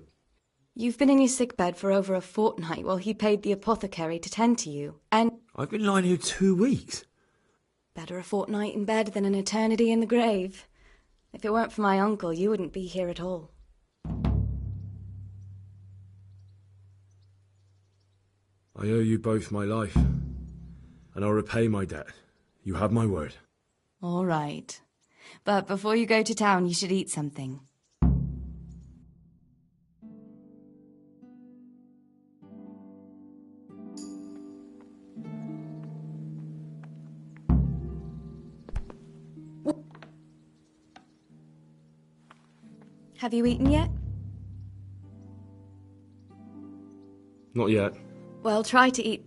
You've been in your sickbed for over a fortnight while he paid the apothecary to tend to you, and... I've been lying here 2 weeks. Better a fortnight in bed than an eternity in the grave. If it weren't for my uncle, you wouldn't be here at all. I owe you both my life, and I'll repay my debt. You have my word. All right. But before you go to town, you should eat something. Have you eaten yet? Not yet. Well, try to eat